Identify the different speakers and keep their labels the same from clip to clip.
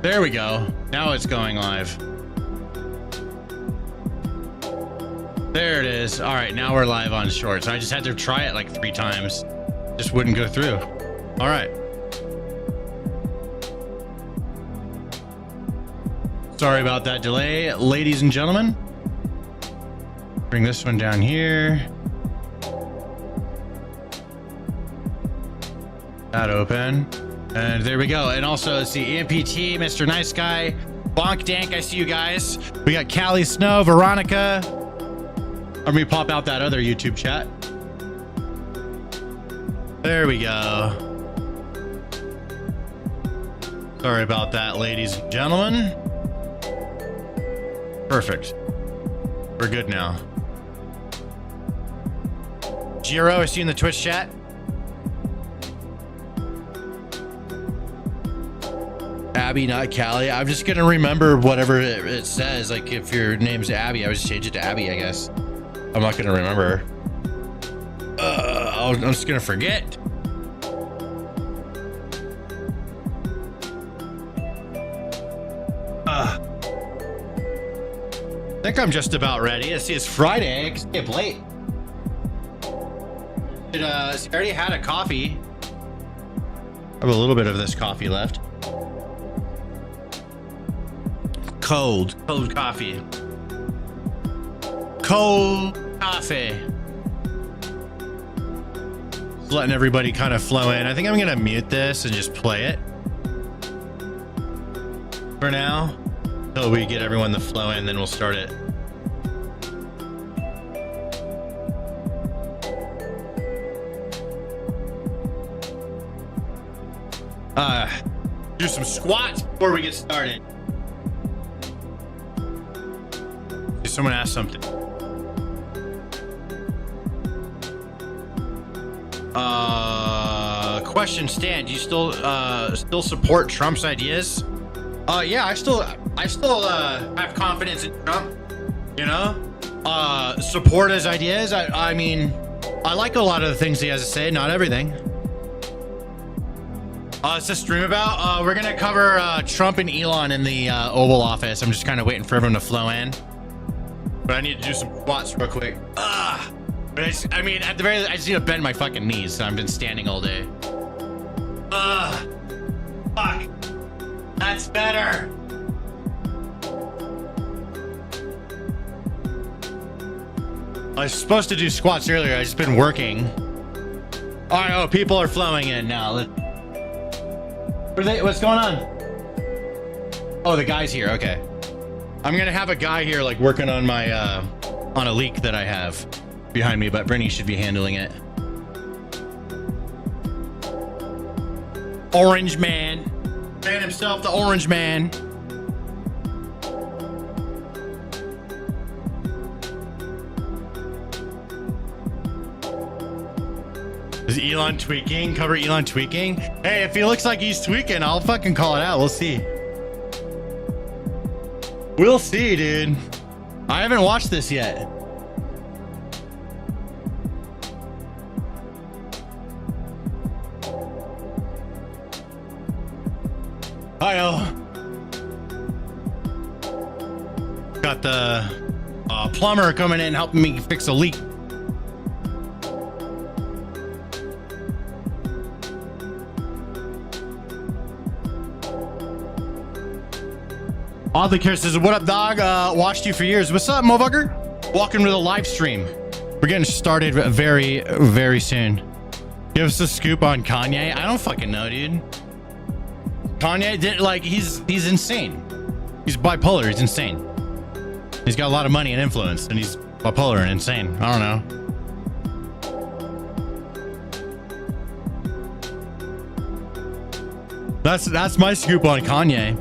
Speaker 1: There we go. Now it's going live. There it is. All right, now we're live on Shorts. I just had to try it like 3 times. Just wouldn't go through. All right. Sorry about that delay, ladies and gentlemen. Bring this one down here. That open. And there we go. And also, it's the EMPT, Mr. Nice Guy, Bonk Dank. I see you guys. We got Callie Snow, Veronica. Let me pop out that other YouTube chat. There we go. Sorry about that, ladies and gentlemen. Perfect. We're good now. Jiro, I see you in the Twitch chat. Abby, not Callie. I'm just gonna remember whatever it says. Like if your name's Abby, I would just change it to Abby, I guess. I'm not gonna remember. I'm just gonna forget. I think I'm just about ready. See, it's Friday. I stay up late. I already had a coffee. I have a little bit of this coffee left. Cold coffee. Cold coffee. Just letting everybody kind of flow in. I think I'm gonna mute this and just play it for now until we get everyone to flow in, then we'll start it. Do some squats before we get started. Someone asked something. Question, Stan, do you still support Trump's ideas? Yeah, I still have confidence in Trump, you know? Support his ideas. I mean, I like a lot of the things he has to say, not everything. It's a stream about, we're gonna cover Trump and Elon in the Oval Office. I'm just kind of waiting for everyone to flow in. But I need to do some squats real quick. But I mean, at the very least, I just need to bend my fucking knees. So I've been standing all day. Fuck. That's better. I was supposed to do squats earlier. I just been working. All right. Oh, people are flowing in now. What's going on? Oh, the guy's here. Okay. I'm gonna have a guy here like working on my on a leak that I have behind me, but Brittany should be handling it. Orange Man. Man himself, the Orange Man. Is Elon tweaking? Cover Elon tweaking? Hey, if he looks like he's tweaking, I'll fucking call it out. We'll see. We'll see, dude. I haven't watched this yet. Hi-oh. Got the plumber coming in helping me fix a leak. Oddly Care says, what up, dog? Watched you for years. What's up, motherfucker? Welcome to the live stream. We're getting started very, very soon. Give us a scoop on Kanye. I don't fucking know, dude. Kanye did he's insane. He's bipolar. He's insane. He's got a lot of money and influence, and he's bipolar and insane. I don't know. That's my scoop on Kanye.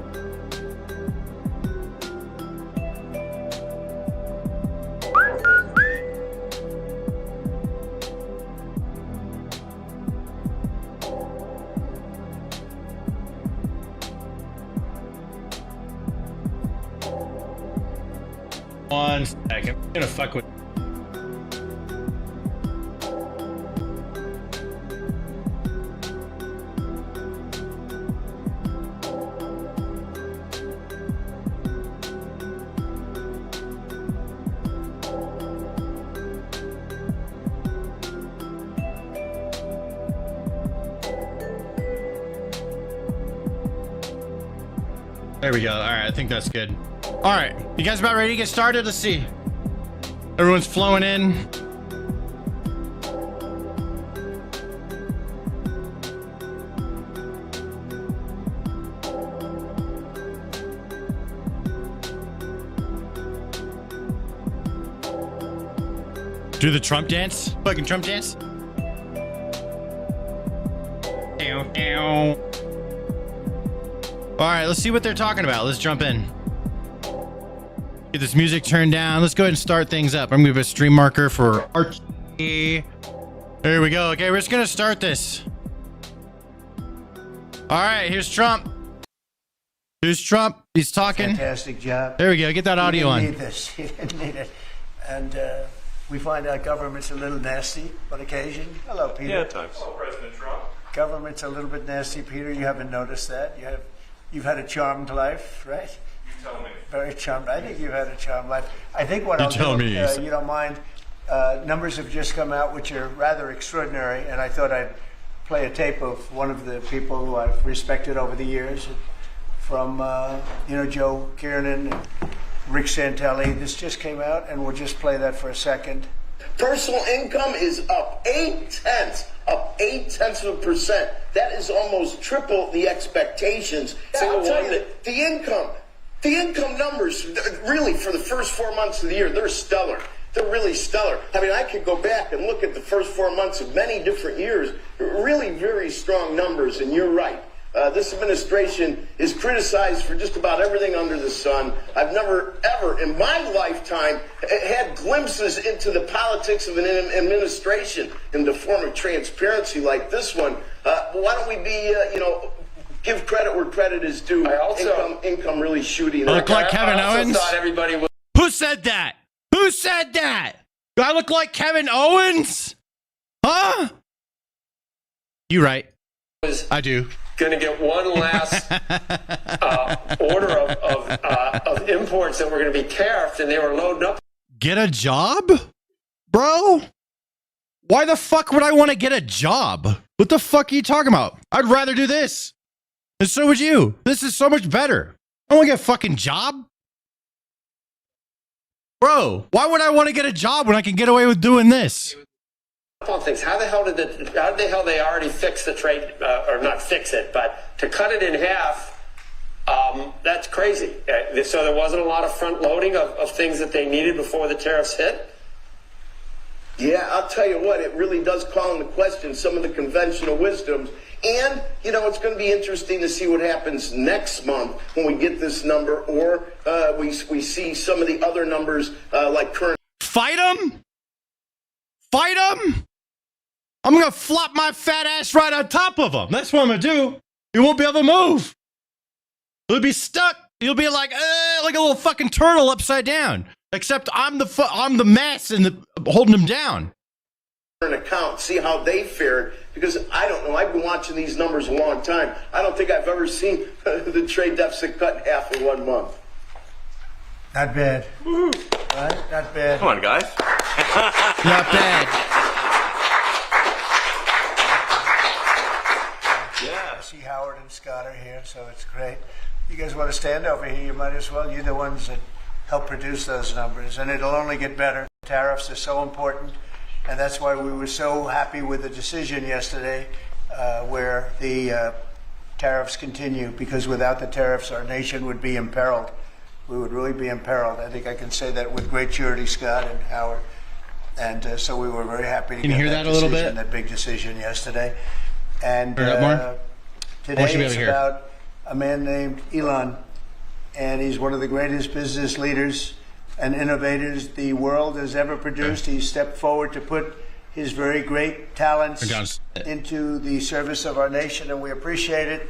Speaker 1: One second. I'm gonna fuck with. There we go. All right, I think that's good. All right, you guys about ready to get started? Let's see. Everyone's flowing in. Do the Trump dance? Fucking Trump dance? All right, let's see what they're talking about. Let's jump in. Get this music turned down. Let's go ahead and start things up. I'm gonna give a stream marker for Archie. There we go. Okay, we're just gonna start this. All right, here's Trump. Here's Trump. He's talking.
Speaker 2: Fantastic job.
Speaker 1: There we go. Get that audio on.
Speaker 2: You didn't need this. You didn't need it. And we find out government's a little nasty on occasion. Hello, Peter.
Speaker 3: Yeah, at times. Hello, President Trump.
Speaker 2: Government's a little bit nasty, Peter. You haven't noticed that. You've had a charmed life, right?
Speaker 3: You tell me.
Speaker 2: Very charmed. I think you've had a charmed life. I think what
Speaker 1: You
Speaker 2: I'll
Speaker 1: tell
Speaker 2: do,
Speaker 1: me.
Speaker 2: you don't mind, numbers have just come out which are rather extraordinary, and I thought I'd play a tape of one of the people who I've respected over the years, from Joe Kiernan and Rick Santelli. This just came out, and we'll just play that for a second.
Speaker 4: Personal income is up 0.8%. That is almost triple the expectations. I'll tell you that the income numbers, really, for the first 4 months of the year, they're stellar. They're really stellar. I mean, I could go back and look at the first 4 months of many different years. Really very strong numbers, and you're right. This administration is criticized for just about everything under the sun. I've never, ever in my lifetime had glimpses into the politics of an administration in the form of transparency like this one. Why don't we be, give credit where credit is due? Income really shooting up.
Speaker 1: Look like Kevin Owens?
Speaker 4: Thought everybody was.
Speaker 1: Who said that? Who said that? Do I look like Kevin Owens? Huh? You right. I do.
Speaker 5: Going to get one last order of imports that were going to be tariffed, and they were loading up.
Speaker 1: Get a job? Bro? Why the fuck would I want to get a job? What the fuck are you talking about? I'd rather do this. And so would you. This is so much better. I want to get a fucking job. Bro, why would I want to get a job when I can get away with doing this?
Speaker 5: On things. How the hell they already fix the trade, or not fix it, but to cut it in half, that's crazy. So there wasn't a lot of front loading of things that they needed before the tariffs hit?
Speaker 4: Yeah, I'll tell you what, it really does call into question some of the conventional wisdoms. And, it's going to be interesting to see what happens next month when we get this number, or we see some of the other numbers like current.
Speaker 1: Fight them? Fight them? I'm going to flop my fat ass right on top of them. That's what I'm going to do. You won't be able to move. You'll be stuck. You'll be like a little fucking turtle upside down. Except I'm the mass and holding them down.
Speaker 4: An account, see how they fared, because I don't know. I've been watching these numbers a long time. I don't think I've ever seen the trade deficit cut in half in 1 month.
Speaker 2: Not bad.
Speaker 3: Woo.
Speaker 2: Right? Not bad.
Speaker 3: Come on, guys.
Speaker 1: Not bad.
Speaker 3: Yeah.
Speaker 2: I see Howard and Scott are here, so it's great. You guys want to stand over here? You might as well. You're the ones that help produce those numbers, and it'll only get better. Tariffs are so important, and that's why we were so happy with the decision yesterday where the tariffs continue, because without the tariffs, our nation would be imperiled. We would really be imperiled. I think I can say that with great surety, Scott and Howard. And so we were very happy to
Speaker 1: Can you
Speaker 2: get
Speaker 1: hear
Speaker 2: that
Speaker 1: that a little
Speaker 2: decision,
Speaker 1: bit?
Speaker 2: that big decision yesterday. And
Speaker 1: Hear that more?
Speaker 2: today
Speaker 1: want you to be
Speaker 2: it's
Speaker 1: able to hear.
Speaker 2: about a man named Elon, and he's one of the greatest business leaders and innovators the world has ever produced. He stepped forward to put his very great talents into the service of our nation, and we appreciate it.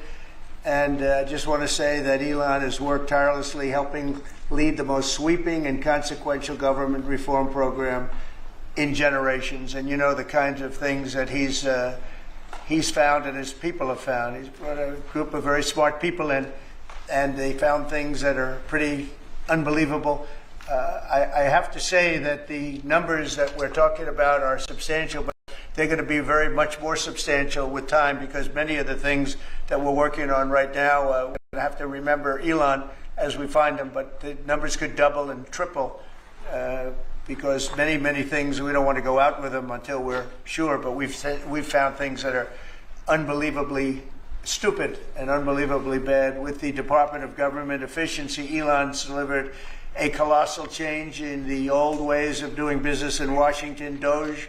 Speaker 2: And I just want to say that Elon has worked tirelessly helping lead the most sweeping and consequential government reform program in generations. And you know the kinds of things that he's found and his people have found. He's brought a group of very smart people in, and they found things that are pretty unbelievable. I have to say that the numbers that we're talking about are substantial, but they're going to be very much more substantial with time, because many of the things that we're working on right now I have to remember Elon as we find him, but the numbers could double and triple because many things we don't want to go out with them until we're sure. But we've found things that are unbelievably stupid and unbelievably bad. With the Department of Government Efficiency, Elon's delivered a colossal change in the old ways of doing business in Washington. DOGE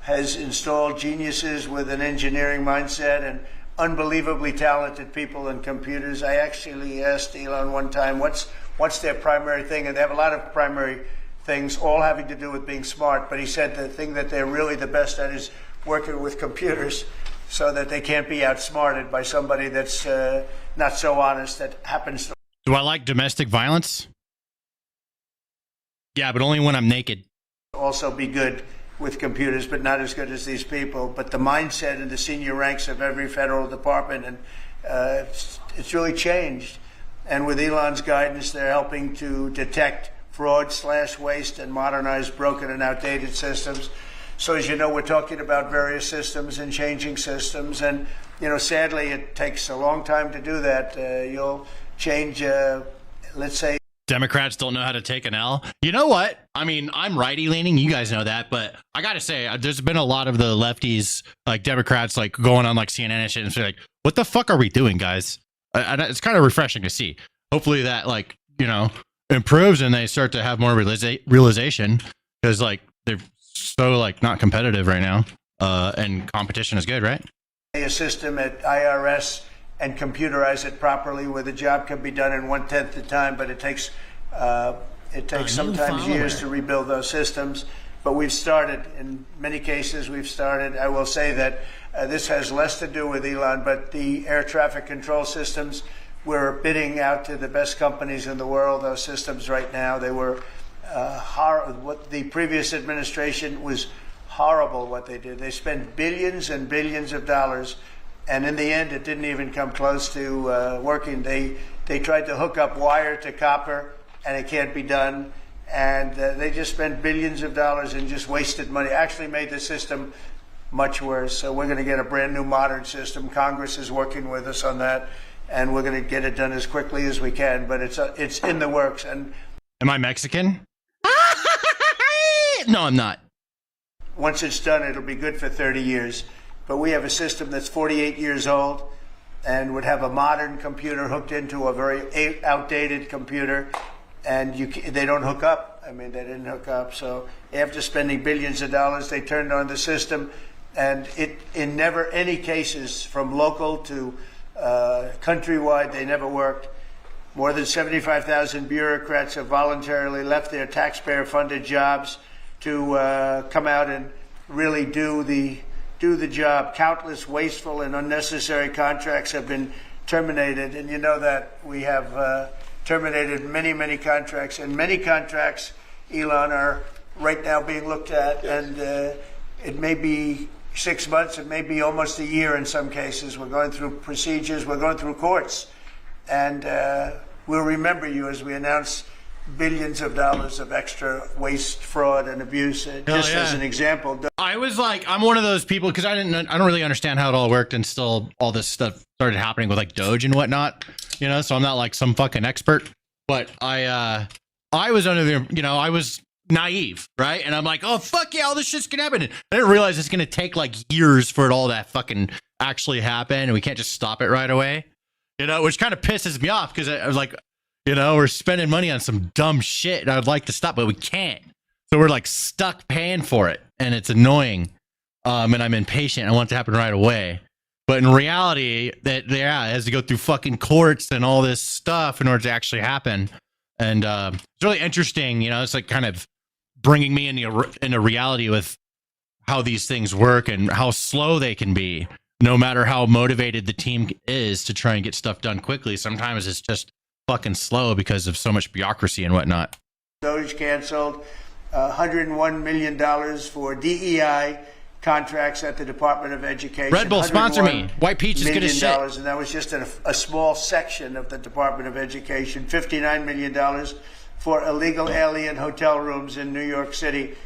Speaker 2: has installed geniuses with an engineering mindset and unbelievably talented people in computers. I actually asked Elon one time, what's their primary thing? And they have a lot of primary things, all having to do with being smart. But he said the thing that they're really the best at is working with computers so that they can't be outsmarted by somebody that's not so honest that happens to...
Speaker 1: Do I like domestic violence? Yeah, but only when I'm naked.
Speaker 2: Also be good with computers, but not as good as these people. But the mindset in the senior ranks of every federal department, and it's really changed. And with Elon's guidance, they're helping to detect fraud/waste and modernize broken and outdated systems. So as you know, we're talking about various systems and changing systems. And, sadly, it takes a long time to do that. You'll change, let's say,
Speaker 1: Democrats don't know how to take an L. You know what? I mean, I'm righty leaning. You guys know that, but I gotta say, there's been a lot of the lefties, like Democrats, like going on like CNN and shit, and say like, "What the fuck are we doing, guys?" It's kind of refreshing to see. Hopefully that improves and they start to have more realization, because like they're so like not competitive right now, and competition is good, right?
Speaker 2: A system at IRS and computerize it properly, where the job can be done in 1/10 the time, but it takes sometimes years to rebuild those systems. But we've started, in many cases, I will say that this has less to do with Elon, but the air traffic control systems, we're bidding out to the best companies in the world, those systems right now. They were what the previous administration was horrible what they did. They spent billions and billions of dollars, and in the end, it didn't even come close to working. They tried to hook up wire to copper, and it can't be done. And they just spent billions of dollars and just wasted money. Actually made the system much worse. So we're going to get a brand new modern system. Congress is working with us on that, and we're going to get it done as quickly as we can. But it's in the works. And
Speaker 1: am I Mexican? No, I'm not.
Speaker 2: Once it's done, it'll be good for 30 years. But we have a system that's 48 years old and would have a modern computer hooked into a very outdated computer, and they don't hook up. I mean, they didn't hook up. So after spending billions of dollars, they turned on the system, and in never any cases, from local to countrywide, they never worked. More than 75,000 bureaucrats have voluntarily left their taxpayer-funded jobs to come out and really do the job. Countless wasteful and unnecessary contracts have been terminated, and you know that we have terminated many contracts, and many contracts, Elon, are right now being looked at. Yes. And it may be 6 months, it may be almost a year in some cases. We're going through procedures, we're going through courts, and we'll remember you as we announce billions of dollars of extra waste, fraud, and abuse. Just as an example.
Speaker 1: I was like, I'm one of those people, because I don't really understand how it all worked until all this stuff started happening with like DOGE and whatnot, so I'm not like some fucking expert, but I was under the, I was naive, right? And I'm like, oh fuck yeah, all this shit's gonna happen. And I didn't realize it's gonna take like years for it all that fucking actually happen, and we can't just stop it right away, which kind of pisses me off, because I was like, we're spending money on some dumb shit, and I would like to stop, but we can't. So we're like stuck paying for it, and it's annoying. And I'm impatient. I want it to happen right away. But in reality, it has to go through fucking courts and all this stuff in order to actually happen. And it's really interesting. It's like kind of bringing me into reality with how these things work and how slow they can be, no matter how motivated the team is to try and get stuff done quickly. Sometimes it's just fucking slow because of so much bureaucracy and whatnot.
Speaker 2: DOGE canceled $101 million for DEI contracts at the Department of Education.
Speaker 1: Red Bull, sponsor me. White Peach is good as shit.
Speaker 2: And that was just a small section of the Department of Education. $59 million for illegal alien hotel rooms in New York City.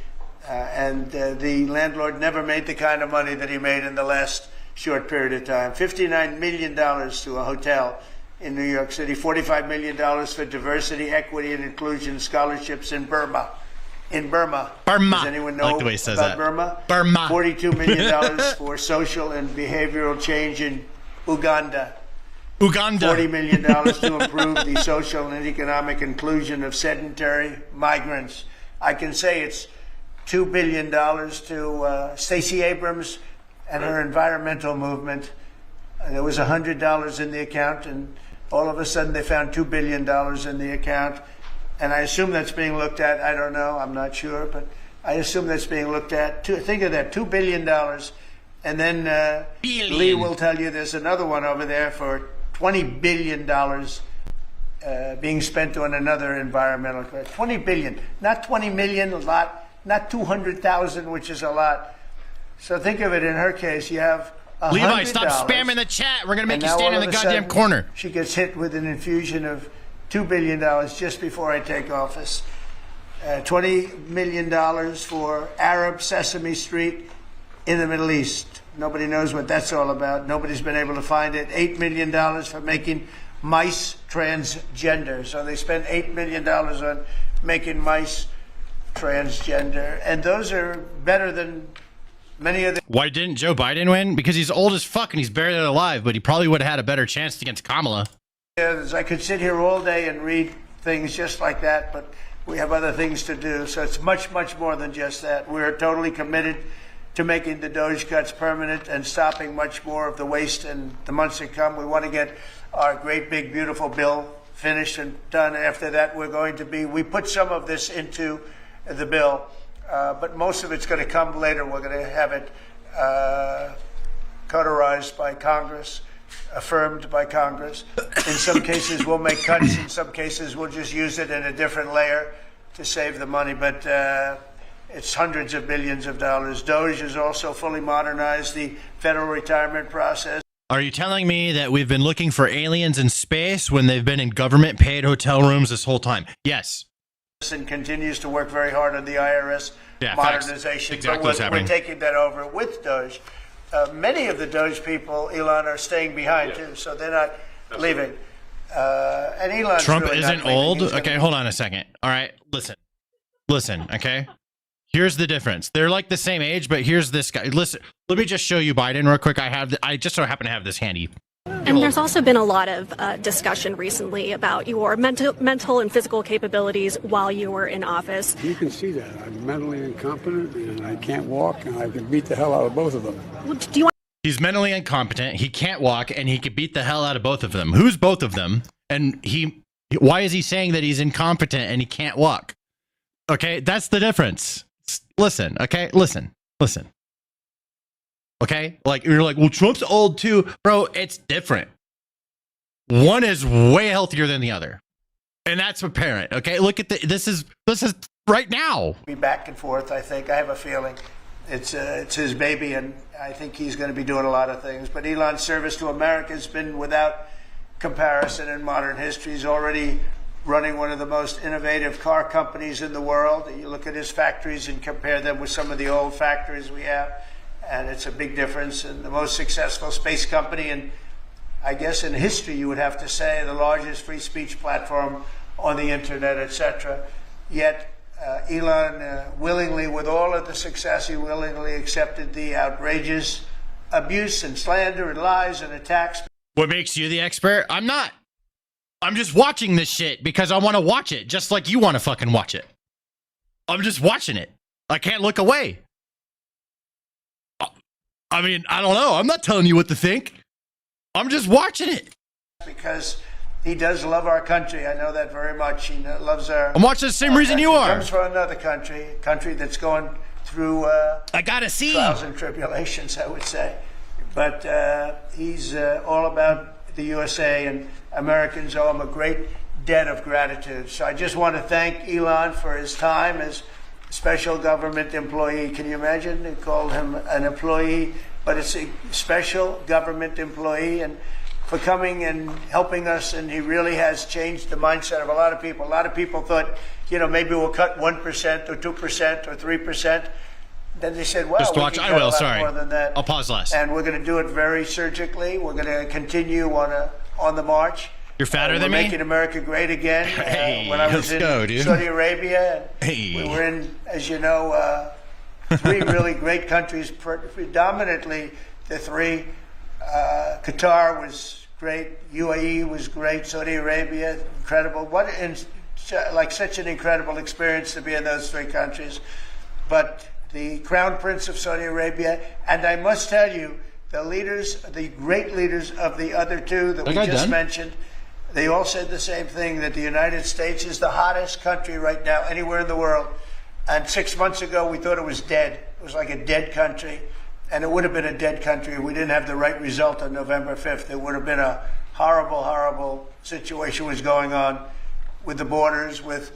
Speaker 2: And the landlord never made the kind of money that he made in the last short period of time. $59 million to a hotel in New York City, $45 million for diversity, equity, and inclusion scholarships in Burma. In Burma.
Speaker 1: Burma.
Speaker 2: Does anyone know
Speaker 1: I like the way he says
Speaker 2: about
Speaker 1: that.
Speaker 2: Burma?
Speaker 1: Burma.
Speaker 2: $42 million for social and behavioral change in Uganda.
Speaker 1: Uganda.
Speaker 2: $40 million to improve the social and economic inclusion of sedentary migrants. I can say it's $2 billion to Stacey Abrams and her environmental movement. There was $100 in the account, and all of a sudden they found $2 billion in the account. And I assume that's being looked at. I don't know. I'm not sure, but I assume that's being looked at. Think of that, $2 billion. And then Lee will tell you there's another one over there for $20 billion being spent on another environmental credit. $20 billion, not 20 million, a lot, not 200,000, which is a lot. So think of it, in her case, you have $100.
Speaker 1: Levi, stop spamming the chat. We're going to make you
Speaker 2: now
Speaker 1: stand
Speaker 2: all
Speaker 1: in the
Speaker 2: of a
Speaker 1: goddamn
Speaker 2: sudden,
Speaker 1: corner.
Speaker 2: She gets hit with an infusion of $2 billion just before I take office. $20 million for Arab Sesame Street in the Middle East. Nobody knows what that's all about. Nobody's been able to find it. $8 million for making mice transgender. So they spent $8 million on making mice transgender. And those are better than many of the...
Speaker 1: Why didn't Joe Biden win? Because he's old as fuck and he's barely alive, but he probably would have had a better chance against Kamala.
Speaker 2: I could sit here all day and read things just like that, but we have other things to do. So it's much, much more than just that. We're totally committed to making the DOGE cuts permanent and stopping much more of the waste in the months to come. We want to get our great, big, beautiful bill finished and done. After that, we put some of this into the bill, but most of it's going to come later. We're going to have it cauterized by Congress, affirmed by Congress. In some cases, we'll make cuts. In some cases, we'll just use it in a different layer to save the money. But it's hundreds of billions of dollars. DOGE has also fully modernized the federal retirement process.
Speaker 1: Are you telling me that we've been looking for aliens in space when they've been in government-paid hotel rooms this whole time? Yes.
Speaker 2: And continues to work very hard on the IRS modernization.
Speaker 1: Exactly what's happening.
Speaker 2: We're taking that over with DOGE. Many of the DOGE people, Elon, are staying behind too, so they're not leaving. And Elon
Speaker 1: Trump
Speaker 2: really
Speaker 1: isn't old. Okay, hold on a second. All right, listen. Okay, here's the difference. They're like the same age, but here's this guy. Listen, let me just show you Biden real quick. I just so happen to have this handy.
Speaker 6: And there's also been a lot of discussion recently about your mental and physical capabilities while you were in office.
Speaker 7: You can see that. I'm mentally incompetent, and I can't walk, and I can beat the hell out of both of them.
Speaker 6: Do you want
Speaker 1: He's mentally incompetent. He can't walk, and he could beat the hell out of both of them. Who's both of them? And why is he saying that he's incompetent and he can't walk? Okay, that's the difference. Listen, okay, listen. Okay, like you're like, well, Trump's old too, bro. It's different. One is way healthier than the other, and that's apparent. Okay, look at this is right now.
Speaker 2: Be back and forth. I think I have a feeling it's his baby, and I think he's going to be doing a lot of things. But Elon's service to America has been without comparison in modern history. He's already running one of the most innovative car companies in the world. You look at his factories and compare them with some of the old factories we have, and it's a big difference. And the most successful space company, and I guess in history you would have to say the largest free speech platform on the internet, etc. Yet Elon willingly, with all of the success, he willingly accepted the outrageous abuse and slander and lies and attacks.
Speaker 1: What makes you the expert? I'm not. I'm just watching this shit because I want to watch it, just like you want to fucking watch it. I'm just watching it. I can't look away. I mean, I don't know. I'm not telling you what to think. I'm just watching it.
Speaker 2: Because he does love our country. I know that very much. He loves our...
Speaker 1: I'm watching the same reason you are.
Speaker 2: He comes from another country, a country that's going through...
Speaker 1: I gotta see.
Speaker 2: Trials and tribulations, I would say. But he's all about the USA, and Americans owe him a great debt of gratitude. So I just want to thank Elon for his time as special government employee. Can you imagine? They called him an employee, but it's a special government employee, and for coming and helping us. And he really has changed the mindset of a lot of people. A lot of people thought, maybe we'll cut 1% or 2% or 3%. Then they said, well,
Speaker 1: just watch. I will. Sorry.
Speaker 2: More than that.
Speaker 1: I'll pause less.
Speaker 2: And we're going to do it very surgically. We're going to continue on the march.
Speaker 1: You're fatter than
Speaker 2: we're
Speaker 1: me?
Speaker 2: making America great again.
Speaker 1: Hey,
Speaker 2: when I was
Speaker 1: let's
Speaker 2: in
Speaker 1: go, dude.
Speaker 2: Saudi Arabia,
Speaker 1: Hey.
Speaker 2: we were in, as you know, 3 really great countries, predominantly the 3. Qatar was great, UAE was great, Saudi Arabia, incredible. Such an incredible experience to be in those 3 countries. But the Crown Prince of Saudi Arabia, and I must tell you, the great leaders of the other 2 that we just mentioned, they all said the same thing, that the United States is the hottest country right now anywhere in the world. And 6 months ago, we thought it was dead. It was like a dead country. And it would have been a dead country if we didn't have the right result on November 5th. It would have been a horrible, horrible situation was going on with the borders, with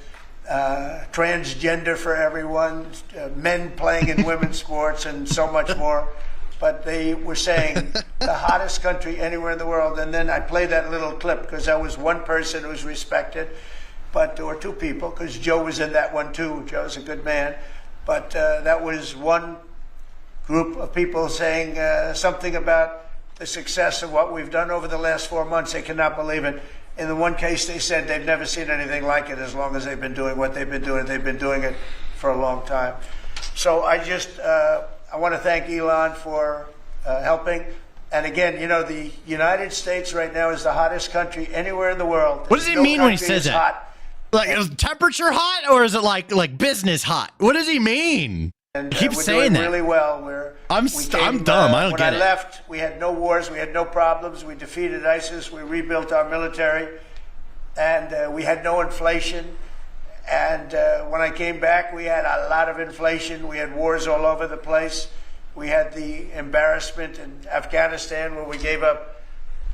Speaker 2: transgender for everyone, men playing in women's sports, and so much more. But they were saying the hottest country anywhere in the world. And then I played that little clip because that was one person who was respected, or 2 people, because Joe was in that one too. Joe's a good man. But that was one group of people saying something about the success of what we've done over the last 4 months. They cannot believe it. In the one case, they said they've never seen anything like it as long as they've been doing what they've been doing. They've been doing it for a long time. So I just, I want to thank Elon for helping. And again, you know, the United States right now is the hottest country anywhere in the world.
Speaker 1: What does he mean when he says that?
Speaker 2: Hot.
Speaker 1: Like, is temperature hot, or is it like business hot? What does he mean?
Speaker 2: And
Speaker 1: Keep
Speaker 2: we're
Speaker 1: saying
Speaker 2: doing
Speaker 1: that.
Speaker 2: really well.
Speaker 1: I'm dumb. I don't get it.
Speaker 2: When I left, we had no wars. We had no problems. We defeated ISIS. We rebuilt our military. And we had no inflation. And when I came back, we had a lot of inflation. We had wars all over the place. We had the embarrassment in Afghanistan where we gave up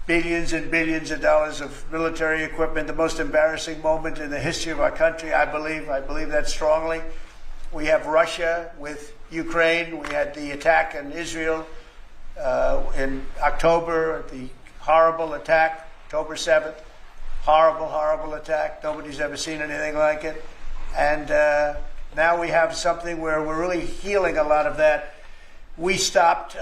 Speaker 2: billions and billions of dollars of military equipment, the most embarrassing moment in the history of our country, I believe. I believe that strongly. We have Russia with Ukraine. We had the attack in Israel in October, the horrible attack, October 7th. Horrible, horrible attack. Nobody's ever seen anything like it. And now we have something where we're really healing a lot of that. We stopped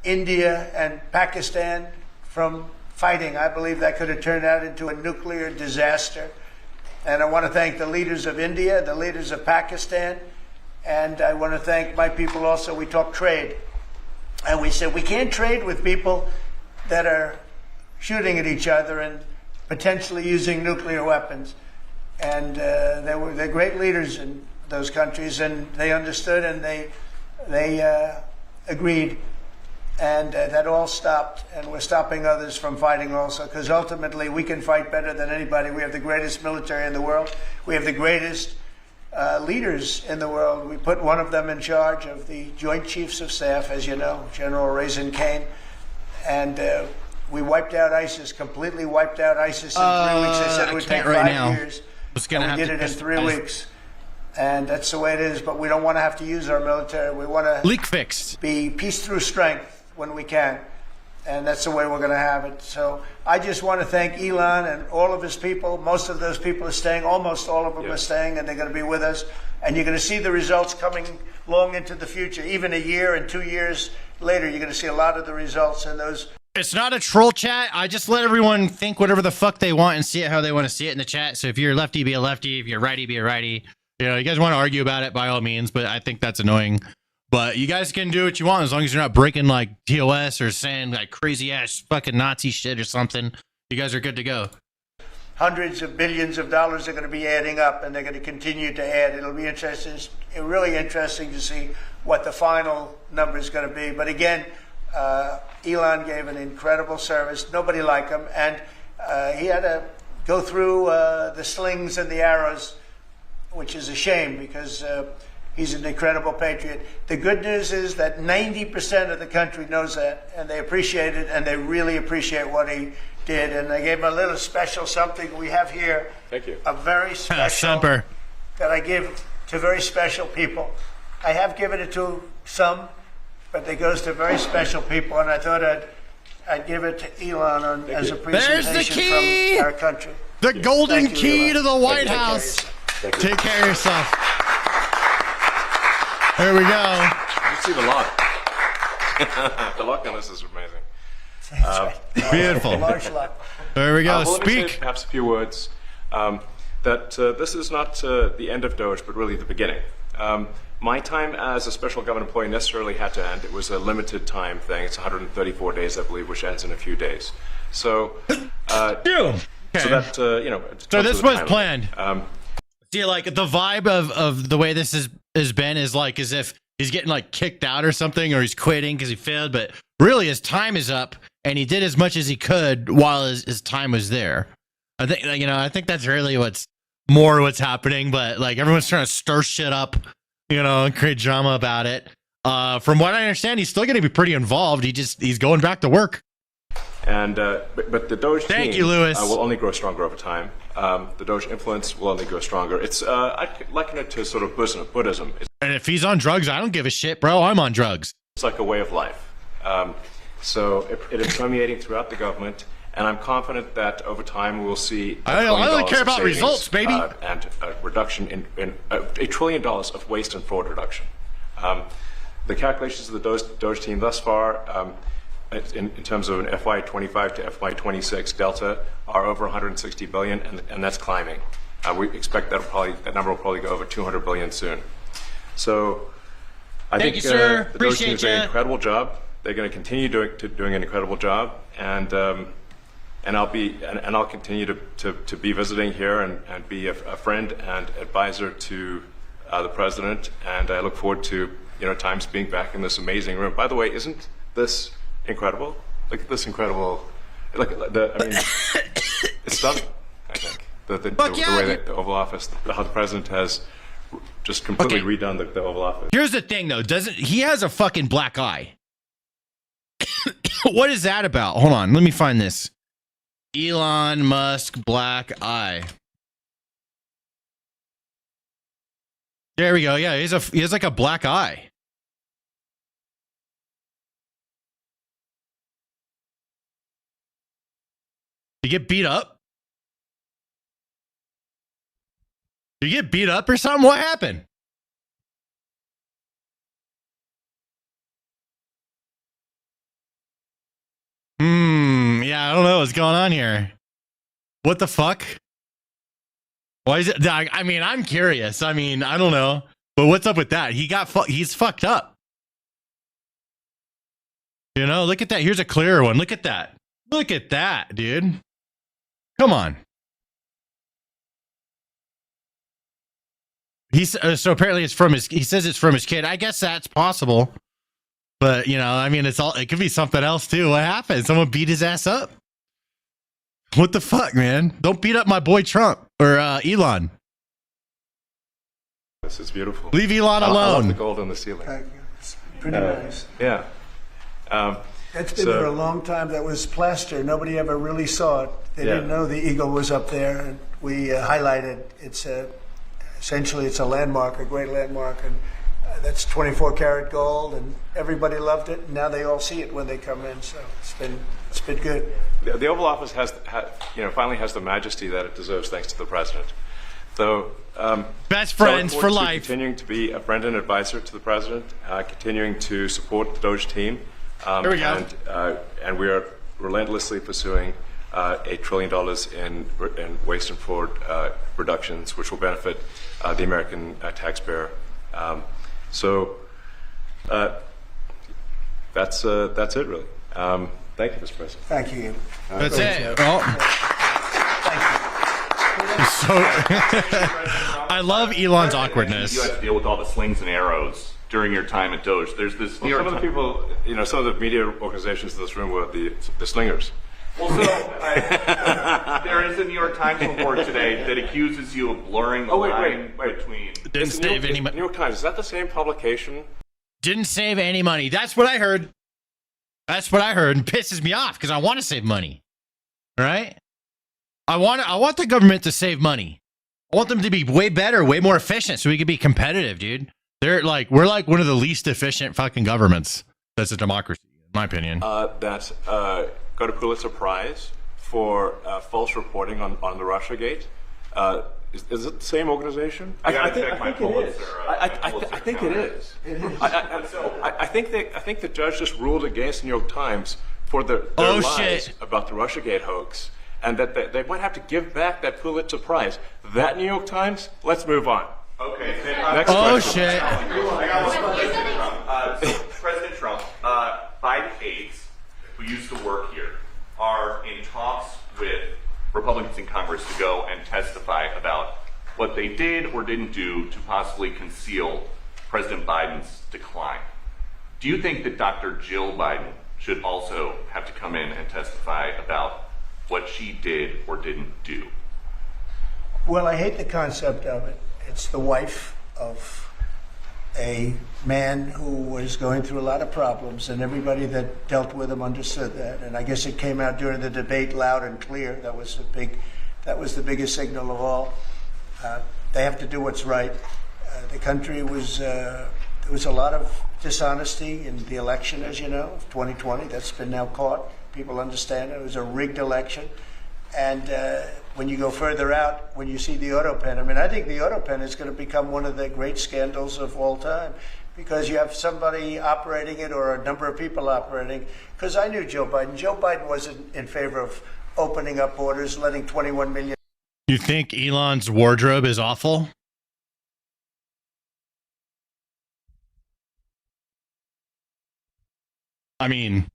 Speaker 2: India and Pakistan from fighting. I believe that could have turned out into a nuclear disaster. And I want to thank the leaders of India, the leaders of Pakistan, and I want to thank my people also. We talked trade, and we said we can't trade with people that are shooting at each other and potentially using nuclear weapons. And they're great leaders in those countries, and they understood, and they agreed. And that all stopped, and we're stopping others from fighting also, because ultimately we can fight better than anybody. We have the greatest military in the world. We have the greatest leaders in the world. We put one of them in charge of the Joint Chiefs of Staff, as you know, General Raisin Kane. And we wiped out ISIS, completely wiped out ISIS in 3 weeks. They said it would take 5 years. And we did it in 3 weeks. And that's the way it is. But we don't want to have to use our military. We want to
Speaker 1: leak fixed.
Speaker 2: Be peace through strength when we can. And that's the way we're going to have it. So I just want to thank Elon and all of his people. Most of those people are staying. Almost all of them are staying, and they're going to be with us. And you're going to see the results coming long into the future. Even a year and 2 years later, you're going to see a lot of the results in those.
Speaker 1: It's not a troll chat. I just let everyone think whatever the fuck they want and see it how they want to see it in the chat. So if you're a lefty, be a lefty. If you're a righty, be a righty. You know, you guys want to argue about it by all means, but I think that's annoying. But you guys can do what you want as long as you're not breaking like TOS or saying like crazy ass fucking Nazi shit or something. You guys are good to go.
Speaker 2: Hundreds of billions of dollars are going to be adding up, and they're going to continue to add. It'll be interesting, really interesting to see what the final number is going to be. But again, Elon gave an incredible service. Nobody like him, and he had to go through the slings and the arrows, which is a shame because he's an incredible patriot. The good news is that 90% of the country knows that, and they appreciate it, and they really appreciate what he did. And I gave him a little special something we have here.
Speaker 3: Thank you.
Speaker 2: A very special that I give to very special people. I have given it to some, but it goes to very special people, and I thought I'd give it to Elon as a presentation from our country.
Speaker 1: The golden key to the White House. Take care of yourself. There we go.
Speaker 3: You see the lock. The lock on this is amazing.
Speaker 1: Beautiful.
Speaker 2: Martial art.
Speaker 1: There we go.
Speaker 3: Well, let me say
Speaker 1: Speak.
Speaker 3: perhaps a few words. That this is not the end of DOGE, but really the beginning. My time as a special government employee necessarily had to end. It was a limited time thing. It's 134 days, I believe, which ends in a few days. So,
Speaker 1: Okay.
Speaker 3: so that
Speaker 1: So this was planned. See, like the vibe of the way this has been is like as if he's getting like kicked out or something, or he's quitting because he failed. But really, his time is up, and he did as much as he could while his time was there. I think that's really what's happening. But like everyone's trying to stir shit up, and create drama about it. From what I understand, he's still going to be pretty involved. He's going back to work.
Speaker 3: And but the DOGE
Speaker 1: Thank
Speaker 3: team
Speaker 1: you, Lewis.
Speaker 3: will only grow stronger over time. The DOGE influence will only grow stronger. It's I liken it to sort of Buddhism.
Speaker 1: And if he's on drugs, I don't give a shit, bro. I'm on drugs.
Speaker 3: It's like a way of life. So it is permeating throughout the government, and I'm confident that over time we'll see.
Speaker 1: I only care about
Speaker 3: savings,
Speaker 1: results, baby.
Speaker 3: And a reduction in $1 trillion of waste and fraud reduction. The calculations of the DOGE team thus far, in terms of an FY25 to FY26 delta, are over 160 billion, and that's climbing. We expect that number will probably go over 200 billion soon. So I think
Speaker 1: you, sir.
Speaker 3: the DOGE team is doing
Speaker 1: Appreciate
Speaker 3: an incredible job. They're going to continue doing an incredible job, and I'll continue to be visiting here and be a friend and advisor to the president. And I look forward to times being back in this amazing room. By the way, isn't this incredible? Look at this incredible. It's stunning. I think the way that the Oval Office, how the president has just completely redone the Oval Office.
Speaker 1: Here's the thing, though. He has a fucking black eye. What is that about? Hold on. Let me find this. Elon Musk black eye. There we go. Yeah, he has like a black eye. You get beat up? You get beat up or something? What happened? Yeah, I don't know what's going on here. What the fuck? Why is it? I mean, I'm curious. I mean, I don't know. But what's up with that? He's fucked up. Look at that. Here's a clearer one. Look at that. Look at that, dude. Come on. So apparently he says it's from his kid. I guess that's possible. But, I mean, it could be something else too. What happened? Someone beat his ass up? What the fuck, man? Don't beat up my boy Trump or Elon.
Speaker 3: This is beautiful.
Speaker 1: Leave Elon
Speaker 3: I love
Speaker 1: alone.
Speaker 3: the gold on the ceiling.
Speaker 2: Thank you. It's pretty nice.
Speaker 3: Yeah.
Speaker 2: That's been there a long time. That was plaster. Nobody ever really saw it. They didn't know the eagle was up there, and we highlighted. It's essentially it's a landmark, a great landmark, and that's 24 karat gold, and everybody loved it. And now they all see it when they come in. So it's been good.
Speaker 3: The Oval Office finally has the majesty that it deserves, thanks to the president. So
Speaker 1: best friends for life.
Speaker 3: Continuing to be a friend and advisor to the president, continuing to support the DOGE team.
Speaker 1: Here we go.
Speaker 3: And we are relentlessly pursuing $8 trillion in waste and fraud reductions, which will benefit the American taxpayer. So that's it, really. Thank you, Mr. President.
Speaker 2: Thank you.
Speaker 1: That's it. Well, so I love Elon's awkwardness.
Speaker 8: You had to deal with all the slings and arrows during your time at DOGE. There's this New York
Speaker 3: Some of the people, some of the media organizations in this room were the slingers.
Speaker 8: Well, so there is a New York Times report today that accuses you of blurring the line between.
Speaker 1: Didn't save any
Speaker 3: New
Speaker 1: money.
Speaker 3: York Times, is that the same publication?
Speaker 1: Didn't save any money. That's what I heard. That's what I heard, and pisses me off because I want to save money. All right? I want the government to save money. I want them to be way better, way more efficient, so we can be competitive, dude. We're like one of the least efficient fucking governments. That's a democracy, in my opinion.
Speaker 3: That got a Pulitzer Prize for false reporting on the Russiagate. Is it the same organization?
Speaker 8: I think it is.
Speaker 3: I think it is. I think the judge just ruled against the New York Times for their
Speaker 1: Oh,
Speaker 3: lies
Speaker 1: shit.
Speaker 3: about the Russiagate hoax, and that they might have to give back that Pulitzer Prize. That New York Times, let's move on.
Speaker 8: Okay.
Speaker 3: Next
Speaker 1: Oh,
Speaker 3: question.
Speaker 1: shit.
Speaker 8: I got one for President Trump. So President Trump, Biden aides who used to work here are in talks with Republicans in Congress to go and testify about what they did or didn't do to possibly conceal President Biden's decline. Do you think that Dr. Jill Biden should also have to come in and testify about what she did or didn't do?
Speaker 2: Well, I hate the concept of it. It's the wife of a man who was going through a lot of problems, and everybody that dealt with him understood that. And I guess it came out during the debate loud and clear. That was the biggest signal of all. They have to do what's right. The country was there was a lot of dishonesty in the election, as you know, of 2020. That's been now caught. People understand it was a rigged election. And when you go further out, when you see the auto pen, I mean, I think the auto pen is going to become one of the great scandals of all time, because you have somebody operating it or a number of people operating. Because I knew Joe Biden. Joe Biden wasn't in favor of opening up borders, letting 21 million.
Speaker 1: You think Elon's wardrobe is awful? I mean,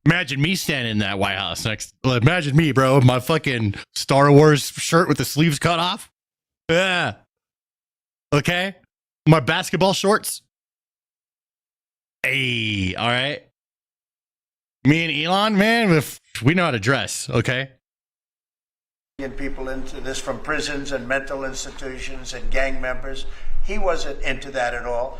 Speaker 1: imagine me standing in that White House next. Imagine me, bro, my fucking Star Wars shirt with the sleeves cut off. Yeah. Okay. My basketball shorts. Hey, all right. Me and Elon, man, if we know how to dress, okay?
Speaker 2: People into this from prisons and mental institutions and gang members. He wasn't into that at all.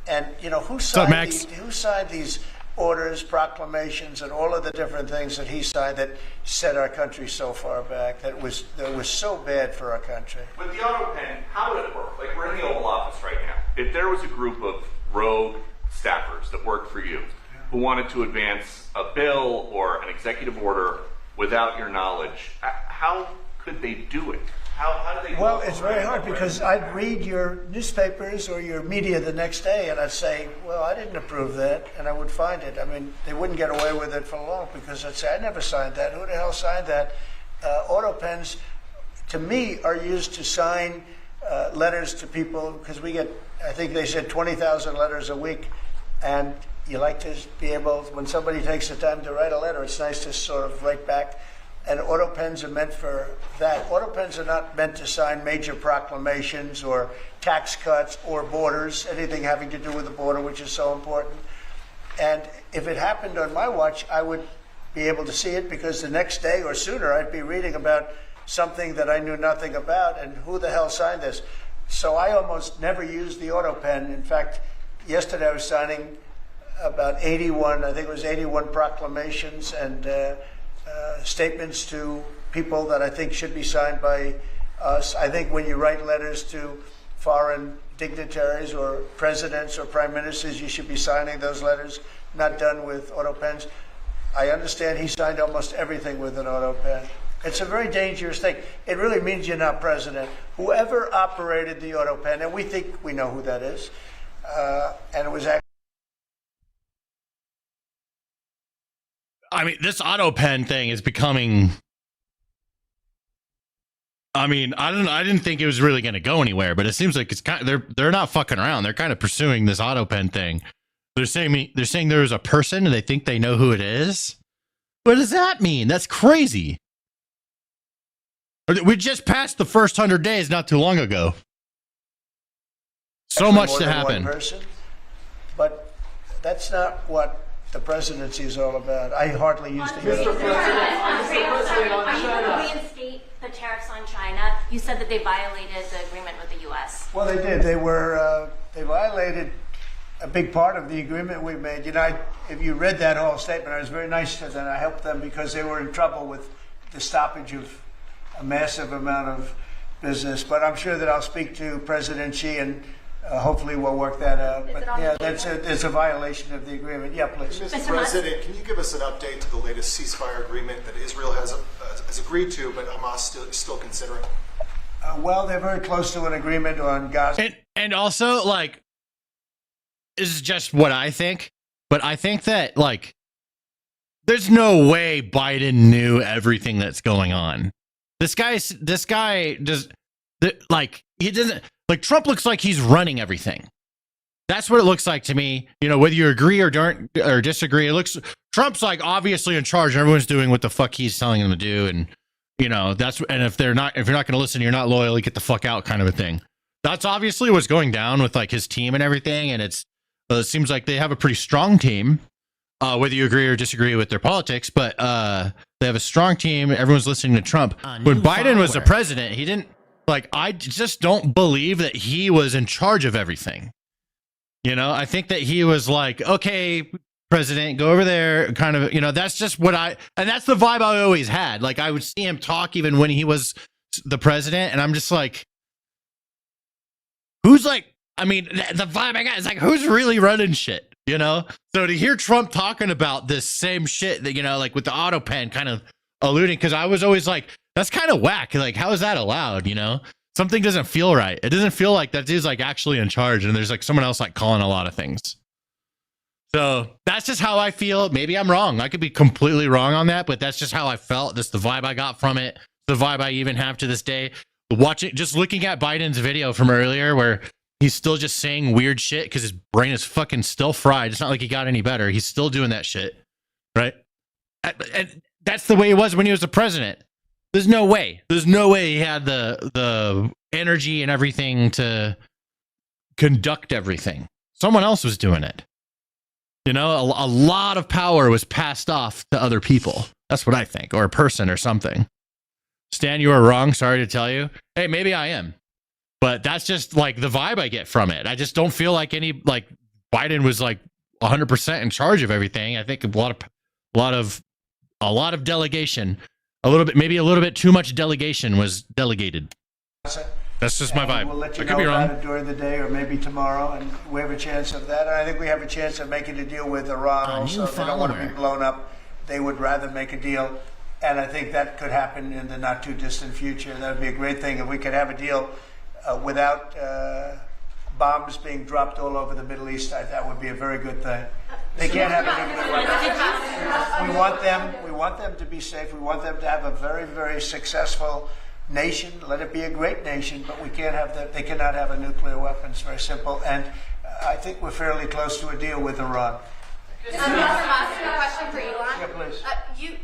Speaker 2: And you know who signed these orders, proclamations, and all of the different things that he signed that set our country so far back, that was so bad for our country.
Speaker 8: With the auto pen, how would it work? Like, we're in the Oval Office right now. If there was a group of rogue staffers that worked for you who wanted to advance a bill or an executive order without your knowledge, how could they do it? How do they?
Speaker 2: Well, it's very hard, because I'd read your newspapers or your media the next day, and I'd say, well, I didn't approve that, and I would find it. I mean, they wouldn't get away with it for long, because I'd say, I never signed that. Who the hell signed that? Auto pens, to me, are used to sign letters to people, because we get, I think they said 20,000 letters a week, and you like to be able, when somebody takes the time to write a letter, it's nice to sort of write back. And auto pens are meant for that. Auto pens are not meant to sign major proclamations or tax cuts or borders, anything having to do with the border, which is so important. And if it happened on my watch, I would be able to see it, because the next day or sooner I'd be reading about something that I knew nothing about, and who the hell signed this? So I almost never used the auto pen. In fact, yesterday I was signing about 81, I think it was 81 proclamations and statements to people that I think should be signed by us. I think when you write letters to foreign dignitaries or presidents or prime ministers, you should be signing those letters, not done with auto pens. I understand he signed almost everything with an auto pen. It's a very dangerous thing. It really means you're not president. Whoever operated the auto pen, and we think we know who that is, and it was actually.
Speaker 1: I mean, this auto pen thing is becoming. I mean, I didn't think it was really going to go anywhere, but it seems like it's kind of, they're not fucking around. They're kind of pursuing this auto pen thing. They're saying there's a person and they think they know who it is. What does that mean? That's crazy. We just passed the first 100 days not too long ago. So much to happen.
Speaker 2: One person, but that's not what the presidency is all about. I hardly use the
Speaker 9: Mr. President, are you going to reinstate the tariffs on China? You said that they violated the agreement with the U.S.
Speaker 2: Well, they did. They violated a big part of the agreement we made. You know, if you read that whole statement, I was very nice to them. I helped them because they were in trouble with the stoppage of a massive amount of business. But I'm sure that I'll speak to President Xi and hopefully we'll work that out. But yeah, it's a violation of the agreement. Yeah, please.
Speaker 10: Mr. President, can you give us an update to the latest ceasefire agreement that Israel has agreed to, but Hamas is still considering?
Speaker 2: Well, they're very close to an agreement on Gaza.
Speaker 1: And also, like, this is just what I think, but I think that, like, there's no way Biden knew everything that's going on. This guy does like, he doesn't, like, Trump looks like he's running everything. That's what it looks like to me. You know, whether you agree or don't or disagree, it looks, Trump's like obviously in charge and everyone's doing what the fuck he's telling them to do. And, you know, that's, and if you're not going to listen, you're not loyal, you get the fuck out kind of a thing. That's obviously what's going down with like his team and everything. And it seems like they have a pretty strong team, whether you agree or disagree with their politics, but they have a strong team. Everyone's listening to Trump. When Biden was the president, he didn't, like, I just don't believe that he was in charge of everything. You know, I think that he was like, okay, president, go over there, kind of, you know, that's just what and that's the vibe I always had. Like, I would see him talk even when he was the president, and I'm just like, who's like, I mean, the vibe I got is like, who's really running shit, you know? So to hear Trump talking about this same shit that, you know, like with the auto pen kind of alluding, because I was always like, that's kind of whack. Like, how is that allowed, you know? Something doesn't feel right. It doesn't feel like that dude's like actually in charge and there's like someone else like calling a lot of things. So that's just how I feel. Maybe I'm wrong. I could be completely wrong on that, but that's just how I felt. That's the vibe I got from it. The vibe I even have to this day. Watching, just looking at Biden's video from earlier where he's still just saying weird shit because his brain is fucking still fried. It's not like he got any better. He's still doing that shit. Right? And that's the way it was when he was the president. There's no way he had the energy and everything to conduct everything. Someone else was doing it. You know, a lot of power was passed off to other people. That's what I think, or a person or something. Stan, you are wrong. Sorry to tell you. Hey, maybe I am. But that's just like the vibe I get from it. I just don't feel like Biden was like 100% in charge of everything. I think a lot of delegation. Maybe a little bit too much delegation was delegated. That's just my vibe.
Speaker 2: We'll let you
Speaker 1: I could be
Speaker 2: know
Speaker 1: wrong.
Speaker 2: about it during the day or maybe tomorrow, and we have a chance of that. And I think we have a chance of making a deal with Iran also. If they don't want to be blown up, they would rather make a deal. And I think that could happen in the not too distant future. That would be a great thing if we could have a deal without bombs being dropped all over the Middle East. That would be a very good thing. They can't have a nuclear weapon. We want them to be safe. We want them to have a very, very successful nation. Let it be a great nation, but we can't have that. They cannot have a nuclear weapon. It's very simple. And I think we're fairly close to a deal with Iran.
Speaker 11: Mr. Musk, a question for Elon.
Speaker 2: Yeah, please.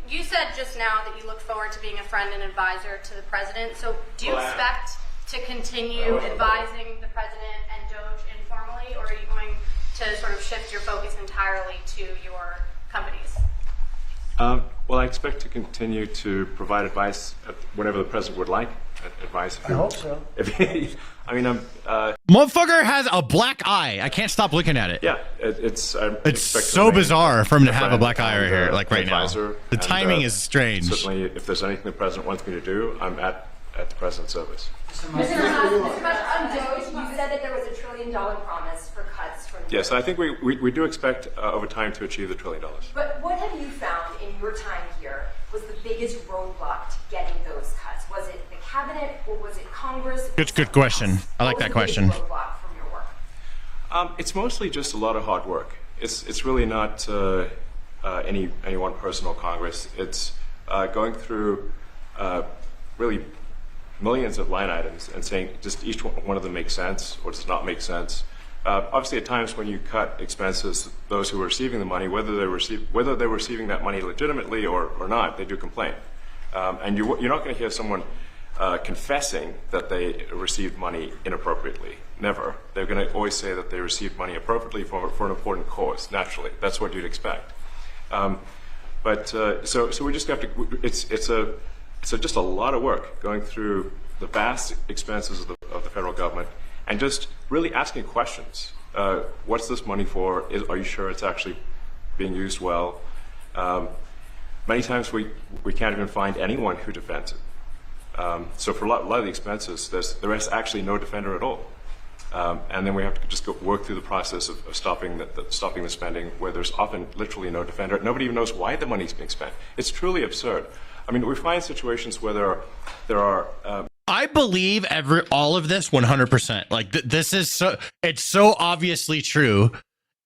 Speaker 11: You said just now that you look forward to being a friend and advisor to the president. So do you expect to continue advising the president and DOGE informally, or are you going to sort of shift your focus entirely to your companies?
Speaker 3: Well, I expect to continue to provide advice whenever the president would like advice.
Speaker 2: I hope so.
Speaker 3: I mean,
Speaker 1: motherfucker has a black eye. I can't stop looking at it.
Speaker 3: Yeah, it's
Speaker 1: so bizarre for him to have a black eye right here, like right now. The timing is strange.
Speaker 3: Certainly, if there's anything the president wants me to do, I'm at the president's service.
Speaker 12: Mr. Musk, on DOGE, you said that there was $1 trillion promise for cuts from.
Speaker 3: Yes, I think we do expect over time to achieve the $1 trillion.
Speaker 12: But what have you found in your time here was the biggest roadblock to getting those cuts? Was it the cabinet or was it Congress?
Speaker 1: Good question. I like that question.
Speaker 12: Roadblock from your work?
Speaker 3: It's mostly just a lot of hard work. It's really not any one person or Congress. It's going through really millions of line items and saying just each one of them makes sense or does not make sense. Obviously, at times when you cut expenses, those who are receiving the money, whether they're receiving that money legitimately or not, they do complain. And you're not going to hear someone confessing that they received money inappropriately. Never. They're going to always say that they received money appropriately for an important cause. Naturally, that's what you'd expect. So we just have to. It's just a lot of work going through the vast expenses of the federal government and just really asking questions. What's this money for? Are you sure it's actually being used well? Many times we can't even find anyone who defends it. So for a lot of the expenses, there is actually no defender at all. And then we have to just work through the process of stopping the spending, where there's often literally no defender. Nobody even knows why the money's being spent. It's truly absurd. I mean, we find situations where there are.
Speaker 1: I believe all of this 100%. Like this is it's so obviously true,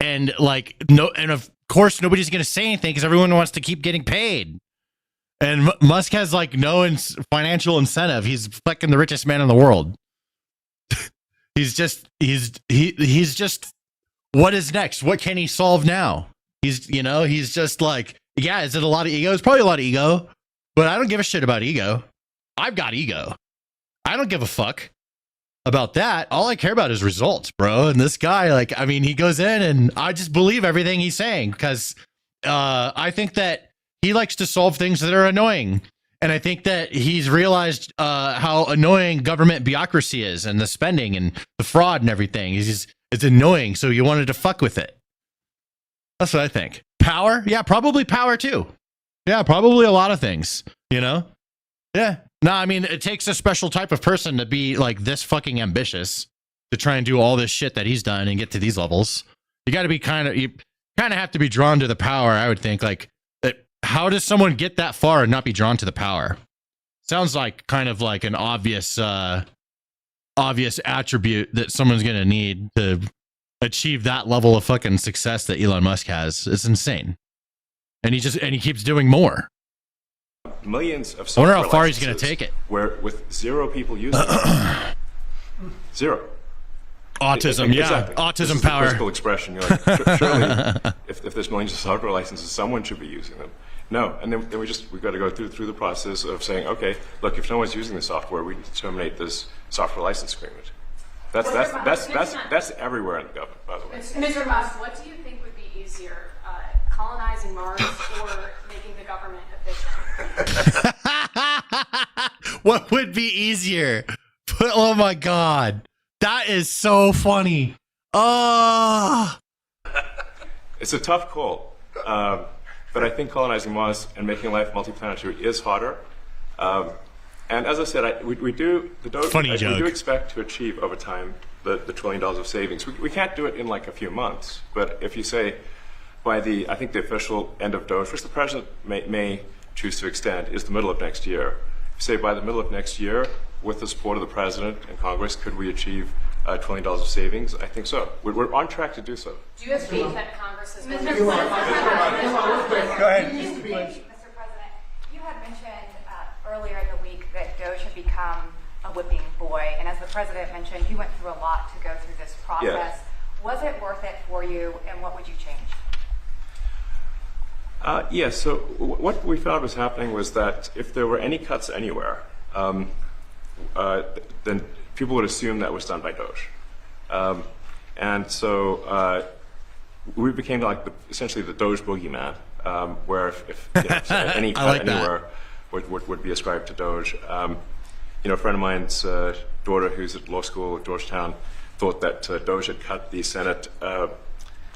Speaker 1: and like no, and of course, nobody's going to say anything because everyone wants to keep getting paid. And Musk has like no financial incentive. He's fucking the richest man in the world. he's just what is next? What can he solve now? He's just like, yeah, is it a lot of ego? It's probably a lot of ego, but I don't give a shit about ego. I've got ego. I don't give a fuck about that. All I care about is results, bro. And this guy, like, I mean, he goes in and I just believe everything he's saying because I think that he likes to solve things that are annoying. And I think that he's realized how annoying government bureaucracy is and the spending and the fraud and everything. It's annoying. So you wanted to fuck with it. That's what I think. Power? Yeah, probably power too. Yeah, probably a lot of things, Yeah. No, I mean, it takes a special type of person to be like this fucking ambitious to try and do all this shit that he's done and get to these levels. You got to be you kind of have to be drawn to the power, I would think. Like, how does someone get that far and not be drawn to the power? Sounds like kind of like an obvious attribute that someone's going to need to achieve that level of fucking success that Elon Musk has. It's insane. And he keeps doing more.
Speaker 3: Millions of
Speaker 1: I wonder how far he's going to take it.
Speaker 3: Where with 0 people using it. 0.
Speaker 1: Autism, yeah.
Speaker 3: Exactly.
Speaker 1: Autism power.
Speaker 3: Physical expression. You're like, surely, if there's millions of software licenses, someone should be using them. No, and then we've got to go through the process of saying, okay, look, if no one's using the software, we need to terminate this software license agreement. That's everywhere in the government, by the way.
Speaker 11: Mr. Musk, what do you think would be easier, colonizing Mars or making the government efficient?
Speaker 1: What would be easier? Oh my God. That is so funny. Oh.
Speaker 3: It's a tough call. But I think colonizing Mars and making life multiplanetary is harder. And as I said, we do expect to achieve over time the $1 trillion of savings. We can't do it in like a few months. But if you say by I think the official end of DOGE, which the president may choose to extend, is the middle of next year. If you say by the middle of next year, with the support of the president and Congress, could we achieve $1 trillion of savings? I think so. We're on track to do so.
Speaker 11: Do you have faith that Congress has been...
Speaker 2: Go ahead.
Speaker 12: Mr. President, you had mentioned earlier in the week that DOGE had become a whipping boy, and as the president mentioned, you went through a lot to go through this process.
Speaker 3: Yeah.
Speaker 12: Was it worth it for you, and what would you change?
Speaker 3: Yes, so what we found was happening was that if there were any cuts anywhere, then people would assume that was done by DOGE. And so we became like essentially the DOGE boogeyman, where if any cut
Speaker 1: like
Speaker 3: anywhere would be ascribed to DOGE. A friend of mine's daughter who's at law school at Georgetown thought that DOGE had cut the Senate, the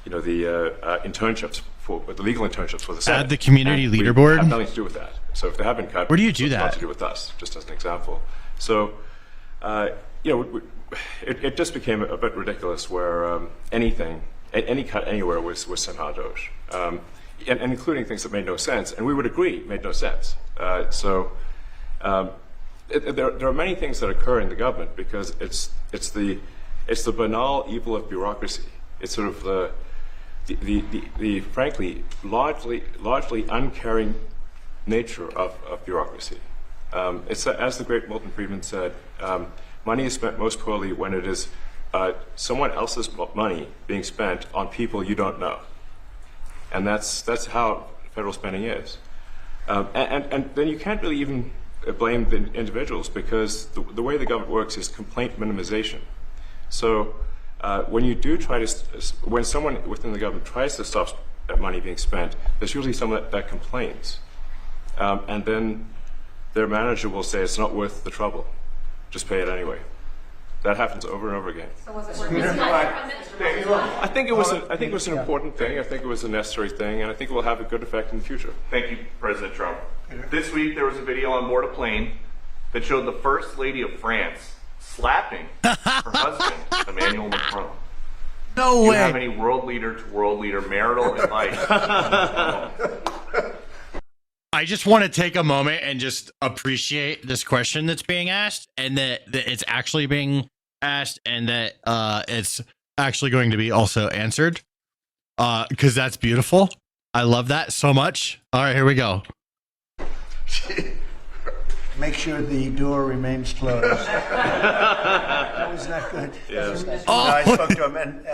Speaker 3: internships, the legal internships for the Senate.
Speaker 1: Add the community
Speaker 3: and
Speaker 1: leaderboard?
Speaker 3: Have nothing to do with that. So if they have been cut,
Speaker 1: where do you do that?
Speaker 3: It's to do with us, just as an example. So, it just became a bit ridiculous where any cut anywhere was somehow DOGE, and including things that made no sense, and we would agree made no sense. There are many things that occur in the government because it's the banal evil of bureaucracy. It's sort of the frankly largely uncaring nature of bureaucracy. It's as the great Milton Friedman said, money is spent most poorly when it is someone else's money being spent on people you don't know, and that's how federal spending is. And then you can't really even blame the individuals because the way the government works is complaint minimization. So when you do when someone within the government tries to stop money being spent, there's usually someone that complains, and then their manager will say it's not worth the trouble, just pay it anyway. That happens over and over again.
Speaker 12: So was it worth
Speaker 3: I think it was an important thing. I think it was a necessary thing, and I think it will have a good effect in the future.
Speaker 8: Thank you, President Trump. This week there was a video on board a plane that showed the First Lady of France slapping her husband, Emmanuel Macron.
Speaker 1: No
Speaker 8: way. Do you
Speaker 1: way.
Speaker 8: have any world leader to world leader marital advice?
Speaker 1: I just want to take a moment and just appreciate this question that's being asked, and that it's actually being asked, and that it's actually going to be also answered, because that's beautiful. I love that so much. All right, here we go.
Speaker 2: Make sure the door remains closed. That was not good.
Speaker 3: Yeah.
Speaker 2: No, I spoke to him, and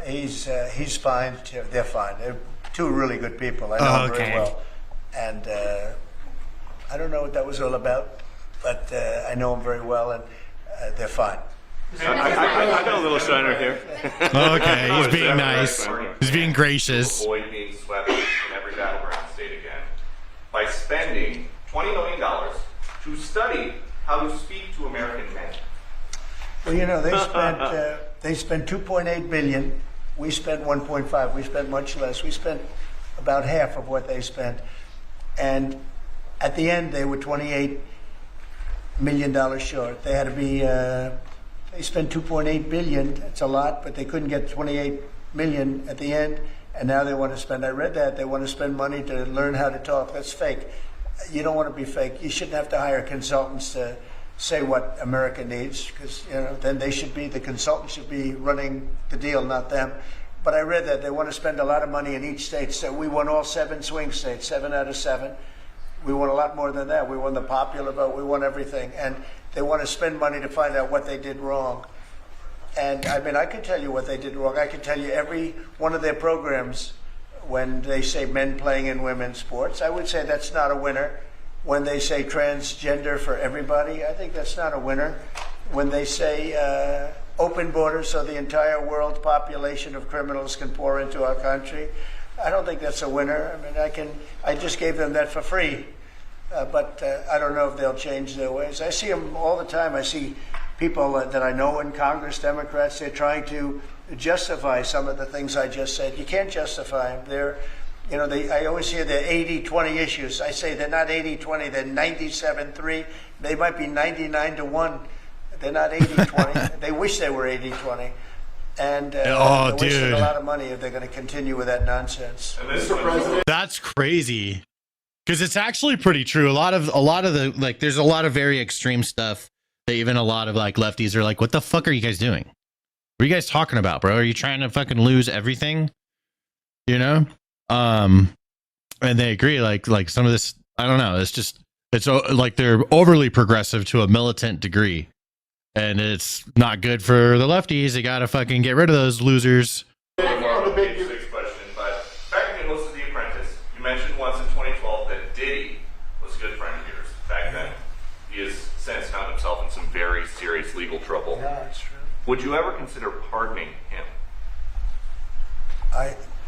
Speaker 2: he's fine. They're fine. They're two really good people. I know them very well. And I don't know what that was all about, but I know them very well, and they're fine.
Speaker 3: I got a little shiner here.
Speaker 1: Okay, he's being nice. He's being gracious.
Speaker 8: Avoid being swept in every battleground state again by spending $20 million to study how to speak to American men.
Speaker 2: Well, you know, they spent 2.8 billion. We spent 1.5. We spent much less. We spent about half of what they spent, and at the end they were $28 million short. They had to be. They spent 2.8 billion. It's a lot, but they couldn't get 28 million at the end, and now they want to spend. I read that they want to spend money to learn how to talk. That's fake. You don't want to be fake. You shouldn't have to hire consultants to say what America needs, because then the consultants should be running the deal, not them. But I read that they want to spend a lot of money in each state. So we won all 7 swing states, 7 out of 7. We won a lot more than that. We won the popular vote. We won everything. And they want to spend money to find out what they did wrong. And I mean, I could tell you what they did wrong. I could tell you every one of their programs. When they say men playing in women's sports, I would say that's not a winner. When they say transgender for everybody, I think that's not a winner. When they say open borders so the entire world population of criminals can pour into our country, I don't think that's a winner. I mean, I just gave them that for free, but I don't know if they'll change their ways. I see them all the time. I see people that I know in Congress, Democrats, they're trying to justify some of the things I just said. You can't justify them. I always hear they're 80-20 issues. I say they're not 80-20, they're 97-3. They might be 99-1. They're not 80-20. They wish they were 80-20. And they're wasting a lot of money if they're going to continue with that nonsense.
Speaker 10: Mr. President.
Speaker 1: That's crazy. Because it's actually pretty true. A lot of the there's a lot of very extreme stuff that even a lot of lefties are like, what the fuck are you guys doing? What are you guys talking about, bro? Are you trying to fucking lose everything? And they agree, like some of this, I don't know. It's like they're overly progressive to a militant degree, and it's not good for the lefties. They gotta fucking get rid of those losers.
Speaker 8: Question, but back when you listened to The Apprentice, you mentioned once in 2012 that Diddy was a good friend of yours back then. He has since found himself in some very serious legal trouble.
Speaker 2: Yeah, that's true.
Speaker 8: Would you ever consider pardoning him?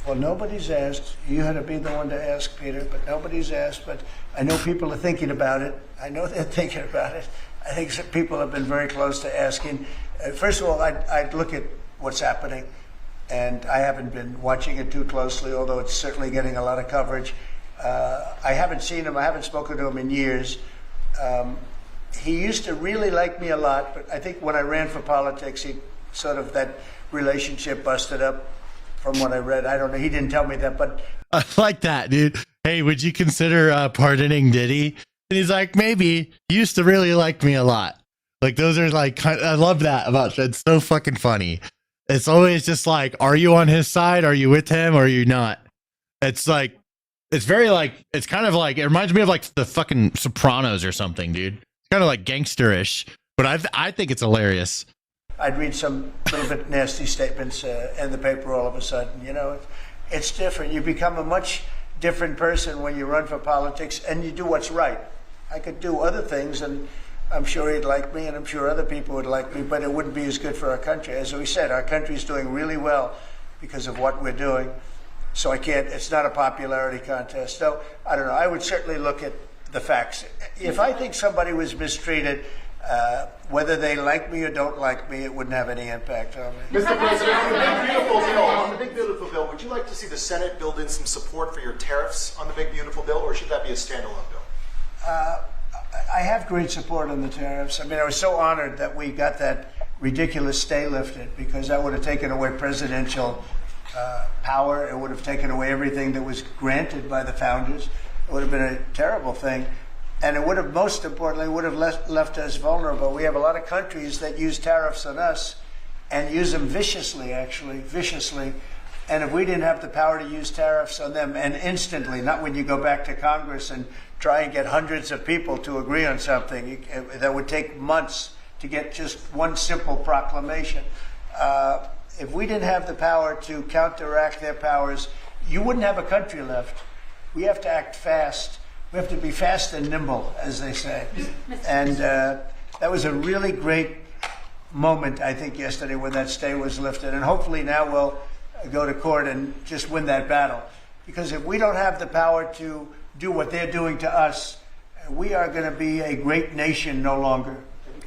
Speaker 2: Well, nobody's asked. You had to be the one to ask, Peter, but nobody's asked. But I know people are thinking about it. I know they're thinking about it. I think some people have been very close to asking. First of all, I'd look at what's happening, and I haven't been watching it too closely, although it's certainly getting a lot of coverage. I haven't seen him. I haven't spoken to him in years. He used to really like me a lot, but I think when I ran for politics, that relationship busted up. From what I read, I don't know. He didn't tell me that, but
Speaker 1: I like that, dude. Hey, would you consider pardoning Diddy? And he's like, maybe. He used to really like me a lot. Like, those are I love that about it. It's so fucking funny. It's always just like, are you on his side? Are you with him? Or are you not? It's like, it's very it's kind of like, it reminds me of the fucking Sopranos or something, dude. It's kind of like gangsterish, but I think it's hilarious.
Speaker 2: I'd read some little bit nasty statements in the paper all of a sudden. It's different. You become a much different person when you run for politics and you do what's right. I could do other things, and I'm sure he'd like me, and I'm sure other people would like me, but it wouldn't be as good for our country. As we said, our country's doing really well because of what we're doing. So it's not a popularity contest. So, I don't know. I would certainly look at the facts. If I think somebody was mistreated, whether they like me or don't like me, it wouldn't have any impact on me.
Speaker 10: Mr. President, on the Big Beautiful Bill, would you like to see the Senate build in some support for your tariffs on the Big Beautiful Bill, or should that be a standalone bill?
Speaker 2: I have great support on the tariffs. I mean, I was so honored that we got that ridiculous stay lifted, because that would have taken away presidential power. It would have taken away everything that was granted by the founders. It would have been a terrible thing. And it would have, most importantly, left us vulnerable. We have a lot of countries that use tariffs on us and use them viciously, And if we didn't have the power to use tariffs on them, and instantly, not when you go back to Congress and try and get hundreds of people to agree on something, that would take months to get just one simple proclamation. If we didn't have the power to counteract their powers, you wouldn't have a country left. We have to act fast. We have to be fast and nimble, as they say. And that was a really great moment, I think, yesterday when that stay was lifted. And hopefully now we'll go to court and just win that battle. Because if we don't have the power to do what they're doing to us, we are going to be a great nation no longer.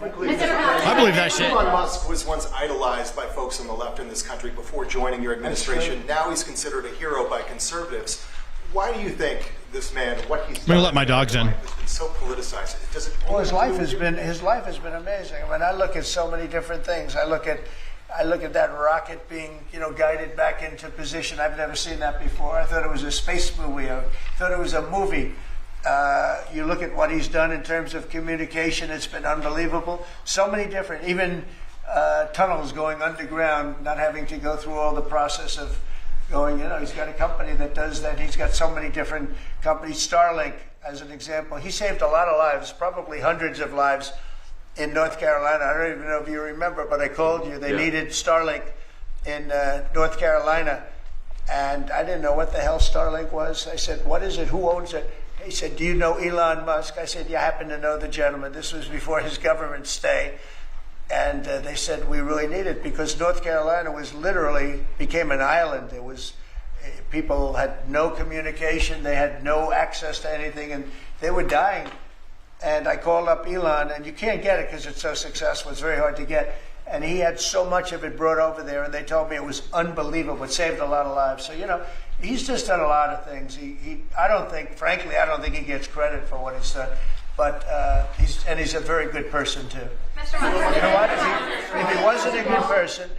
Speaker 1: I believe that shit.
Speaker 10: Elon Musk was once idolized by folks on the left in this country before joining your administration. Now he's considered a hero by conservatives. Why do you think this man, what he's done,
Speaker 1: I'm gonna let my dogs in,
Speaker 10: has been so politicized?
Speaker 2: Well, his life has been amazing. I mean, I look at so many different things. I look at that rocket being, guided back into position. I've never seen that before. I thought it was a space movie. I thought it was a movie. You look at what he's done in terms of communication. It's been unbelievable. So many different, even tunnels going underground, not having to go through all the process of going, he's got a company that does that. He's got so many different companies. Starlink, as an example. He saved a lot of lives, probably hundreds of lives in North Carolina. I don't even know if you remember, but I called you. They needed Starlink in North Carolina. And I didn't know what the hell Starlink was. I said, what is it? Who owns it? He said, do you know Elon Musk? I said, you happen to know the gentleman. This was before his government stay. And they said, we really need it because North Carolina became an island. It was, people had no communication. They had no access to anything, and they were dying. And I called up Elon, and you can't get it because it's so successful. It's very hard to get. And he had so much of it brought over there, and they told me it was unbelievable. It saved a lot of lives. So, he's just done a lot of things. I don't think he gets credit for what he's done. But he's a very good person too.
Speaker 11: Mr. Musk,
Speaker 2: you know what? If he wasn't a good person,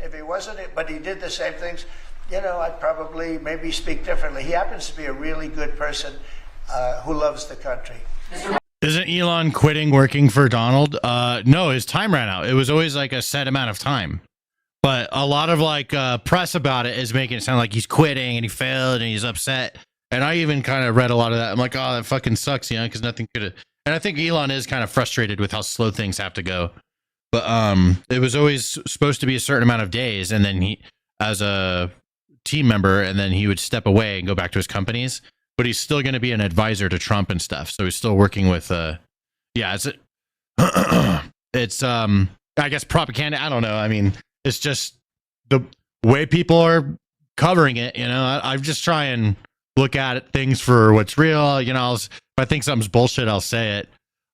Speaker 2: but he did the same things, I'd probably maybe speak differently. He happens to be a really good person who loves the country.
Speaker 1: Isn't Elon quitting working for Donald? No, his time ran out. It was always like a set amount of time. But a lot of press about it is making it sound like he's quitting and he failed and he's upset. And I even kind of read a lot of that. I'm like, oh, that fucking sucks, because nothing could have. And I think Elon is kind of frustrated with how slow things have to go. But it was always supposed to be a certain amount of days, and then he, as a team member, and then he would step away and go back to his companies. But he's still going to be an advisor to Trump and stuff. So he's still working with, it's I guess propaganda. I don't know. I mean, it's just the way people are covering it. I just try and look at things for what's real. If I think something's bullshit, I'll say it.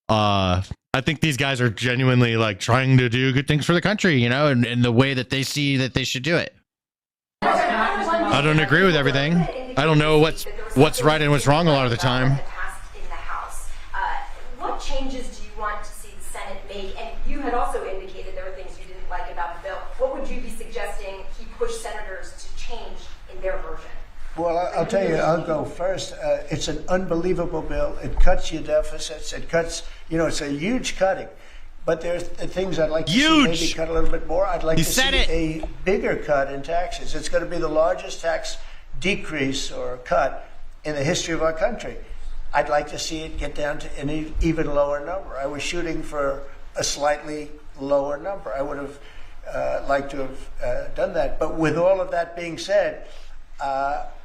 Speaker 1: I think these guys are genuinely trying to do good things for the country, and in the way that they see that they should do it. I don't agree with everything. I don't know what's right and what's wrong a lot of the time.
Speaker 13: In the House, what changes do you want to see the Senate make? And you had also indicated there were things you didn't like about the bill. What would you be suggesting he push senators to change in their version?
Speaker 2: Well, I'll tell you, I'll go first. It's an unbelievable bill. It cuts your deficits. It cuts, it's a huge cutting. But there's things I'd like to see maybe cut a little bit more. I'd like to see a bigger cut in taxes. It's going to be the largest tax decrease or cut in the history of our country. I'd like to see it get down to an even lower number. I was shooting for a slightly lower number. I would have liked to have done that. But with all of that being said,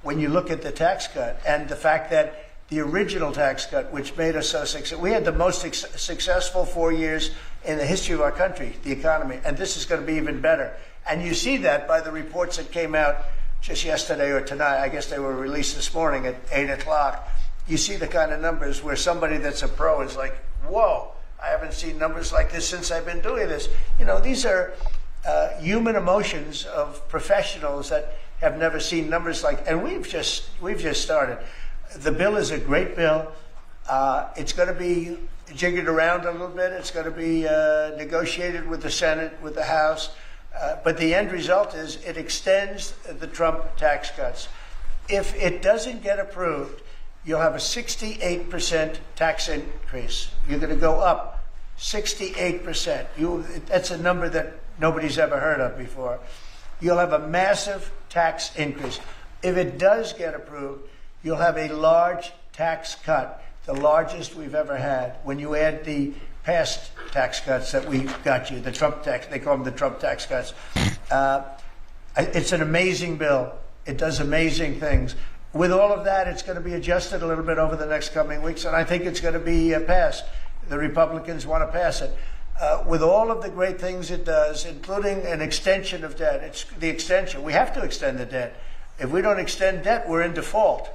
Speaker 2: when you look at the tax cut and the fact that the original tax cut, which made us so successful, we had the most successful 4 years in the history of our country, the economy, and this is going to be even better. And you see that by the reports that came out just yesterday or tonight. I guess they were released this morning at 8 o'clock. You see the kind of numbers where somebody that's a pro is like, whoa, I haven't seen numbers like this since I've been doing this. These are human emotions of professionals that have never seen numbers and we've just started. The bill is a great bill. It's going to be jiggered around a little bit. It's going to be negotiated with the Senate, with the House. But the end result is it extends the Trump tax cuts. If it doesn't get approved, you'll have a 68% tax increase. You're going to go up 68%. That's a number that nobody's ever heard of before. You'll have a massive tax increase. If it does get approved, you'll have a large tax cut, the largest we've ever had. When you add the past tax cuts that we got you, the Trump tax, they call them the Trump tax cuts. It's an amazing bill. It does amazing things. With all of that, it's going to be adjusted a little bit over the next coming weeks, and I think it's going to be passed. The Republicans want to pass it. With all of the great things it does, including an extension of debt, it's the extension. We have to extend the debt. If we don't extend debt, we're in default.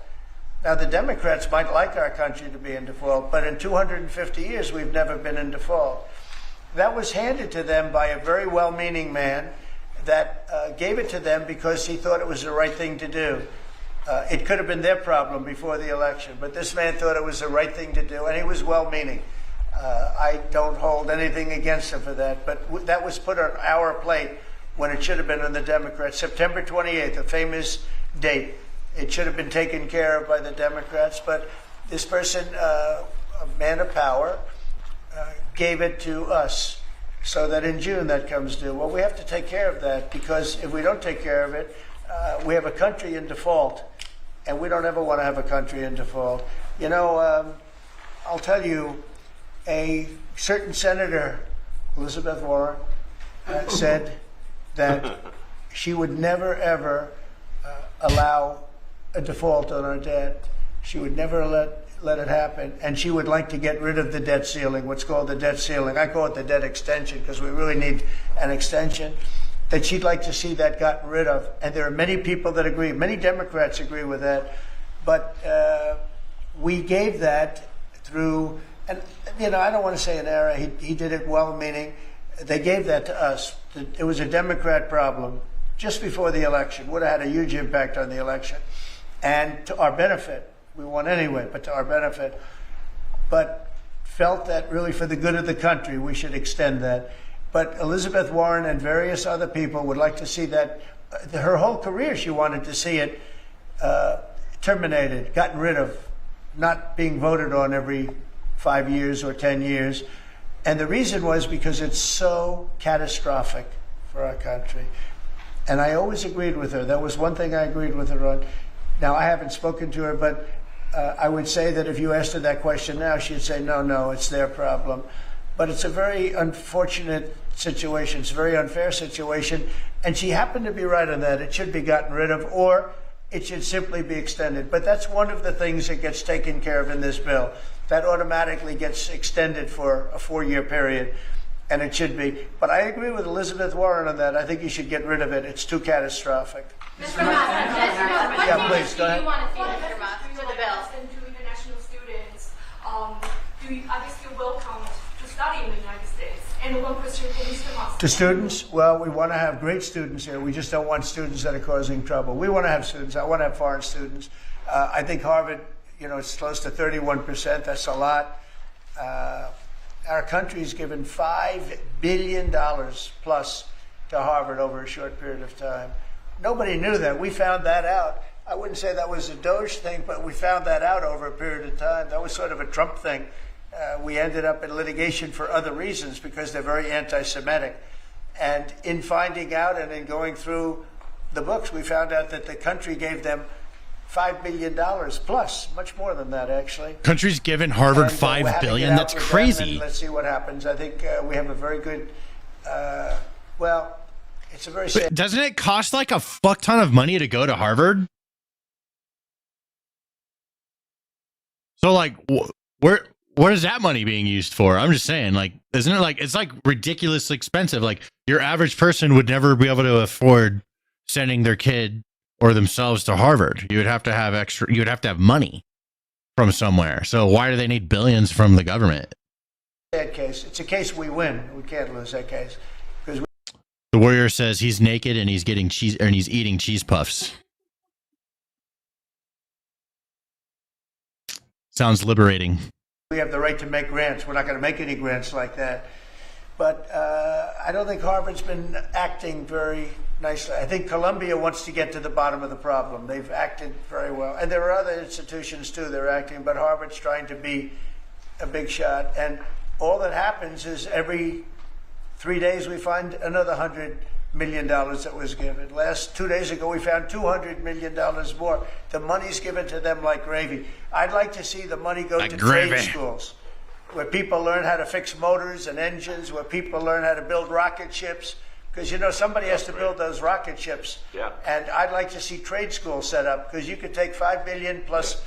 Speaker 2: Now, the Democrats might like our country to be in default, but in 250 years, we've never been in default. That was handed to them by a very well-meaning man that gave it to them because he thought it was the right thing to do. It could have been their problem before the election, but this man thought it was the right thing to do, and he was well-meaning. I don't hold anything against him for that, but that was put on our plate when it should have been on the Democrats. September 28th, a famous date. It should have been taken care of by the Democrats, but this person, a man of power, gave it to us so that in June that comes due. Well, we have to take care of that because if we don't take care of it, we have a country in default, and we don't ever want to have a country in default. You know, I'll tell you, a certain senator, Elizabeth Warren, said that she would never, ever allow a default on our debt. She would never let it happen. And she would like to get rid of the debt ceiling, what's called the debt ceiling. I call it the debt extension because we really need an extension. That she'd like to see that gotten rid of. And there are many people that agree. Many Democrats agree with that. But we gave that through, and you know, I don't want to say an error. He did it well-meaning. They gave that to us. It was a Democrat problem just before the election. Would have had a huge impact on the election. And to our benefit, we won anyway, but to our benefit. But felt that really for the good of the country, we should extend that. But Elizabeth Warren and various other people would like to see that. Her whole career, she wanted to see it terminated, gotten rid of, not being voted on every 5 years or 10 years. And the reason was because it's so catastrophic for our country. And I always agreed with her. That was one thing I agreed with her on. Now, I haven't spoken to her, but I would say that if you asked her that question now, she'd say, no, it's their problem. But it's a very unfortunate situation. It's a very unfair situation. And she happened to be right on that. It should be gotten rid of, or it should simply be extended. But that's one of the things that gets taken care of in this bill. That automatically gets extended for a 4-year period, and it should be. But I agree with Elizabeth Warren on that. I think you should get rid of it. It's too catastrophic.
Speaker 11: Mr. Musk,
Speaker 2: yeah, please, go ahead.
Speaker 11: do you want to see, Mr. Musk, to the bill?
Speaker 14: And to international students, are they still welcome to study in the United States? And one question for Mr. Musk.
Speaker 2: To students? Well, we want to have great students here. We just don't want students that are causing trouble. We want to have students. I want to have foreign students. I think Harvard, you know, it's close to 31%. That's a lot. Our country's given $5 billion plus to Harvard over a short period of time. Nobody knew that. We found that out. I wouldn't say that was a DOGE thing, but we found that out over a period of time. That was sort of a Trump thing. We ended up in litigation for other reasons because they're very anti-Semitic. And in finding out and in going through the books, we found out that the country gave them $5 billion plus, much more than that, actually.
Speaker 1: Country's given Harvard $5 billion. That's crazy.
Speaker 2: Let's see what happens. I think we have a very good, well, it's a very...
Speaker 1: But doesn't it cost like a fuck ton of money to go to Harvard? So like, what is that money being used for? I'm just saying, like, isn't it like, it's like ridiculously expensive. Like your average person would never be able to afford sending their kid or themselves to Harvard. You would have to have you would have to have money from somewhere. So why do they need billions from the government?
Speaker 2: Bad case. It's a case we win. We can't lose that case.
Speaker 1: The Warrior says he's naked and he's getting cheese, and he's eating cheese puffs. Sounds liberating.
Speaker 2: We have the right to make grants. We're not going to make any grants like that. But I don't think Harvard's been acting very nicely. I think Columbia wants to get to the bottom of the problem. They've acted very well. And there are other institutions, too, that are acting. But Harvard's trying to be a big shot. And all that happens is every 3 days we find another 100 million that was given. 2 days ago, we found $200 million more. The money's given to them like gravy. I'd like to see the money go to trade schools, where people learn how to fix motors and engines, where people learn how to build rocket ships. Because, you know, somebody has to build those rocket ships.
Speaker 3: Yeah.
Speaker 2: And I'd like to see trade schools set up, because you could take $5 billion plus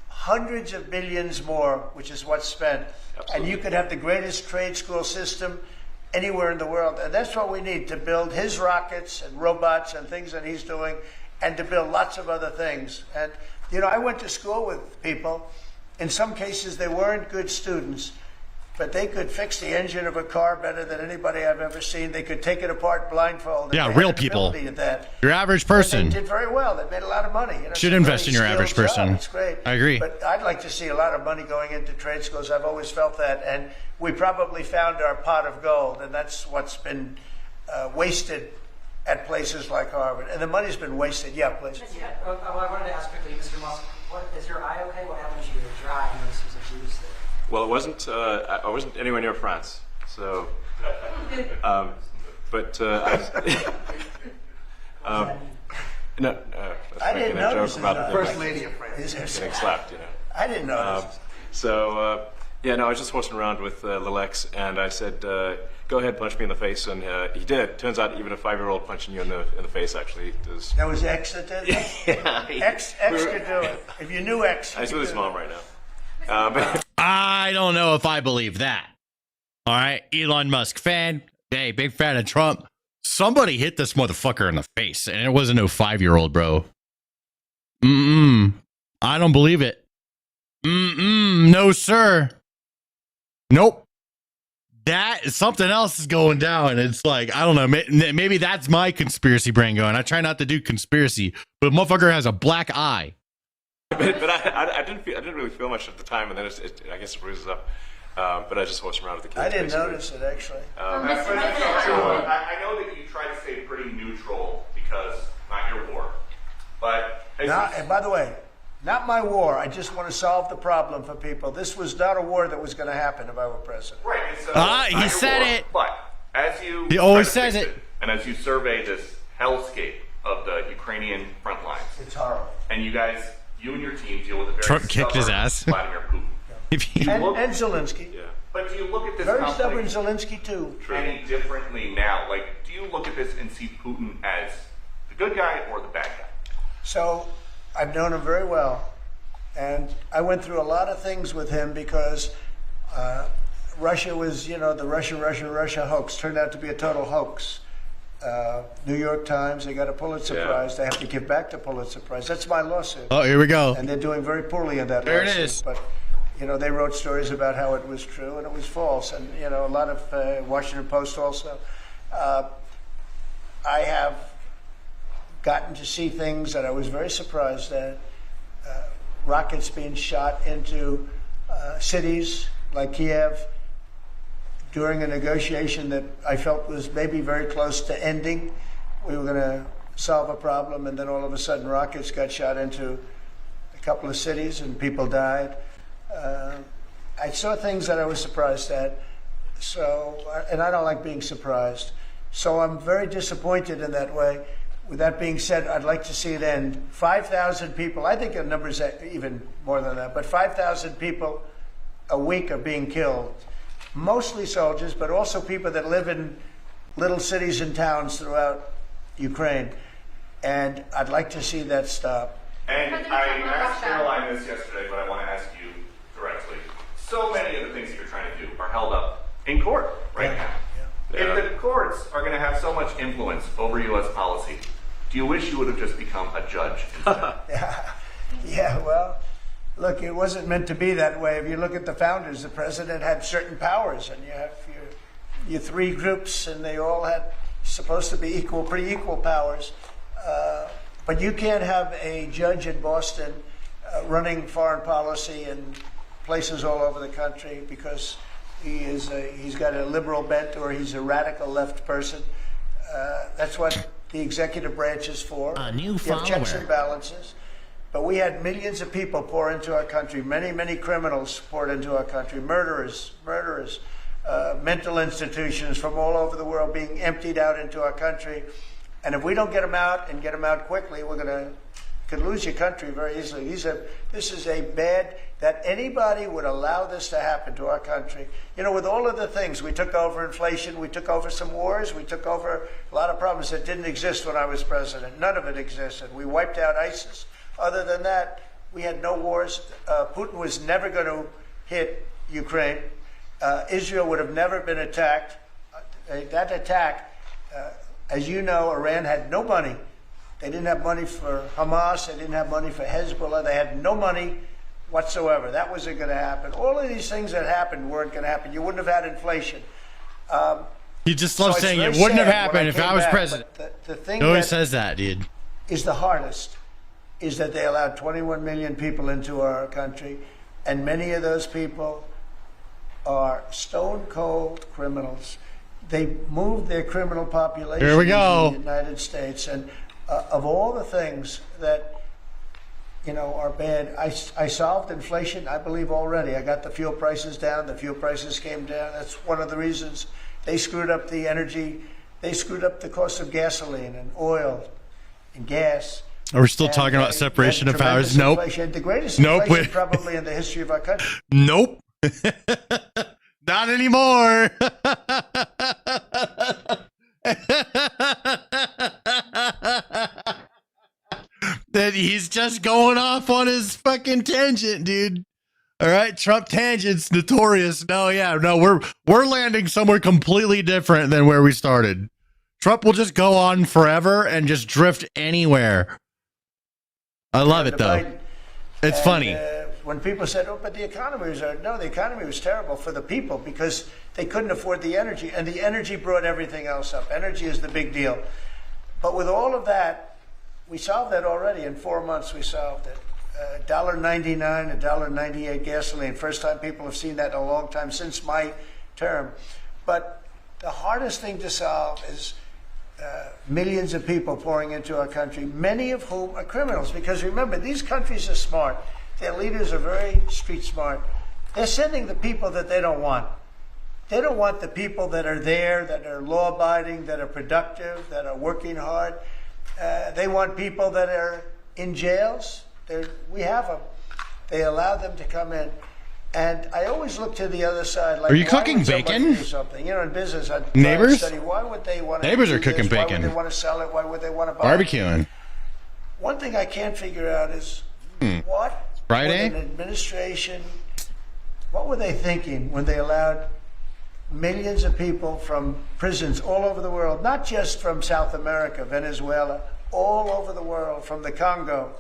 Speaker 2: hundreds of billions more, which is what's spent.
Speaker 3: Absolutely.
Speaker 2: And you could have the greatest trade school system anywhere in the world. And that's what we need to build his rockets and robots and things that he's doing, and to build lots of other things. And, you know, I went to school with people. In some cases, they weren't good students, but they could fix the engine of a car better than anybody I've ever seen. They could take it apart blindfolded.
Speaker 1: Yeah,
Speaker 2: They
Speaker 1: real
Speaker 2: had an
Speaker 1: people.
Speaker 2: ability at that.
Speaker 1: Your average
Speaker 2: And
Speaker 1: person.
Speaker 2: they did very well. They made a lot of money. You know,
Speaker 1: Should
Speaker 2: it's a
Speaker 1: invest
Speaker 2: very
Speaker 1: in your average
Speaker 2: skilled job.
Speaker 1: person.
Speaker 2: It's great.
Speaker 1: I agree.
Speaker 2: But I'd like to see a lot of money going into trade schools. I've always felt that. And we probably found our pot of gold, and that's what's been wasted at places like Harvard. And the money's been wasted. Yeah, please.
Speaker 15: I wanted to ask quickly, Mr. Musk, is your eye okay? What happened to your eye? I noticed there's a bruise there.
Speaker 3: Well, it wasn't. I wasn't anywhere near France, so. But no,
Speaker 2: I didn't notice
Speaker 3: joke about
Speaker 2: it.
Speaker 3: the
Speaker 2: First lady of France
Speaker 3: getting slapped. You know.
Speaker 2: I didn't notice.
Speaker 3: Yeah, no, I was just horsing around with Lil X, and I said, "Go ahead, punch me in the face," and he did. Turns out, even a 5-year-old punching you in the face actually does.
Speaker 2: That was X that did that?
Speaker 3: Yeah,
Speaker 2: X could do it. If you knew X,
Speaker 3: I was with his mom right now. But
Speaker 1: I don't know if I believe that. All right, Elon Musk fan. Hey, big fan of Trump. Somebody hit this motherfucker in the face, and it wasn't no 5-year-old, bro. I don't believe it. No, sir. Nope. Something else is going down. It's like, I don't know. Maybe that's my conspiracy brain going. I try not to do conspiracy, but motherfucker has a black eye.
Speaker 3: but I didn't really feel much at the time, and then I guess it bruises up. But I just horsed around with the kids.
Speaker 2: I didn't
Speaker 3: basically.
Speaker 2: notice it, actually.
Speaker 8: I know that you try to stay pretty neutral because not your war, but
Speaker 2: And by the way, not my war. I just want to solve the problem for people. This was not a war that was going to happen if I were president.
Speaker 8: right. And so
Speaker 1: He said it.
Speaker 8: But as you
Speaker 1: He always
Speaker 8: try to
Speaker 1: says
Speaker 8: fix
Speaker 1: it.
Speaker 8: and as you survey this hellscape of the Ukrainian front lines,
Speaker 2: It's horrible.
Speaker 8: and you and your team deal with a very
Speaker 1: Trump kicked his
Speaker 8: stubborn
Speaker 1: ass.
Speaker 8: Vladimir Putin.
Speaker 2: And Zelensky.
Speaker 3: Yeah.
Speaker 8: But do you look at this
Speaker 2: Very stubborn
Speaker 8: conflict
Speaker 2: Zelensky, too.
Speaker 8: any differently now? Like, do you look at this and see Putin as the good guy or the bad guy?
Speaker 2: So I've known him very well. And I went through a lot of things with him because Russia was, the Russia hoax turned out to be a total hoax. New York Times, they got a Pulitzer Prize. They have to give back the Pulitzer Prize. That's my lawsuit.
Speaker 1: Oh, here we go.
Speaker 2: And they're doing very poorly in that
Speaker 1: There it
Speaker 2: lawsuit.
Speaker 1: is.
Speaker 2: But, they wrote stories about how it was true and it was false. And, a lot of Washington Post also. I have gotten to see things that I was very surprised at. Rockets being shot into cities like Kiev during a negotiation that I felt was maybe very close to ending. We were going to solve a problem, and then all of a sudden rockets got shot into a couple of cities and people died. I saw things that I was surprised at. And I don't like being surprised. So I'm very disappointed in that way. With that being said, I'd like to see it end. 5,000 people, I think the number's even more than that, but 5,000 people a week are being killed. Mostly soldiers, but also people that live in little cities and towns throughout Ukraine. And I'd like to see that stop.
Speaker 8: And I asked Caroline this yesterday, but I want to ask you directly. So many of the things that you're trying to do are held up in court right now.
Speaker 3: Yeah.
Speaker 8: If the courts are going to have so much influence over U.S. policy, do you wish you would have just become a judge instead?
Speaker 2: Yeah, well, look, it wasn't meant to be that way. If you look at the founders, the president had certain powers, and you have your 3 groups, and they all had supposed to be pretty equal powers. But you can't have a judge in Boston running foreign policy in places all over the country because he's got a liberal bent or he's a radical left person. That's what the executive branch is for. You have checks and balances. But we had millions of people pour into our country, many, many criminals poured into our country, murderers, mental institutions from all over the world being emptied out into our country. And if we don't get them out and get them out quickly, could lose your country very easily. This is a bad, that anybody would allow this to happen to our country. You know, with all of the things, we took over inflation, we took over some wars, we took over a lot of problems that didn't exist when I was president. None of it existed. We wiped out ISIS. Other than that, we had no wars. Putin was never going to hit Ukraine. Israel would have never been attacked. That attack, as you know, Iran had no money. They didn't have money for Hamas. They didn't have money for Hezbollah. They had no money whatsoever. That wasn't going to happen. All of these things that happened weren't going to happen. You wouldn't have had inflation.
Speaker 1: You just love saying it wouldn't have happened if I was president.
Speaker 2: The thing
Speaker 1: he always says that, dude.
Speaker 2: Is the hardest is that they allowed 21 million people into our country, and many of those people are stone cold criminals. They moved their criminal population
Speaker 1: Here we go.
Speaker 2: into the United States, and of all the things that are bad, I solved inflation. I believe already. I got the fuel prices down. The fuel prices came down. That's one of the reasons they screwed up the energy. They screwed up the cost of gasoline and oil and gas.
Speaker 1: We're still talking about separation of powers. Nope.
Speaker 2: Inflation. The greatest inflation probably in the history of our country.
Speaker 1: Nope. Not anymore. That he's just going off on his fucking tangent, dude. All right, Trump tangents notorious. No, we're landing somewhere completely different than where we started. Trump will just go on forever and just drift anywhere. I love it though. It's funny.
Speaker 2: When people said, "Oh, but the economy was the economy was terrible for the people because they couldn't afford the energy, and the energy brought everything else up. Energy is the big deal." But with all of that, we solved that already in 4 months. We solved it. $1.99, $1.98 gasoline. First time people have seen that in a long time since my term. But the hardest thing to solve is millions of people pouring into our country, many of whom are criminals. Because remember, these countries are smart. Their leaders are very street smart. They're sending the people that they don't want. They don't want the people that are there, that are law-abiding, that are productive, that are working hard. They want people that are in jails. We have them. They allow them to come in. And I always look to the other side. Like,
Speaker 1: are you cooking bacon?
Speaker 2: Do something? In business, I
Speaker 1: neighbors?
Speaker 2: Study, why would they want to
Speaker 1: Neighbors
Speaker 2: do
Speaker 1: are cooking
Speaker 2: this?
Speaker 1: bacon.
Speaker 2: Why would they want to sell it? Why would they want to buy
Speaker 1: Barbecuing.
Speaker 2: it? One thing I can't figure out is what
Speaker 1: Friday?
Speaker 2: would an administration, what were they thinking when they allowed millions of people from prisons all over the world, not just from South America, Venezuela, all over the world, from the Congo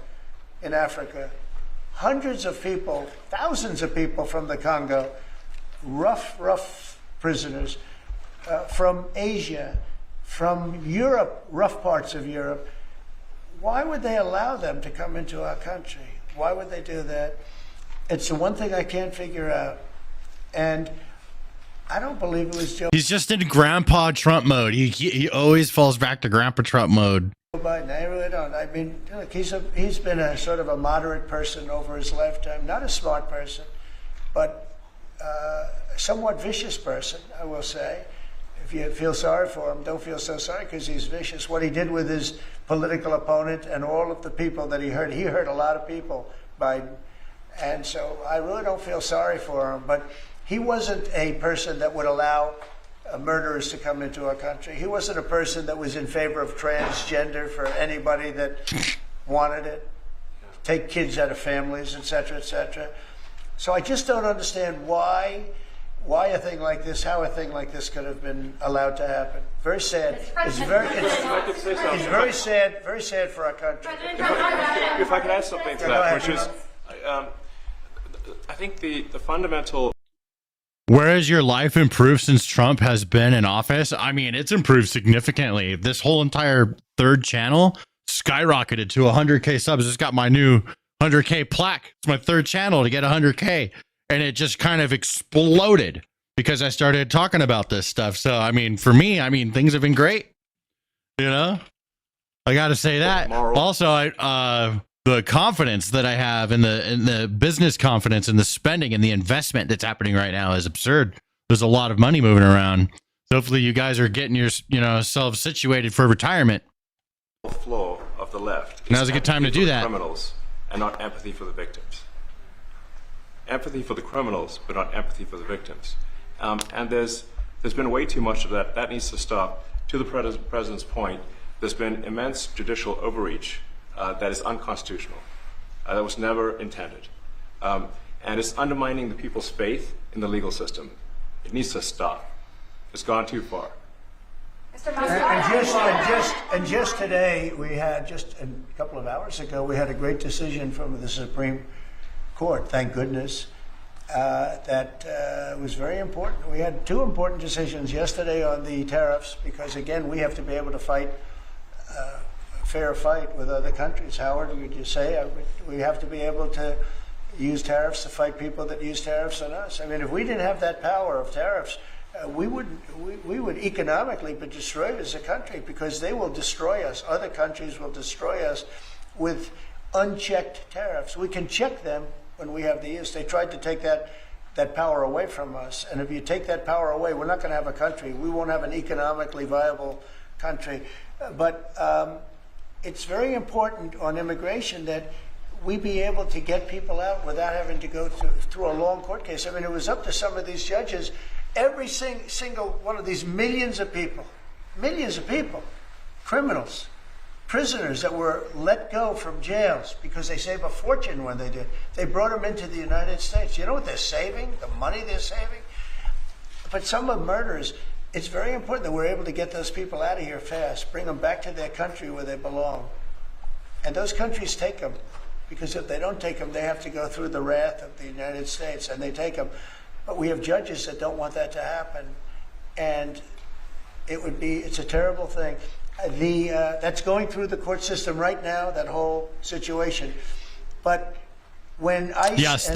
Speaker 2: in Africa, hundreds of people, thousands of people from the Congo, rough prisoners, from Asia, from Europe, rough parts of Europe. Why would they allow them to come into our country? Why would they do that? It's the one thing I can't figure out. And I don't believe it was Joe
Speaker 1: He's just in Grandpa Trump mode. He always falls back to Grandpa Trump mode.
Speaker 2: Biden. I really don't. I mean, look, he's been a sort of a moderate person over his lifetime. Not a smart person, but a somewhat vicious person, I will say. If you feel sorry for him, don't feel so sorry because he's vicious. What he did with his political opponent and all of the people that he hurt a lot of people, Biden. And so I really don't feel sorry for him. But he wasn't a person that would allow murderers to come into our country. He wasn't a person that was in favor of transgender for anybody that wanted it, take kids out of families, etc., etc. So I just don't understand why a thing like this, how a thing like this could have been allowed to happen. Very sad. It's very sad for our country.
Speaker 3: If I could add something to that, which is, I think the fundamental.
Speaker 1: Where has your life improved since Trump has been in office? I mean, it's improved significantly. This whole entire third channel skyrocketed to 100K subs. It's got my new 100K plaque. It's my third channel to get 100K. And it just kind of exploded because I started talking about this stuff. So, I mean, for me, things have been great. I got to say that. Also, the confidence that I have in the business confidence and the spending and the investment that's happening right now is absurd. there's a lot of money moving around. So hopefully you guys are getting your, selves situated for retirement.
Speaker 3: Flaw of the left.
Speaker 1: Now's a good time to do that.
Speaker 3: Criminals and not empathy for the victims. Empathy for the criminals, but not empathy for the victims. And there's been way too much of that. That needs to stop. To the president's point, there's been immense judicial overreach that is unconstitutional. That was never intended. And it's undermining the people's faith in the legal system. It needs to stop. It's gone too far.
Speaker 2: And just today, we had, just a couple of hours ago, we had a great decision from the Supreme Court, thank goodness, that was very important. We had two important decisions yesterday on the tariffs, because again, we have to be able to fight a fair fight with other countries. Howard, would you say we have to be able to use tariffs to fight people that use tariffs on us? I mean, if we didn't have that power of tariffs, we would economically be destroyed as a country, because they will destroy us. Other countries will destroy us with unchecked tariffs. We can check them when we have the use. They tried to take that power away from us. And if you take that power away, we're not going to have a country. We won't have an economically viable country. But it's very important on immigration that we be able to get people out without having to go through a long court case. I mean, it was up to some of these judges. Every single one of these millions of people, criminals, prisoners that were let go from jails because they save a fortune when they did. They brought them into the United States. You know what they're saving? The money they're saving? But some of murderers, it's very important that we're able to get those people out of here fast, bring them back to their country where they belong. And those countries take them, because if they don't take them, they have to go through the wrath of the United States, and they take them. But we have judges that don't want that to happen, and it's a terrible thing. That's going through the court system right now, that whole situation. But when ICE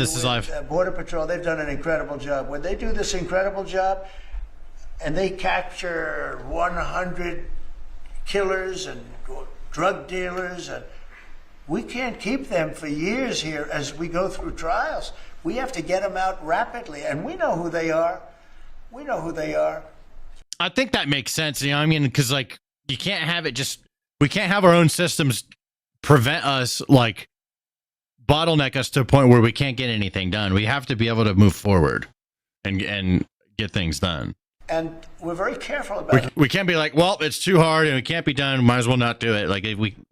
Speaker 2: and Border Patrol, they've done an incredible job. When they do this incredible job and they capture 100 killers and drug dealers, and we can't keep them for years here as we go through trials. We have to get them out rapidly, and we know who they are.
Speaker 1: I think that makes sense. Because you can't have it we can't have our own systems prevent us, bottleneck us to a point where we can't get anything done. We have to be able to move forward and get things done.
Speaker 2: And we're very careful about it.
Speaker 1: We can't be like, well, it's too hard and it can't be done. Might as well not do it.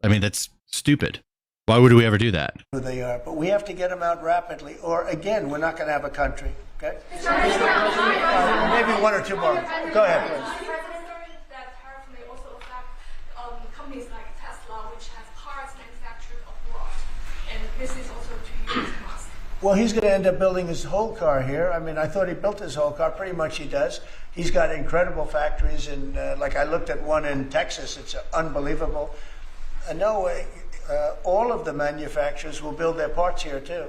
Speaker 1: That's stupid. Why would we ever do that?
Speaker 2: Who they are, but we have to get them out rapidly, or again, we're not going to have a country. Okay? Maybe one or two more. Go ahead, please.
Speaker 14: That tariff may also affect companies like Tesla, which has parts manufactured abroad, and this is also to Elon Musk.
Speaker 2: Well, he's going to end up building his whole car here. I mean, I thought he built his whole car. Pretty much he does. He's got incredible factories in, I looked at one in Texas. It's unbelievable. No way. All of the manufacturers will build their parts here too.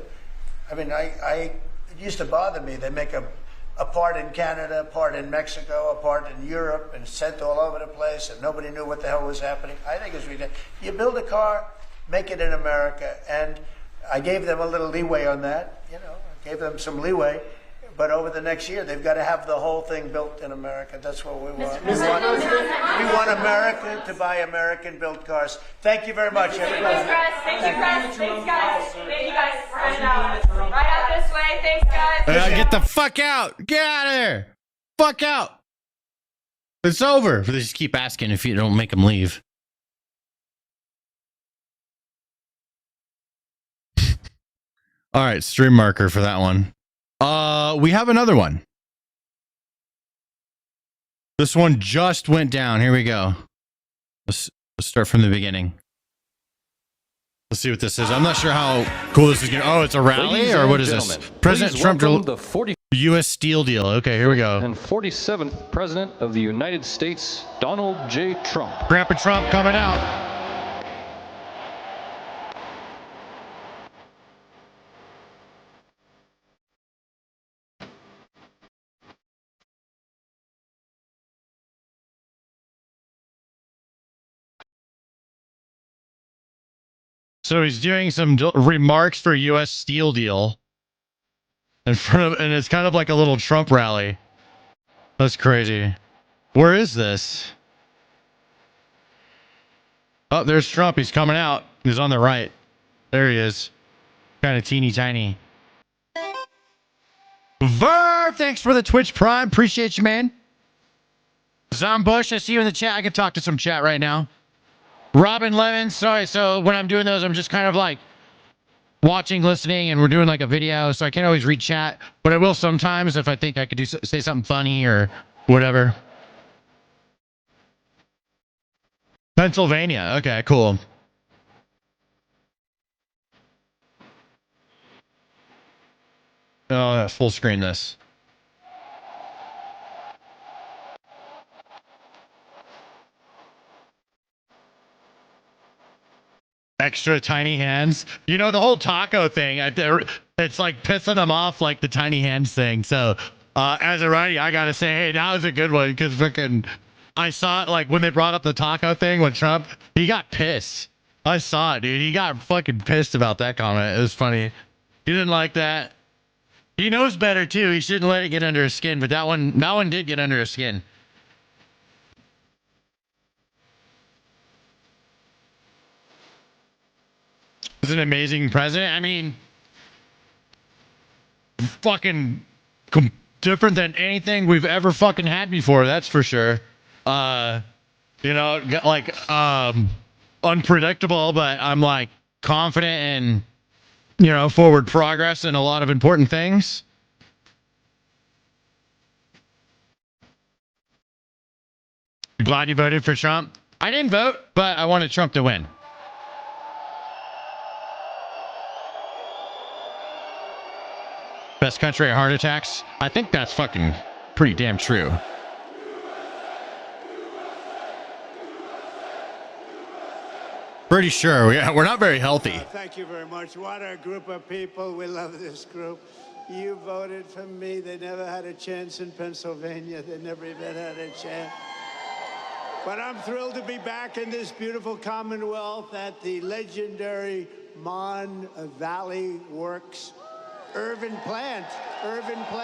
Speaker 2: I mean, it used to bother me. They make a part in Canada, a part in Mexico, a part in Europe, and sent all over the place, and nobody knew what the hell was happening. I think it's ridiculous. You build a car, make it in America, and I gave them a little leeway on that. I gave them some leeway. But over the next year, they've got to have the whole thing built in America. That's what we want. We want America to buy American-built cars. Thank you very much, everybody.
Speaker 11: Thank you, guys. Thanks, guys. Thank you, guys. Right out this way. Thanks, guys.
Speaker 1: Get the fuck out. Get out of there. Fuck out. It's over. They just keep asking if you don't make them leave. All right, stream marker for that one. We have another one. This one just went down. Here we go. Let's start from the beginning. Let's see what this is. I'm not sure how cool this is going to. Oh, it's a rally or what is this? President Trump, the U.S. Steel deal. Okay, here we go.
Speaker 16: And 47th President of the United States, Donald J. Trump.
Speaker 1: Grandpa Trump coming out. So he's doing some remarks for U.S. Steel deal in front of, and it's kind of like a little Trump rally. That's crazy. Where is this? Oh, there's Trump. He's coming out. He's on the right. There he is. Kind of teeny tiny. Verb, thanks for the Twitch Prime. Appreciate you, man. Zombush, I see you in the chat. I can talk to some chat right now. Robin Lemon, sorry. So when I'm doing those, I'm just kind of like watching, listening, and we're doing like a video, so I can't always read chat, but I will sometimes if I think I could say something funny or whatever. Pennsylvania. Okay, cool. Oh, full screen this. Extra tiny hands. You know, the whole taco thing, it's like pissing them off, like the tiny hands thing. So, as a righty, I gotta say, hey, that was a good one, because freaking, I saw it, like, when they brought up the taco thing with Trump, he got pissed. I saw it, dude. He got fucking pissed about that comment. It was funny. He didn't like that. He knows better, too. He shouldn't let it get under his skin, but that one did get under his skin. Is an amazing president. I mean, fucking different than anything we've ever fucking had before. That's for sure. You know, like unpredictable, but I'm like confident in, you know, forward progress in a lot of important things. Glad you voted for Trump. I didn't vote, but I wanted Trump to win. Best country at heart attacks? I think that's fucking pretty damn true. Pretty sure. We're not very healthy.
Speaker 2: Thank you very much. What a group of people. We love this group. You voted for me. They never had a chance in Pennsylvania. They never even had a chance. But I'm thrilled to be back in this beautiful Commonwealth at the legendary Mon Valley Works Irvin plant.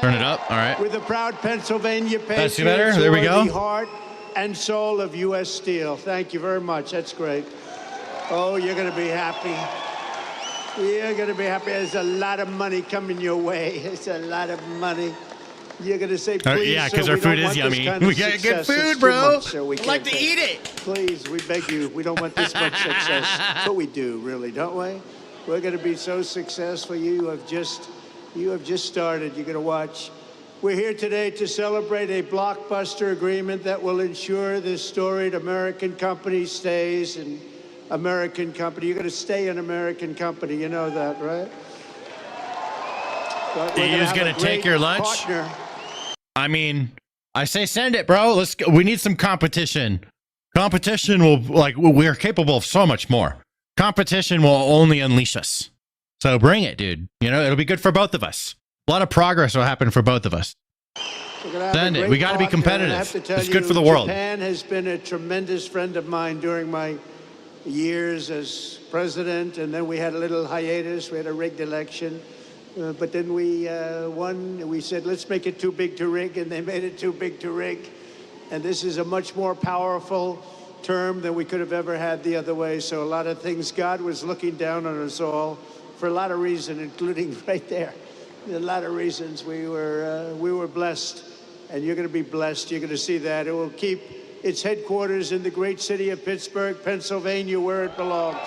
Speaker 1: Turn it up. All right.
Speaker 2: With the proud Pennsylvania patriots.
Speaker 1: That's better. There we go.
Speaker 2: The heart and soul of U.S. Steel. Thank you very much. That's great. Oh, you're going to be happy. You're going to be happy. There's a lot of money coming your way. It's a lot of money. You're going to say, please,
Speaker 1: yeah, because our food is yummy. We got good food, bro. We like to eat it.
Speaker 2: Please, we beg you. We don't want this much success. But we do, really, don't we? We're going to be so successful. You have just started. You're going to watch. We're here today to celebrate a blockbuster agreement that will ensure this storied American company stays an American company. You're going to stay an American company. You know that, right?
Speaker 1: He's going to take your lunch? Partner. I mean, I say send it, bro. Let's go. We need some competition. Competition will, like, we're capable of so much more. Competition will only unleash us. So bring it, dude. You know, it'll be good for both of us. A lot of progress will happen for both of us. Send it. We got to be competitive. It's good for the world.
Speaker 2: Japan has been a tremendous friend of mine during my years as president, and then we had a little hiatus. We had a rigged election. But then we won. We said, let's make it too big to rig, and they made it too big to rig. And this is a much more powerful term than we could have ever had the other way. So a lot of things, God was looking down on us all for a lot of reasons, including right there. A lot of reasons we were blessed, and you're going to be blessed. You're going to see that. It will keep its headquarters in the great city of Pittsburgh, Pennsylvania, where it belongs.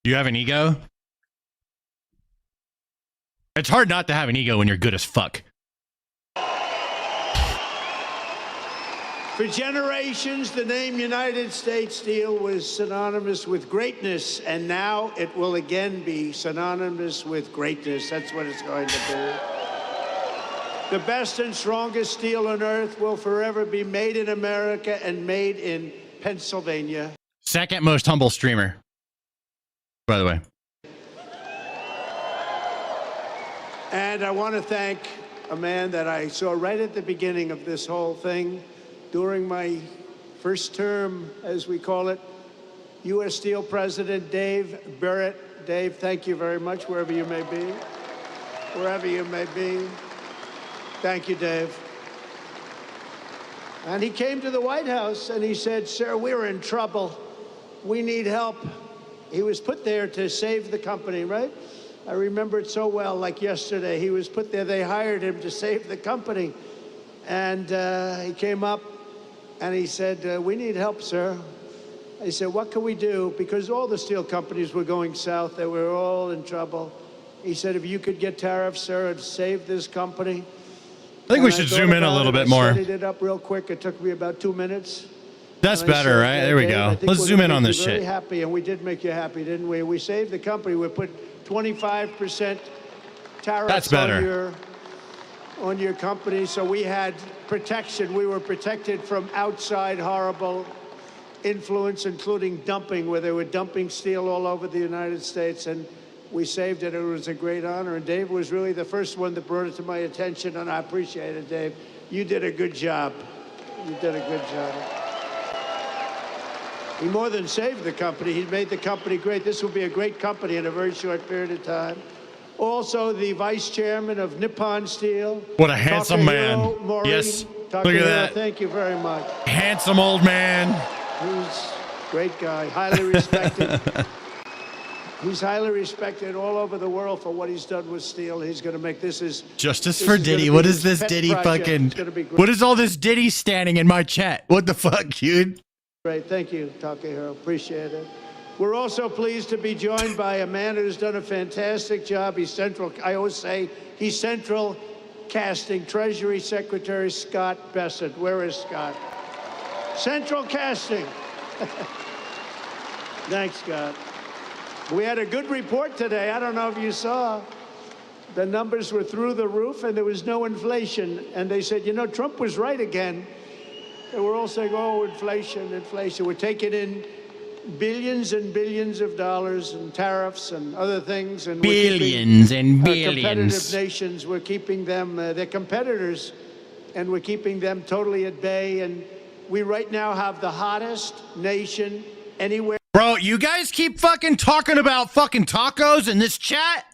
Speaker 1: You have an ego? It's hard not to have an ego when you're good as fuck.
Speaker 2: For generations, the name United States Steel was synonymous with greatness, and now it will again be synonymous with greatness. That's what it's going to be. The best and strongest steel on earth will forever be made in America and made in Pennsylvania.
Speaker 1: Second most humble streamer, by the way.
Speaker 2: And I want to thank a man that I saw right at the beginning of this whole thing, during my first term, as we call it, U.S. Steel President Dave Barrett. Dave, thank you very much, wherever you may be. Wherever you may be. Thank you, Dave. And he came to the White House and he said, sir, we're in trouble. We need help. He was put there to save the company, right? I remember it so well, like yesterday. He was put there. They hired him to save the company. And he came up and he said, we need help, sir. I said, what can we do? Because all the steel companies were going south. They were all in trouble. He said, if you could get tariffs, sir, and save this company.
Speaker 1: I think we should zoom in a little bit more.
Speaker 2: I set it up real quick. It took me about 2 minutes.
Speaker 1: That's better, right? There we go. Let's zoom in on this shit.
Speaker 2: Very happy, and we did make you happy, didn't we? We saved the company. We put 25% tariffs on your company, so we had protection. We were protected from outside horrible influence, including dumping, where they were dumping steel all over the United States, and we saved it. It was a great honor, and Dave was really the first one that brought it to my attention, and I appreciate it, Dave. You did a good job. You did a good job. He more than saved the company. He made the company great. This will be a great company in a very short period of time. Also, the vice chairman of Nippon Steel.
Speaker 1: What a handsome man.
Speaker 2: Maureen,
Speaker 1: yes. Look at that.
Speaker 2: Thank you very much.
Speaker 1: Handsome old man.
Speaker 2: He's a great guy, highly respected. He's highly respected all over the world for what he's done with steel. He's going to make this
Speaker 1: Justice for Diddy. What is this Diddy fucking? What is all this Diddy standing in my chat? What the fuck, dude?
Speaker 2: Great. Thank you, Takahiro. Appreciate it. We're also pleased to be joined by a man who's done a fantastic job. He's central. I always say he's central casting. Treasury Secretary Scott Bessent. Where is Scott? Central casting. Thanks, Scott. We had a good report today. I don't know if you saw. The numbers were through the roof and there was no inflation. And they said, you know, Trump was right again. They were all saying, oh, inflation, inflation. We're taking in billions and billions of dollars and tariffs and other things. And
Speaker 1: billions and billions.
Speaker 2: Competitive nations, we're keeping them, they're competitors, and we're keeping them totally at bay. And we right now have the hottest nation anywhere.
Speaker 1: Bro, you guys keep fucking talking about fucking tacos in this chat?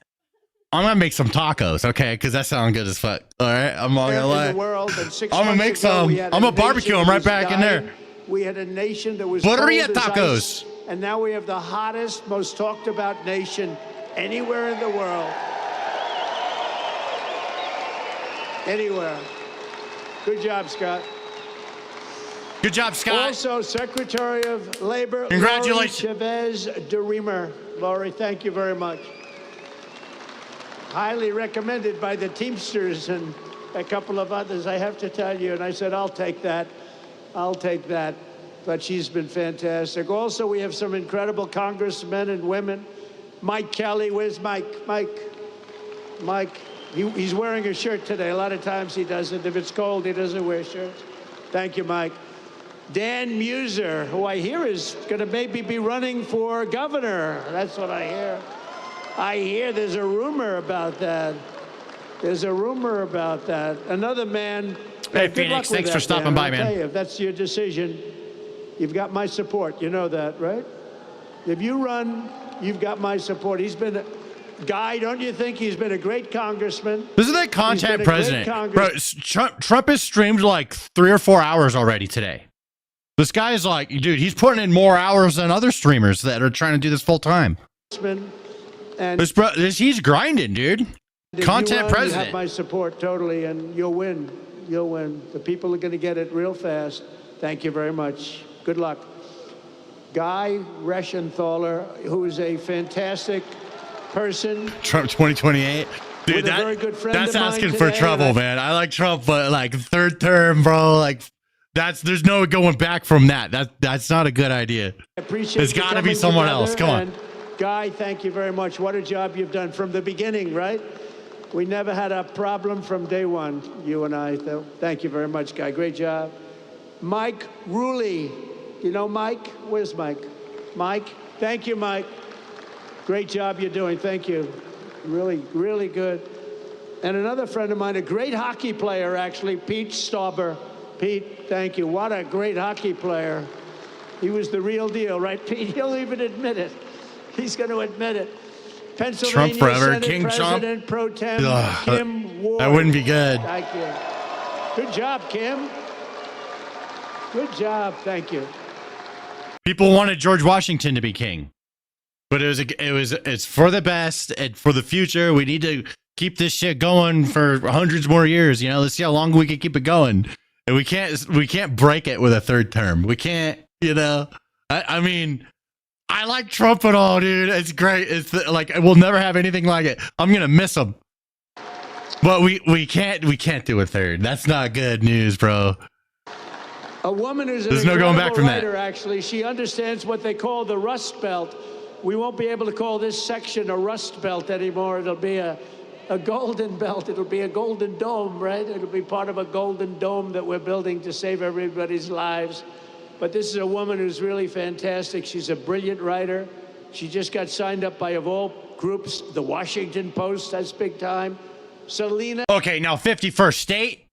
Speaker 1: I'm gonna make some tacos, okay? Because that sounds good as fuck. All right, I'm not gonna lie. I'm gonna make some. I'm gonna barbecue them right back in there.
Speaker 2: We had a nation that was
Speaker 1: Burrilla tacos.
Speaker 2: And now we have the hottest, most talked about nation anywhere in the world. Anywhere. Good job, Scott.
Speaker 1: Good job, Scott.
Speaker 2: Also, Secretary of Labor,
Speaker 1: congratulations,
Speaker 2: Chavez DeRemer. Laurie, thank you very much. Highly recommended by the Teamsters and a couple of others, I have to tell you. And I said, I'll take that. I'll take that. But she's been fantastic. Also, we have some incredible congressmen and women. Mike Kelly, where's Mike? Mike, he's wearing a shirt today. A lot of times he doesn't. If it's cold, he doesn't wear shirts. Thank you, Mike. Dan Muser, who I hear is going to maybe be running for governor. That's what I hear. I hear there's a rumor about that. There's a rumor about that. Another man.
Speaker 1: Hey, Phoenix, thanks for stopping by, man.
Speaker 2: If that's your decision, you've got my support. You know that, right? If you run, you've got my support. He's been, Guy, don't you think he's been a great congressman?
Speaker 1: This is the content president. Bro, Trump has streamed like 3 or 4 hours already today. This guy is like, dude, he's putting in more hours than other streamers that are trying to do this full time.
Speaker 2: And
Speaker 1: he's grinding, dude. Content president.
Speaker 2: You have my support totally, and you'll win. You'll win. The people are going to get it real fast. Thank you very much. Good luck. Guy Reschenthaler, who is a fantastic person.
Speaker 1: Trump 2028. Dude, that's asking for trouble, man. I like Trump, but like third term, bro, like there's no going back from that. That's not a good idea.
Speaker 2: I appreciate
Speaker 1: There's got to be someone else. Come on.
Speaker 2: Guy, thank you very much. What a job you've done from the beginning, right? We never had a problem from day one, you and I. Thank you very much, Guy. Great job. Mike Ruley. You know Mike? Where's Mike? Mike? Thank you, Mike. Great job you're doing. Thank you. Really, really good. And another friend of mine, a great hockey player, actually, Pete Stauber. Pete, thank you. What a great hockey player. He was the real deal, right, Pete? He'll even admit it. He's going to admit it. Pennsylvania
Speaker 1: Trump forever,
Speaker 2: Senate
Speaker 1: King
Speaker 2: President
Speaker 1: Trump.
Speaker 2: Pro Tem
Speaker 1: Ugh,
Speaker 2: Kim Ward.
Speaker 1: that wouldn't be good.
Speaker 2: Thank you. Good job, Kim. Good job. Thank you.
Speaker 1: People wanted George Washington to be king, but it's for the best and for the future. We need to keep this shit going for hundreds more years. You know, let's see how long we can keep it going. And we can't break it with a third term. We can't, you know. I mean, I like Trump and all, dude. It's great. It's like we'll never have anything like it. I'm gonna miss him, but we can't do a third. That's not good news, bro.
Speaker 2: A woman who's
Speaker 1: There's
Speaker 2: an
Speaker 1: no going back from
Speaker 2: writer,
Speaker 1: that.
Speaker 2: actually. She understands what they call the Rust Belt. We won't be able to call this section a Rust Belt anymore. It'll be a golden belt. It'll be a golden dome, right? It'll be part of a golden dome that we're building to save everybody's lives. But this is a woman who's really fantastic. She's a brilliant writer. She just got signed up by, of all groups, the Washington Post. That's big time. Selena.
Speaker 1: Okay, now 51st state.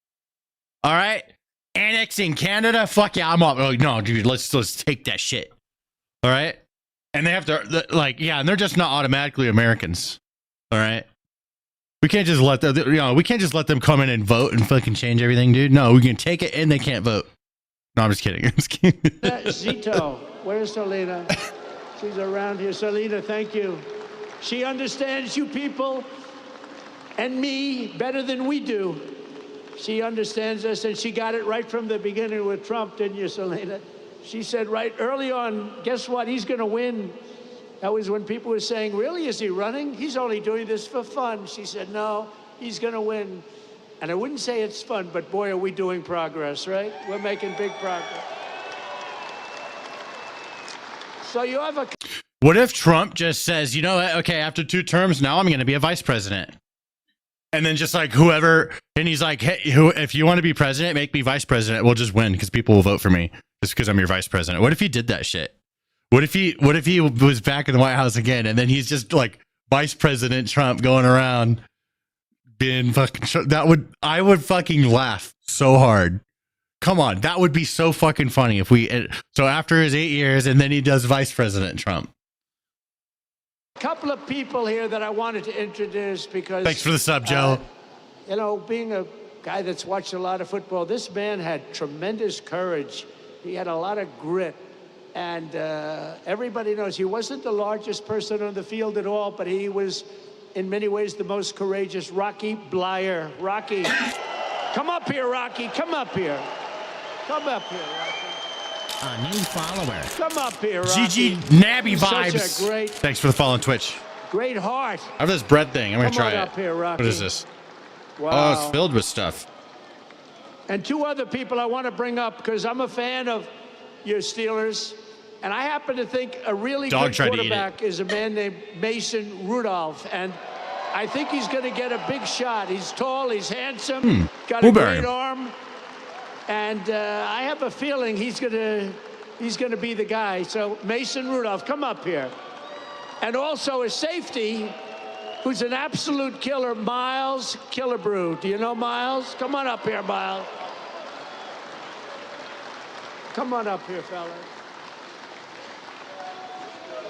Speaker 1: All right. Annexing Canada. Fuck yeah, I'm up. Oh, no, dude, let's take that shit. All right. And they have to, like, yeah, and they're just not automatically Americans. All right. We can't just let them, we can't just let them come in and vote and fucking change everything, dude. No, we can take it and they can't vote. No, I'm just kidding.
Speaker 2: Zito. Where's Selena? She's around here. Selena, thank you. She understands you people and me better than we do. She understands us, and she got it right from the beginning with Trump, didn't you, Selena? She said right early on, guess what? He's going to win. That was when people were saying, really, is he running? He's only doing this for fun. She said, no, he's going to win. And I wouldn't say it's fun, but boy, are we doing progress, right? We're making big progress. So you have a...
Speaker 1: What if Trump just says, you know what? Okay, after 2 terms, now I'm going to be a vice president. And then just like whoever, and he's like, hey, if you want to be president, make me vice president. We'll just win because people will vote for me just because I'm your vice president. What if he did that shit? What if he was back in the White House again, and then he's just like Vice President Trump going around being fucking, I would fucking laugh so hard. Come on, that would be so fucking funny if so after his 8 years and then he does Vice President Trump.
Speaker 2: Couple of people here that I wanted to introduce because...
Speaker 1: Thanks for the sub, Joe.
Speaker 2: You know, being a guy that's watched a lot of football, this man had tremendous courage. He had a lot of grit. And everybody knows he wasn't the largest person on the field at all, but he was, in many ways, the most courageous. Rocky Bleier. Rocky. Come up here, Rocky. Come up here. Come up here, Rocky.
Speaker 1: A new follower.
Speaker 2: Come up here, Rocky.
Speaker 1: GG Nabby vibes.
Speaker 2: Such a great...
Speaker 1: Thanks for the follow on Twitch.
Speaker 2: Great heart.
Speaker 1: I have this bread thing. I'm going to try
Speaker 2: Come
Speaker 1: it.
Speaker 2: on up here, Rocky.
Speaker 1: What is this?
Speaker 2: Wow.
Speaker 1: Oh, it's filled with stuff.
Speaker 2: And 2 other people I want to bring up because I'm a fan of your Steelers. And I happen to think a really good quarterback is a man named Mason Rudolph. And I think he's going to get a big shot. He's tall, he's handsome, got a great arm. And I have a feeling he's going to be the guy. So Mason Rudolph, come up here. And also a safety who's an absolute killer, Miles Killebrew. Do you know Miles? Come on up here, Miles. Come on up here, fellas.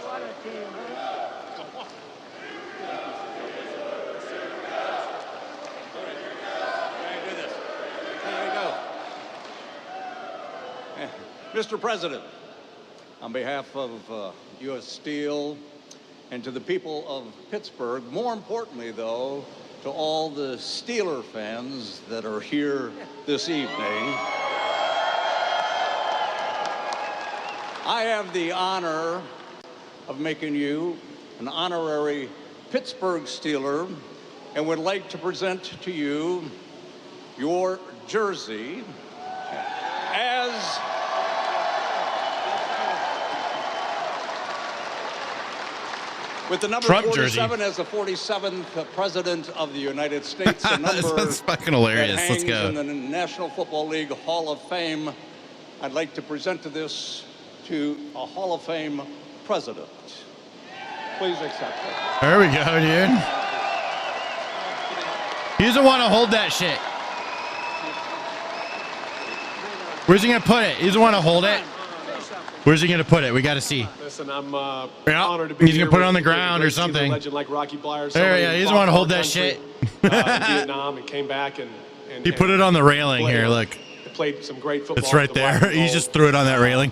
Speaker 2: What a team, huh?
Speaker 17: Mr. President, on behalf of U.S. Steel and to the people of Pittsburgh, more importantly, though, to all the Steeler fans that are here this evening, I have the honor of making you an honorary Pittsburgh Steeler and would like to present to you your jersey as with the number
Speaker 1: Trump
Speaker 17: 47
Speaker 1: jersey.
Speaker 17: as the 47th President of the United States, a number
Speaker 1: That's fucking hilarious.
Speaker 17: that
Speaker 1: Let's
Speaker 17: hangs
Speaker 1: go.
Speaker 17: in the National Football League Hall of Fame. I'd like to present this to a Hall of Fame president. Please accept it.
Speaker 1: There we go, dude. He doesn't want to hold that shit. Where's he gonna put it? He doesn't want to hold it. Where's he gonna put it? We gotta see.
Speaker 18: Listen, I'm honored to be
Speaker 1: He's
Speaker 18: here.
Speaker 1: gonna put it
Speaker 18: with
Speaker 1: on the
Speaker 18: a
Speaker 1: ground or
Speaker 18: great team, a
Speaker 1: something.
Speaker 18: legend like Rocky Blyer.
Speaker 1: There, yeah, he doesn't want to hold that shit.
Speaker 18: In Vietnam and came back and
Speaker 1: He put it on the railing
Speaker 18: played,
Speaker 1: here. Look,
Speaker 18: played some great football.
Speaker 1: it's right
Speaker 18: with the
Speaker 1: there.
Speaker 18: Rocky
Speaker 1: He
Speaker 18: Bulls.
Speaker 1: just threw it on that railing.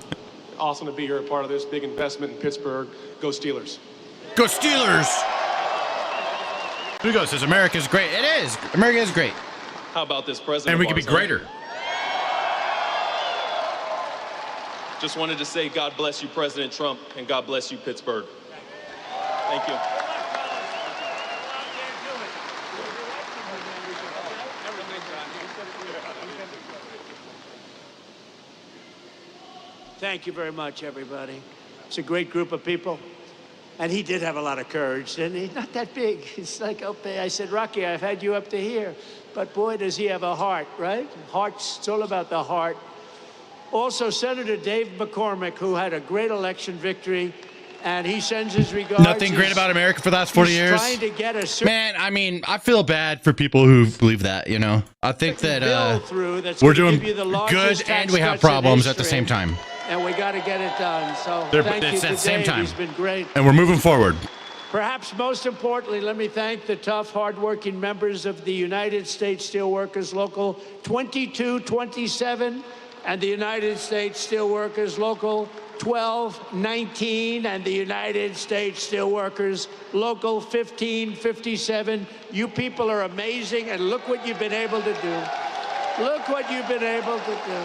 Speaker 18: Awesome to be here, a part of this big investment in Pittsburgh. Go Steelers.
Speaker 1: Go Steelers! Hugo says America's great. It is. America is great.
Speaker 19: How about this president?
Speaker 1: And we could be
Speaker 19: of ours, huh?
Speaker 1: greater.
Speaker 19: Just wanted to say God bless you, President Trump, and God bless you, Pittsburgh. Thank you.
Speaker 20: Thank you very much, everybody. It's a great group of people. And he did have a lot of courage, didn't he? Not that big. It's like, okay, I said, Rocky, I've had you up to here. But boy, does he have a heart, right? Heart's, it's all about the heart. Also, Senator Dave McCormick, who had a great election victory, and he sends his regards.
Speaker 1: Nothing great about America for the last 40 years.
Speaker 20: Trying to get a
Speaker 1: Man, I mean, I feel bad for people who believe that, you know. I think that we're doing good and we have problems at the same time.
Speaker 20: And we got to get it done. So
Speaker 1: They're-
Speaker 20: thank you
Speaker 1: it's
Speaker 20: to
Speaker 1: at the same
Speaker 20: Dave.
Speaker 1: time.
Speaker 20: He's been great.
Speaker 1: And we're moving forward.
Speaker 20: Perhaps most importantly, let me thank the tough, hardworking members of the United States Steelworkers Local 2227 and the United States Steelworkers Local 1219 and the United States Steelworkers Local 1557. You people are amazing, and look what you've been able to do. Look what you've been able to do.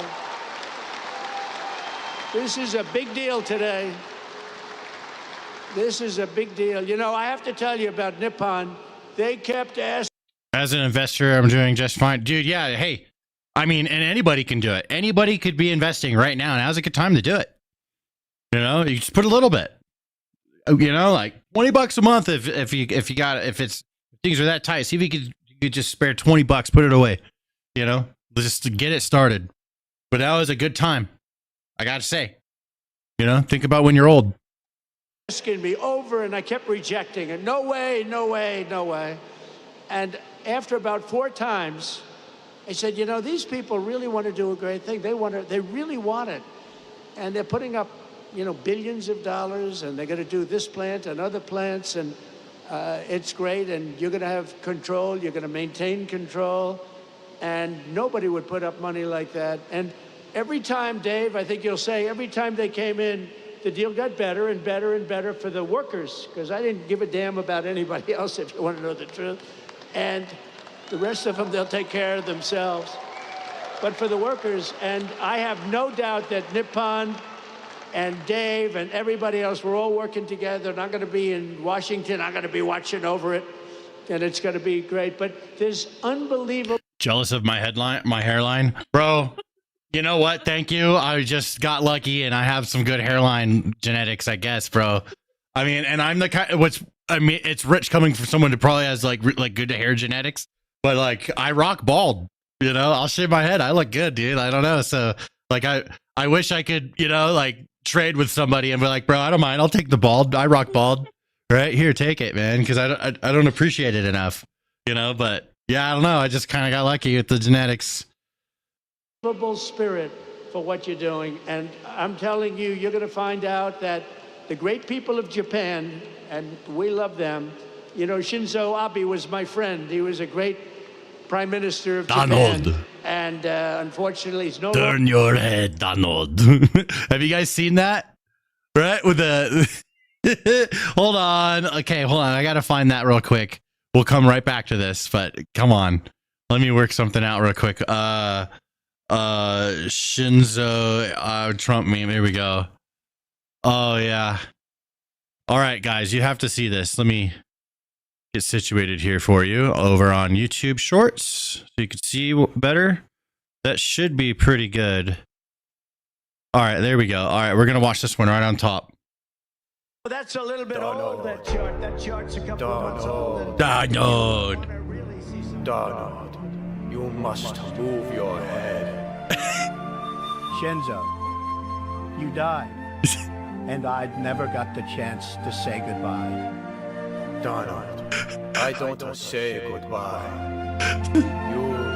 Speaker 20: This is a big deal today. This is a big deal. You know, I have to tell you about Nippon. They kept asking.
Speaker 1: As an investor, I'm doing just fine. Dude, yeah, hey. I mean, and anybody can do it. Anybody could be investing right now. Now's a good time to do it. You know, you just put a little bit. You know, like $20 a month if things are that tight. See if you could just spare $20, put it away. You know, just to get it started. But that was a good time. I gotta say. You know, think about when you're old.
Speaker 20: Asking me over, and I kept rejecting it. No way, no way, no way. And after about 4 times, I said, you know, these people really want to do a great thing. They really want it. And they're putting up, you know, billions of dollars, and they're going to do this plant and other plants, and it's great, and you're going to have control, you're going to maintain control, and nobody would put up money like that. And every time, Dave, I think you'll say, every time they came in, the deal got better and better and better for the workers, because I didn't give a damn about anybody else, if you want to know the truth. And the rest of them, they'll take care of themselves. But for the workers, and I have no doubt that Nippon and Dave and everybody else, we're all working together, and I'm going to be in Washington. I'm going to be watching over it, and it's going to be great. But there's unbelievable.
Speaker 1: Jealous of my hairline? Bro, you know what? Thank you. I just got lucky and I have some good hairline genetics, I guess, bro. I mean, and I'm the kind it's rich coming from someone who probably has like good hair genetics, but like I rock bald, you know, I'll shave my head. I look good, dude. I don't know. So like, I wish I could, you know, like trade with somebody and be like, bro, I don't mind. I'll take the bald. I rock bald. Right here. Take it, man. Cause I don't appreciate it enough, you know, but yeah, I don't know. I just kind of got lucky with the genetics.
Speaker 20: Spirit for what you're doing, and I'm telling you, you're going to find out that the great people of Japan, and we love them. You know, Shinzo Abe was my friend. He was a great prime minister of
Speaker 1: Donald.
Speaker 20: Japan, and unfortunately, he's no
Speaker 1: Turn
Speaker 20: longer.
Speaker 1: your head, Donald. Have you guys seen that? Right with the. Hold on. Okay, hold on. I gotta find that real quick. We'll come right back to this, but come on. Let me work something out real quick. Shinzo Trump meme. Here we go. Oh yeah. All right, guys, you have to see this. Let me get situated here for you over on YouTube Shorts so you can see better. That should be pretty good. All right, there we go. All right, we're gonna watch this one right on top.
Speaker 20: That's a little bit old. That chart. That chart's a couple of months old.
Speaker 1: Donald.
Speaker 21: Donald, you must move your head.
Speaker 22: Shinzo, you died, and I'd never got the chance to say goodbye.
Speaker 21: Donald, I don't say goodbye. You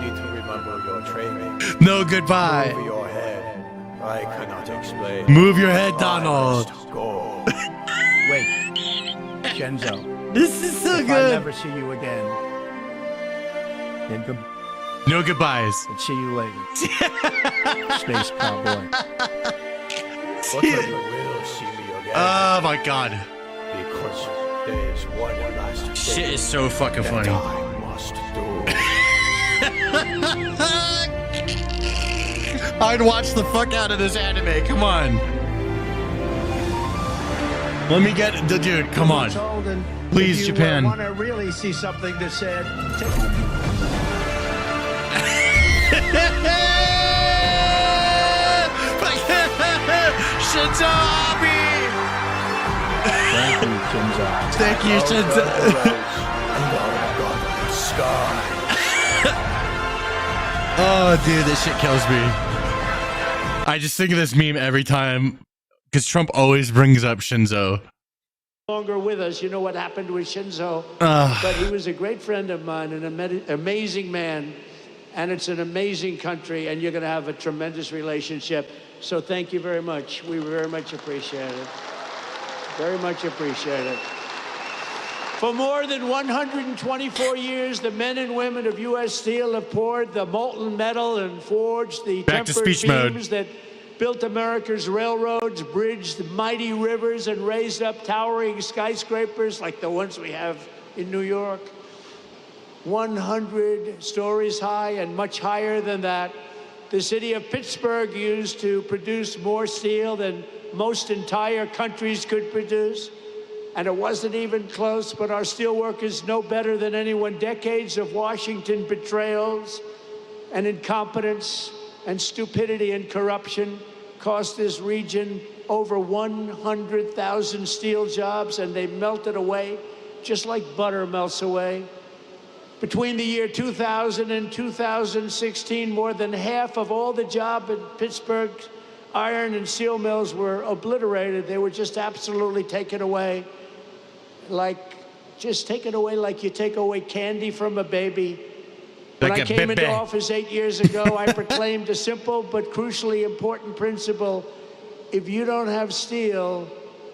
Speaker 21: need to remember your training.
Speaker 1: No goodbye.
Speaker 21: Move your head. I cannot explain.
Speaker 1: Move your head, Donald.
Speaker 21: Go.
Speaker 22: Wait, Shinzo.
Speaker 1: This is so
Speaker 22: if
Speaker 1: good.
Speaker 22: I never see you again, then
Speaker 1: no goodbyes.
Speaker 22: And see you later. Space cowboy.
Speaker 21: But you will see me again.
Speaker 1: Oh my god.
Speaker 21: Because there's one last thing
Speaker 1: Shit is so fucking funny.
Speaker 21: I must do.
Speaker 1: I'd watch the fuck out of this anime. Come on. Let me get the dude. Come on. Please, Japan.
Speaker 22: If you want to really see something that's said,
Speaker 1: Shinzo Abe!
Speaker 22: Thank you, Shinzo.
Speaker 1: Thank you, Shinzo. Oh, dude, this shit kills me. I just think of this meme every time because Trump always brings up Shinzo.
Speaker 20: Longer with us. You know what happened with Shinzo? But he was a great friend of mine, an amazing man, and it's an amazing country, and you're going to have a tremendous relationship. So thank you very much. We very much appreciate it. Very much appreciate it. For more than 124 years, the men and women of U.S. Steel have poured the molten metal and forged the tempered beams that built America's railroads, bridged mighty rivers, and raised up towering skyscrapers like the ones we have in New York. 100 stories high and much higher than that. The city of Pittsburgh used to produce more steel than most entire countries could produce. And it wasn't even close, but our steelworkers know better than anyone. Decades of Washington betrayals and incompetence and stupidity and corruption cost this region over 100,000 steel jobs, and they melted away just like butter melts away. Between the year 2000 and 2016, more than half of all the jobs in Pittsburgh's iron and steel mills were obliterated. They were just absolutely taken away. Like you take away candy from a baby. When I came into office 8 years ago, I proclaimed a simple but crucially important principle. If you don't have steel,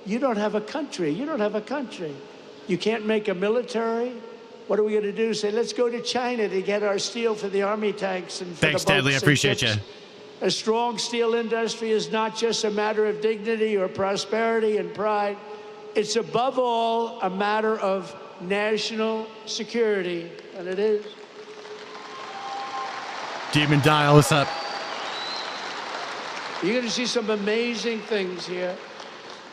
Speaker 20: you don't have a country. You don't have a country. You can't make a military. What are we going to do? Say, let's go to China to get our steel for the army tanks and for
Speaker 1: Thanks,
Speaker 20: the boats.
Speaker 1: Stanley. I appreciate you.
Speaker 20: A strong steel industry is not just a matter of dignity or prosperity and pride. It's above all a matter of national security, and it is.
Speaker 1: Demon Dial, what's up?
Speaker 20: You're going to see some amazing things here.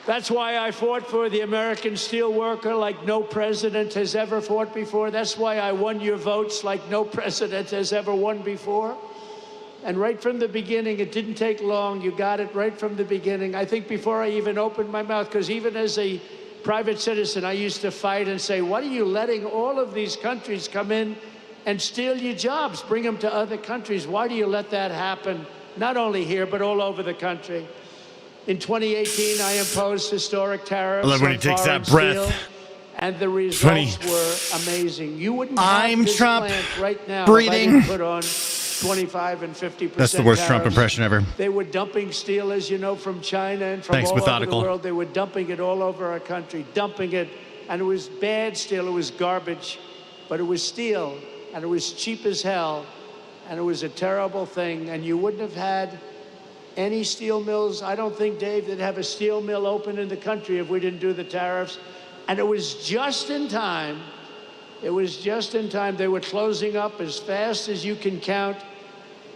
Speaker 20: That's why I fought for the American steelworker like no president has ever fought before. That's why I won your votes like no president has ever won before. And right from the beginning, it didn't take long. You got it right from the beginning. I think before I even opened my mouth, because even as a private citizen, I used to fight and say, what are you letting all of these countries come in and steal your jobs, bring them to other countries? Why do you let that happen? Not only here, but all over the country. In 2018, I imposed historic tariffs.
Speaker 1: I love when he takes that breath.
Speaker 20: And the results were amazing. You wouldn't
Speaker 1: I'm
Speaker 20: have this
Speaker 1: Trump
Speaker 20: plant right now
Speaker 1: breathing.
Speaker 20: if I didn't put on 25 and 50%.
Speaker 1: That's the worst
Speaker 20: tariffs.
Speaker 1: Trump impression ever.
Speaker 20: They were dumping steel, as you know, from China and from
Speaker 1: Thanks,
Speaker 20: all
Speaker 1: Methodical.
Speaker 20: over the world. They were dumping it all over our country, dumping it. And it was bad steel. It was garbage. But it was steel. And it was cheap as hell. And it was a terrible thing. And you wouldn't have had any steel mills. I don't think, Dave, they'd have a steel mill open in the country if we didn't do the tariffs. And it was just in time. It was just in time. They were closing up as fast as you can count.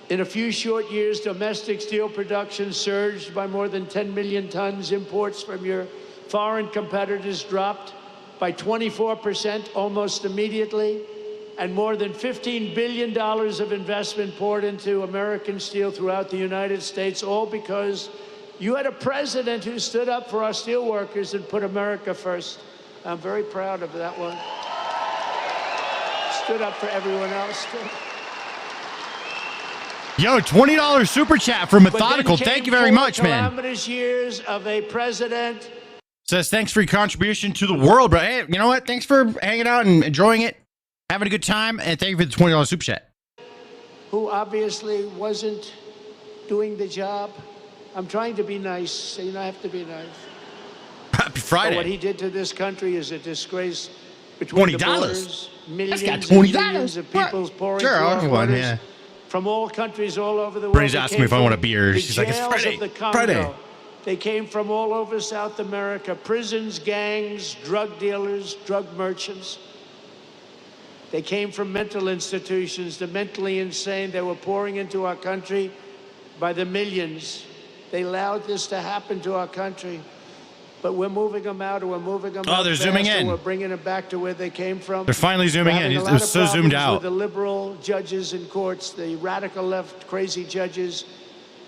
Speaker 20: In a few short years, domestic steel production surged by more than 10 million tons. Imports from your foreign competitors dropped by 24% almost immediately. And more than $15 billion of investment poured into American steel throughout the United States, all because you had a president who stood up for our steel workers and put America first. I'm very proud of that one. Stood up for everyone else, too.
Speaker 1: Yo, $20 super chat for Methodical. Thank you very much, man.
Speaker 20: Calamitous years of a president.
Speaker 1: Says, thanks for your contribution to the world, bro. Hey, you know what? Thanks for hanging out and enjoying it. Having a good time, and thank you for the $20 super chat.
Speaker 20: Who obviously wasn't doing the job. I'm trying to be nice, so I have to be nice.
Speaker 1: Happy Friday.
Speaker 20: But what he did to this country is a disgrace. Between the borders, millions
Speaker 1: got
Speaker 20: and
Speaker 1: $20.
Speaker 20: millions of people pouring
Speaker 1: Sure,
Speaker 20: through
Speaker 1: I'll
Speaker 20: our
Speaker 1: give one,
Speaker 20: borders
Speaker 1: yeah.
Speaker 20: from all countries all over the world.
Speaker 1: Brittany's
Speaker 20: They
Speaker 1: asking
Speaker 20: came
Speaker 1: me if I want a
Speaker 20: from
Speaker 1: beer.
Speaker 20: the
Speaker 1: She's like, it's
Speaker 20: jails
Speaker 1: Friday.
Speaker 20: of the Congo.
Speaker 1: Friday.
Speaker 20: They came from all over South America, prisons, gangs, drug dealers, drug merchants. They came from mental institutions, the mentally insane. They were pouring into our country by the millions. They allowed this to happen to our country. But we're moving them out, or we're moving them out.
Speaker 1: Oh, they're zooming
Speaker 20: faster.
Speaker 1: in.
Speaker 20: We're bringing them back to where they came from.
Speaker 1: They're finally zooming
Speaker 20: We're
Speaker 1: in.
Speaker 20: having a
Speaker 1: It
Speaker 20: lot
Speaker 1: was
Speaker 20: of
Speaker 1: so zoomed
Speaker 20: problems
Speaker 1: out.
Speaker 20: with the liberal judges in courts, the radical left, crazy judges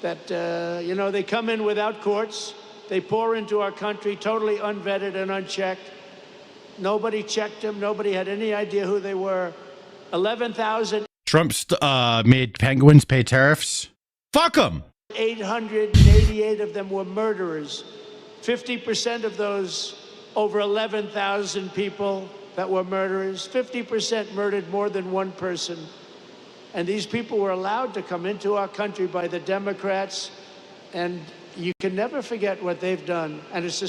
Speaker 20: that, they come in without courts. They pour into our country totally unvetted and unchecked. Nobody checked them. Nobody had any idea who they were. 11,000.
Speaker 1: Trump made penguins pay tariffs. Fuck them.
Speaker 20: 888 of them were murderers. 50% of those over 11,000 people that were murderers, 50% murdered more than one person. And these people were allowed to come into our country by the Democrats, and you can never forget what they've done. And it's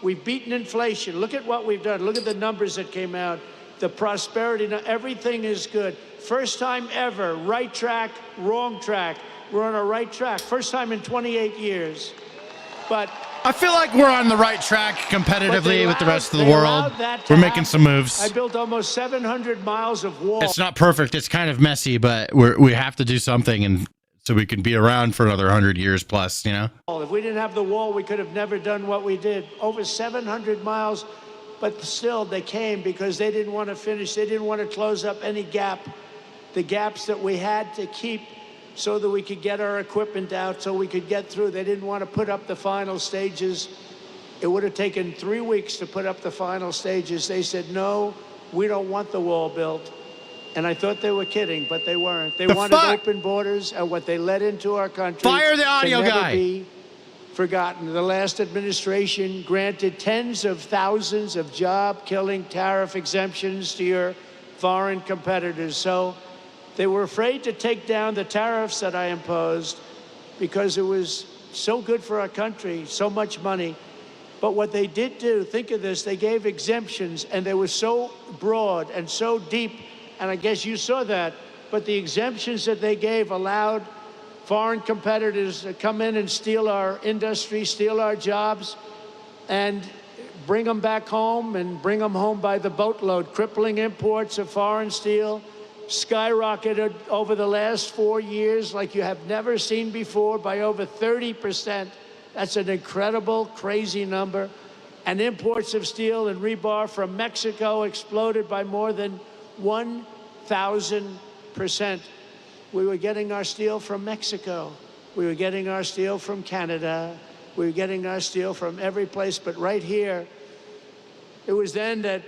Speaker 20: we've beaten inflation. Look at what we've done. Look at the numbers that came out. The prosperity, now everything is good. First time ever, right track, wrong track. We're on a right track. First time in 28 years. But
Speaker 1: I feel like we're on the right track competitively with the rest of the world. We're making some moves.
Speaker 20: I built almost 700 miles of wall.
Speaker 1: It's not perfect. It's kind of messy, but we have to do something, and so we can be around for another 100 years plus,
Speaker 20: If we didn't have the wall, we could have never done what we did. Over 700 miles, but still they came because they didn't want to finish. They didn't want to close up any gap, the gaps that we had to keep so that we could get our equipment out, so we could get through. They didn't want to put up the final stages. It would have taken 3 weeks to put up the final stages. They said, no, we don't want the wall built. And I thought they were kidding, but they weren't. They wanted open borders, and what they let into our country
Speaker 1: Fire the audio
Speaker 20: can never
Speaker 1: guy.
Speaker 20: be forgotten. The last administration granted tens of thousands of job-killing tariff exemptions to your foreign competitors. So they were afraid to take down the tariffs that I imposed because it was so good for our country, so much money. But what they did do, think of this, they gave exemptions, and they were so broad and so deep, and I guess you saw that, but the exemptions that they gave allowed foreign competitors to come in and steal our industry, steal our jobs, and bring them back home, and bring them home by the boatload, crippling imports of foreign steel, skyrocketed over the last 4 years like you have never seen before by over 30%. That's an incredible, crazy number. And imports of steel and rebar from Mexico exploded by more than 1,000%. We were getting our steel from Mexico. We were getting our steel from Canada. We were getting our steel from every place, but right here, it was then that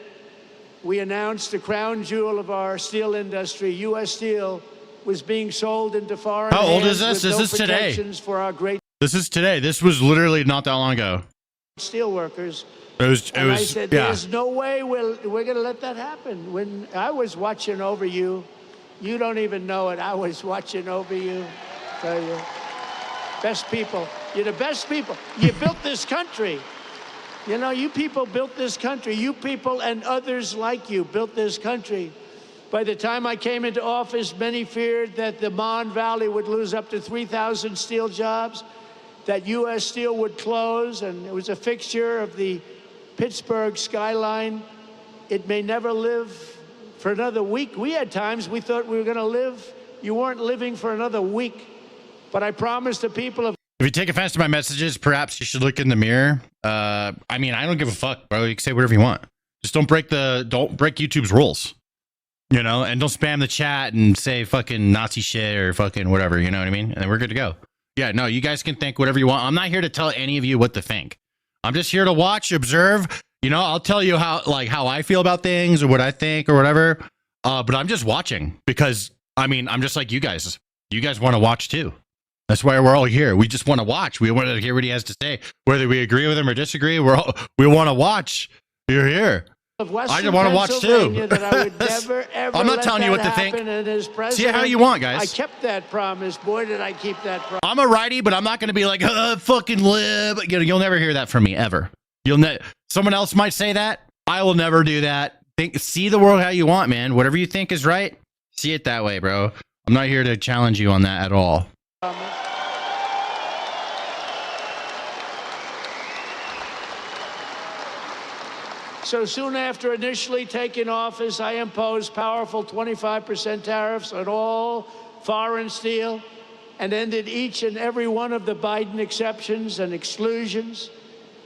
Speaker 20: we announced the crown jewel of our steel industry, U.S. Steel, was being sold into foreign
Speaker 1: How old is
Speaker 20: hands
Speaker 1: this?
Speaker 20: with
Speaker 1: Is
Speaker 20: no
Speaker 1: this today?
Speaker 20: protections for our great
Speaker 1: This is today. This was literally not that long ago.
Speaker 20: steel workers.
Speaker 1: It was,
Speaker 20: I said,
Speaker 1: yeah.
Speaker 20: there's no way we're going to let that happen. When I was watching over you, you don't even know it. I was watching over you. Tell you, best people. You're the best people. You built this country. You people built this country. You people and others like you built this country. By the time I came into office, many feared that the Mon Valley would lose up to 3,000 steel jobs, that U.S. Steel would close, and it was a fixture of the Pittsburgh skyline. It may never live for another week. We had times we thought we were going to live. You weren't living for another week. But I promised the people of
Speaker 1: If you take offense to my messages, perhaps you should look in the mirror. I don't give a fuck, bro. You can say whatever you want. Just don't break YouTube's rules, and don't spam the chat and say fucking Nazi shit or fucking whatever. You know what I mean? And then we're good to go. Yeah, no, you guys can think whatever you want. I'm not here to tell any of you what to think. I'm just here to watch, observe. I'll tell you how I feel about things or what I think or whatever. But I'm just watching because I'm just like you guys. You guys want to watch too. That's why we're all here. We just want to watch. We want to hear what he has to say, whether we agree with him or disagree. We want to watch. You're here.
Speaker 20: of
Speaker 1: I
Speaker 20: Western
Speaker 1: just want to watch
Speaker 20: Pennsylvania
Speaker 1: too.
Speaker 20: that I would never, ever
Speaker 1: I'm not
Speaker 20: let
Speaker 1: telling you
Speaker 20: that
Speaker 1: what to think.
Speaker 20: happen, and as
Speaker 1: See it
Speaker 20: president,
Speaker 1: how you want, guys.
Speaker 20: I kept that promise. Boy, did I keep that promise.
Speaker 1: I'm a righty, but I'm not going to be like, fucking lib. You'll never hear that from me, ever. Someone else might say that. I will never do that. See the world how you want, man. Whatever you think is right, see it that way, bro. I'm not here to challenge you on that at all.
Speaker 20: So soon after initially taking office, I imposed powerful 25% tariffs on all foreign steel and ended each and every one of the Biden exceptions and exclusions.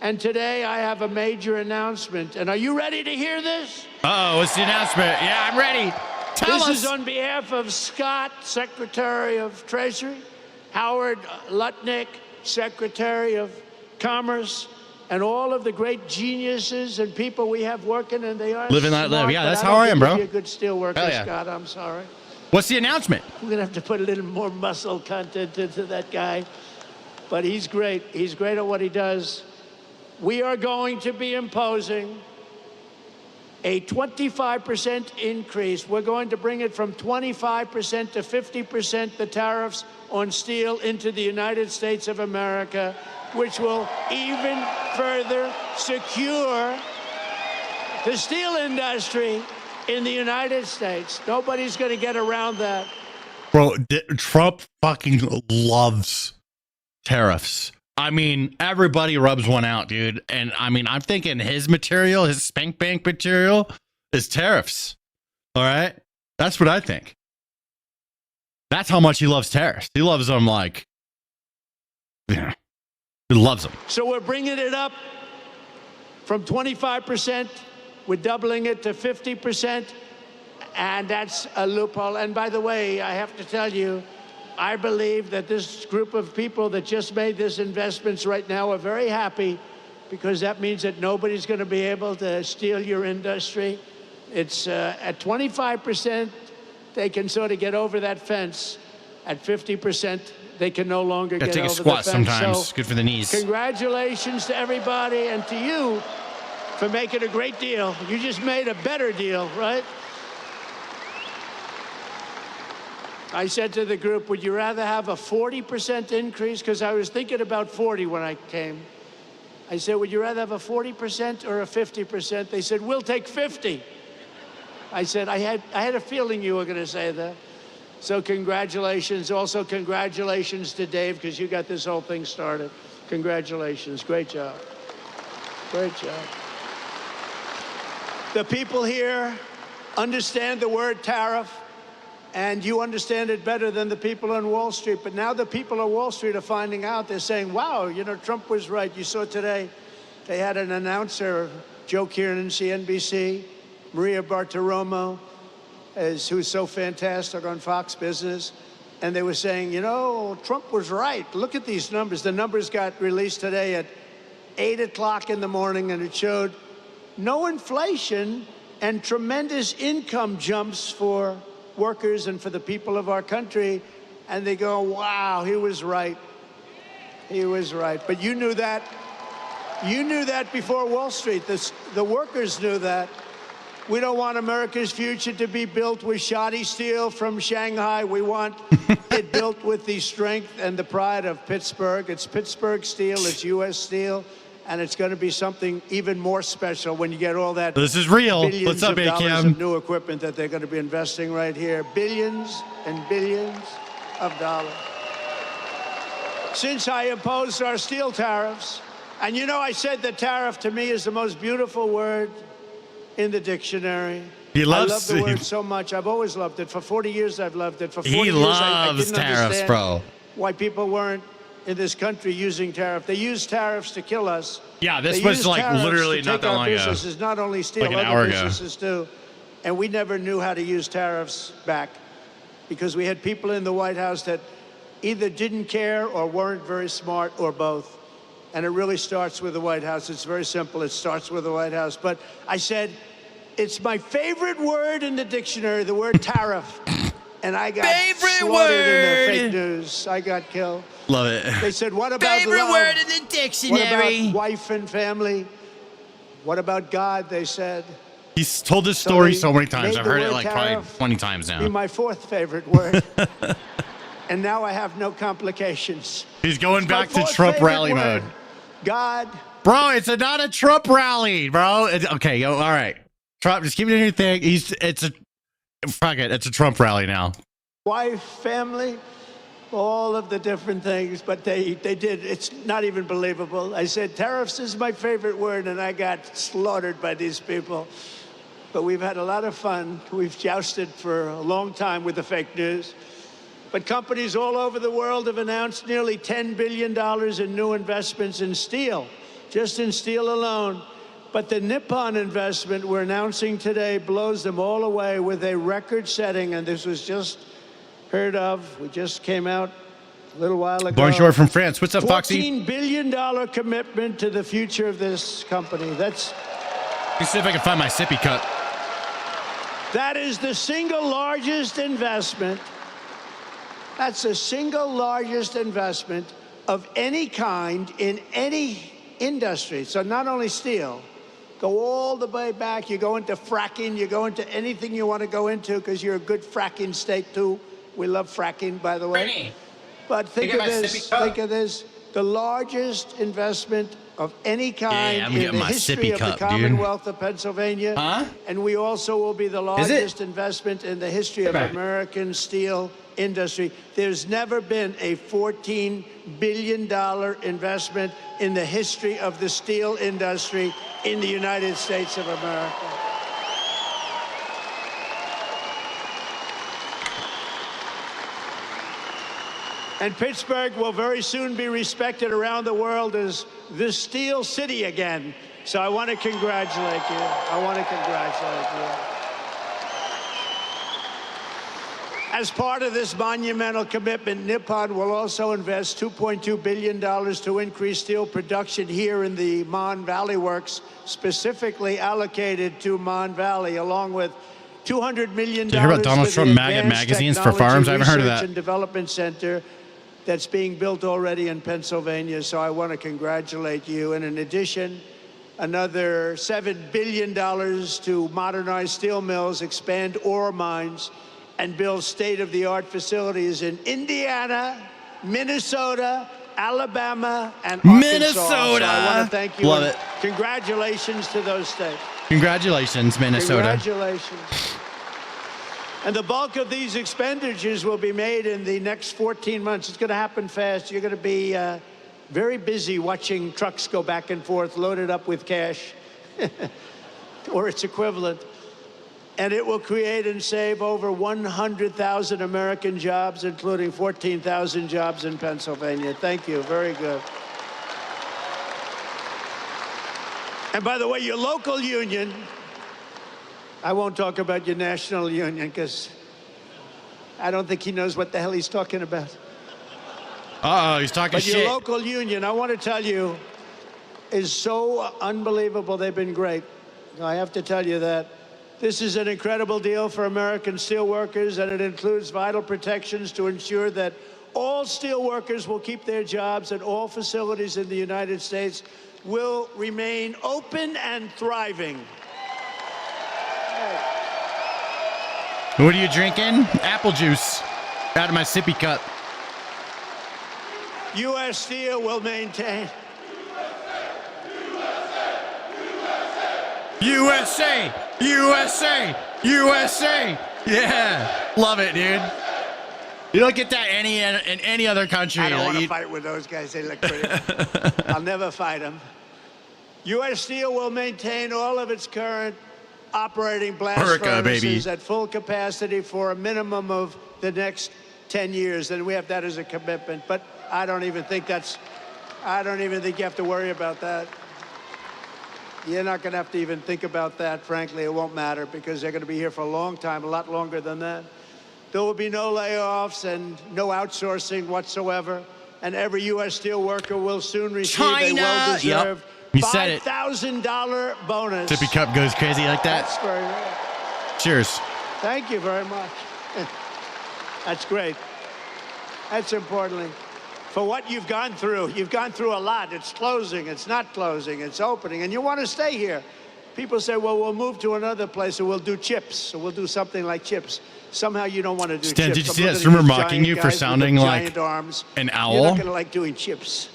Speaker 20: And today I have a major announcement. And are you ready to hear this?
Speaker 1: Uh-oh, what's the announcement? Yeah, I'm ready. Tell us.
Speaker 20: This is on behalf of Scott, Secretary of Treasury, Howard Lutnick, Secretary of Commerce, and all of the great geniuses and people we have working, and they are
Speaker 1: Live and let
Speaker 20: smart,
Speaker 1: live. Yeah,
Speaker 20: but
Speaker 1: that's
Speaker 20: I
Speaker 1: how
Speaker 20: don't
Speaker 1: I am,
Speaker 20: think
Speaker 1: bro.
Speaker 20: you'd be a good steel worker,
Speaker 1: Hell yeah.
Speaker 20: Scott. I'm sorry.
Speaker 1: What's the announcement?
Speaker 20: We're gonna have to put a little more muscle content into that guy, but he's great. He's great at what he does. We are going to be imposing a 25% increase. We're going to bring it from 25% to 50%, the tariffs on steel into the United States of America, which will even further secure the steel industry in the United States. Nobody's going to get around that.
Speaker 1: Bro, Trump fucking loves tariffs. I mean, everybody rubs one out, dude. And I mean, I'm thinking his material, his spank bank material is tariffs. All right? That's what I think. That's how much he loves tariffs. He loves them like, yeah, he loves them.
Speaker 20: So we're bringing it up from 25%. We're doubling it to 50%. And that's a loophole. And by the way, I have to tell you, I believe that this group of people that just made this investments right now are very happy, because that means that nobody's going to be able to steal your industry. It's at 25%, they can sort of get over that fence. At 50%, they can no longer get over the fence.
Speaker 1: Take a squat sometimes.
Speaker 20: So,
Speaker 1: good for the knees.
Speaker 20: congratulations to everybody and to you for making a great deal. You just made a better deal, right? I said to the group, would you rather have a 40% increase? Because I was thinking about 40 when I came. I said, would you rather have a 40% or a 50%? They said, we'll take 50. I said, I had a feeling you were going to say that. So congratulations. Also, congratulations to Dave, because you got this whole thing started. Congratulations. Great job. Great job. The people here understand the word tariff, and you understand it better than the people on Wall Street. But now the people on Wall Street are finding out. They're saying, wow, you know, Trump was right. You saw today they had an announcer, Joe Kiernan, CNBC, Maria Bartiromo, who's so fantastic on Fox Business. And they were saying, you know, Trump was right. Look at these numbers. The numbers got released today at 8 o'clock in the morning, and it showed no inflation and tremendous income jumps for workers and for the people of our country. And they go, wow, he was right. He was right. But you knew that. You knew that before Wall Street. The workers knew that. We don't want America's future to be built with shoddy steel from Shanghai. We want it built with the strength and the pride of Pittsburgh. It's Pittsburgh steel, it's U.S. steel, and it's going to be something even more special when you get all that.
Speaker 1: This is real.
Speaker 20: Billions
Speaker 1: What's up,
Speaker 20: of dollars
Speaker 1: AKM?
Speaker 20: of new equipment that they're going to be investing right here. Billions and billions of dollars. Since I imposed our steel tariffs, and you know, I said that tariff to me is the most beautiful word in the dictionary.
Speaker 1: He loves
Speaker 20: I love the word so much. I've always loved it. For 40 years, I've loved it. For 40
Speaker 1: He
Speaker 20: years, I
Speaker 1: loves
Speaker 20: didn't
Speaker 1: tariffs,
Speaker 20: understand
Speaker 1: bro.
Speaker 20: why people weren't in this country using tariff. They use tariffs to kill us.
Speaker 1: Yeah, this
Speaker 20: They
Speaker 1: was
Speaker 20: use
Speaker 1: like
Speaker 20: tariffs
Speaker 1: literally
Speaker 20: to
Speaker 1: not
Speaker 20: take
Speaker 1: that
Speaker 20: our
Speaker 1: long ago.
Speaker 20: businesses, not only steel,
Speaker 1: Like an
Speaker 20: other
Speaker 1: hour ago.
Speaker 20: businesses too. And we never knew how to use tariffs back, because we had people in the White House that either didn't care or weren't very smart, or both. And it really starts with the White House. It's very simple. It starts with the White House. But I said, it's my favorite word in the dictionary, the word tariff. And I got slaughtered in the fake news. I got killed.
Speaker 1: Love it.
Speaker 20: They said, what about
Speaker 1: Favorite
Speaker 20: love?
Speaker 1: word in the dictionary.
Speaker 20: What about wife and family? What about God, they said.
Speaker 1: He's told this story so many times.
Speaker 20: made
Speaker 1: I've
Speaker 20: the
Speaker 1: heard it
Speaker 20: word
Speaker 1: like probably
Speaker 20: tariff
Speaker 1: 20 times now.
Speaker 20: Be my fourth favorite word. And now I have no complications.
Speaker 1: He's going
Speaker 20: It's my
Speaker 1: back to
Speaker 20: fourth
Speaker 1: Trump
Speaker 20: favorite
Speaker 1: rally
Speaker 20: word.
Speaker 1: mode.
Speaker 20: God.
Speaker 1: Bro, it's not a Trump rally, bro. Okay, yo, all right. Trump, just keep it in your thing. Fuck it. It's a Trump rally now.
Speaker 20: Wife, family, all of the different things, but they did. It's not even believable. I said, tariffs is my favorite word, and I got slaughtered by these people. But we've had a lot of fun. We've jousted for a long time with the fake news. But companies all over the world have announced nearly $10 billion in new investments in steel, just in steel alone. But the Nippon investment we're announcing today blows them all away with a record-setting, and this was just heard of. We just came out a little while ago.
Speaker 1: Bonjour from France. What's up, Foxy?
Speaker 20: $14 billion commitment to the future of this company. Let
Speaker 1: me see if I can find my sippy cup.
Speaker 20: That is the single largest investment. That's the single largest investment of any kind in any industry. So not only steel, go all the way back. You go into fracking, you go into anything you want to go into because you're a good fracking state too. We love fracking, by the way. But think of this, the largest investment of any kind in the history of the Commonwealth of Pennsylvania. And we also will be the largest investment in the history of American steel industry. There's never been a $14 billion investment in the history of the steel industry in the United States of America. And Pittsburgh will very soon be respected around the world as the Steel City again. So I want to congratulate you. I want to congratulate you. As part of this monumental commitment, Nippon will also invest $2.2 billion to increase steel production here in the Mon Valley Works, specifically allocated to Mon Valley, along with $200 million.
Speaker 1: Did you hear about Donald Trump magazines for farms? I haven't heard of that.
Speaker 20: And Development Center that's being built already in Pennsylvania. So I want to congratulate you. And in addition, another $7 billion to modernize steel mills, expand ore mines, and build state-of-the-art facilities in Indiana, Minnesota, Alabama, and Arkansas.
Speaker 1: Minnesota!
Speaker 20: So I want to thank you.
Speaker 1: Love it.
Speaker 20: Congratulations to those states.
Speaker 1: Congratulations, Minnesota.
Speaker 20: Congratulations. And the bulk of these expenditures will be made in the next 14 months. It's going to happen fast. You're going to be very busy watching trucks go back and forth, loaded up with cash, or its equivalent. And it will create and save over 100,000 American jobs, including 14,000 jobs in Pennsylvania. Thank you. Very good. And by the way, your local union, I won't talk about your national union because I don't think he knows what the hell he's talking about.
Speaker 1: Uh-oh, he's talking shit.
Speaker 20: But your local union, I want to tell you, is so unbelievable. They've been great. I have to tell you that. This is an incredible deal for American steelworkers, and it includes vital protections to ensure that all steelworkers will keep their jobs and all facilities in the United States will remain open and thriving.
Speaker 1: What are you drinking? Apple juice out of my sippy cup.
Speaker 20: U.S. Steel will maintain.
Speaker 1: USA! USA! USA! Yeah! Love it, dude. You don't get that in any other country.
Speaker 20: I don't want to fight with those guys. They look pretty. I'll never fight them. U.S. Steel will maintain all of its current operating blast furnaces at full capacity for a minimum of the next 10 years. And we have that as a commitment. But I don't even think you have to worry about that. You're not going to have to even think about that, frankly. It won't matter because they're going to be here for a long time, a lot longer than that. There will be no layoffs and no outsourcing whatsoever. And every U.S. steel worker will soon receive a well-deserved $5,000 bonus.
Speaker 1: Sippy cup goes crazy like that.
Speaker 20: That's very good.
Speaker 1: Cheers.
Speaker 20: Thank you very much. That's great. That's importantly. For what you've gone through a lot. It's closing, it's not closing, it's opening, and you want to stay here. People say, well, we'll move to another place, or we'll do chips, or we'll do something like chips. Somehow you don't want to do
Speaker 1: Stan,
Speaker 20: chips.
Speaker 1: did you
Speaker 20: I'm
Speaker 1: see that
Speaker 20: looking at
Speaker 1: streamer
Speaker 20: these
Speaker 1: mocking
Speaker 20: giant
Speaker 1: you for
Speaker 20: guys with
Speaker 1: sounding
Speaker 20: the
Speaker 1: like
Speaker 20: giant arms.
Speaker 1: an owl?
Speaker 20: You're not going to like doing chips.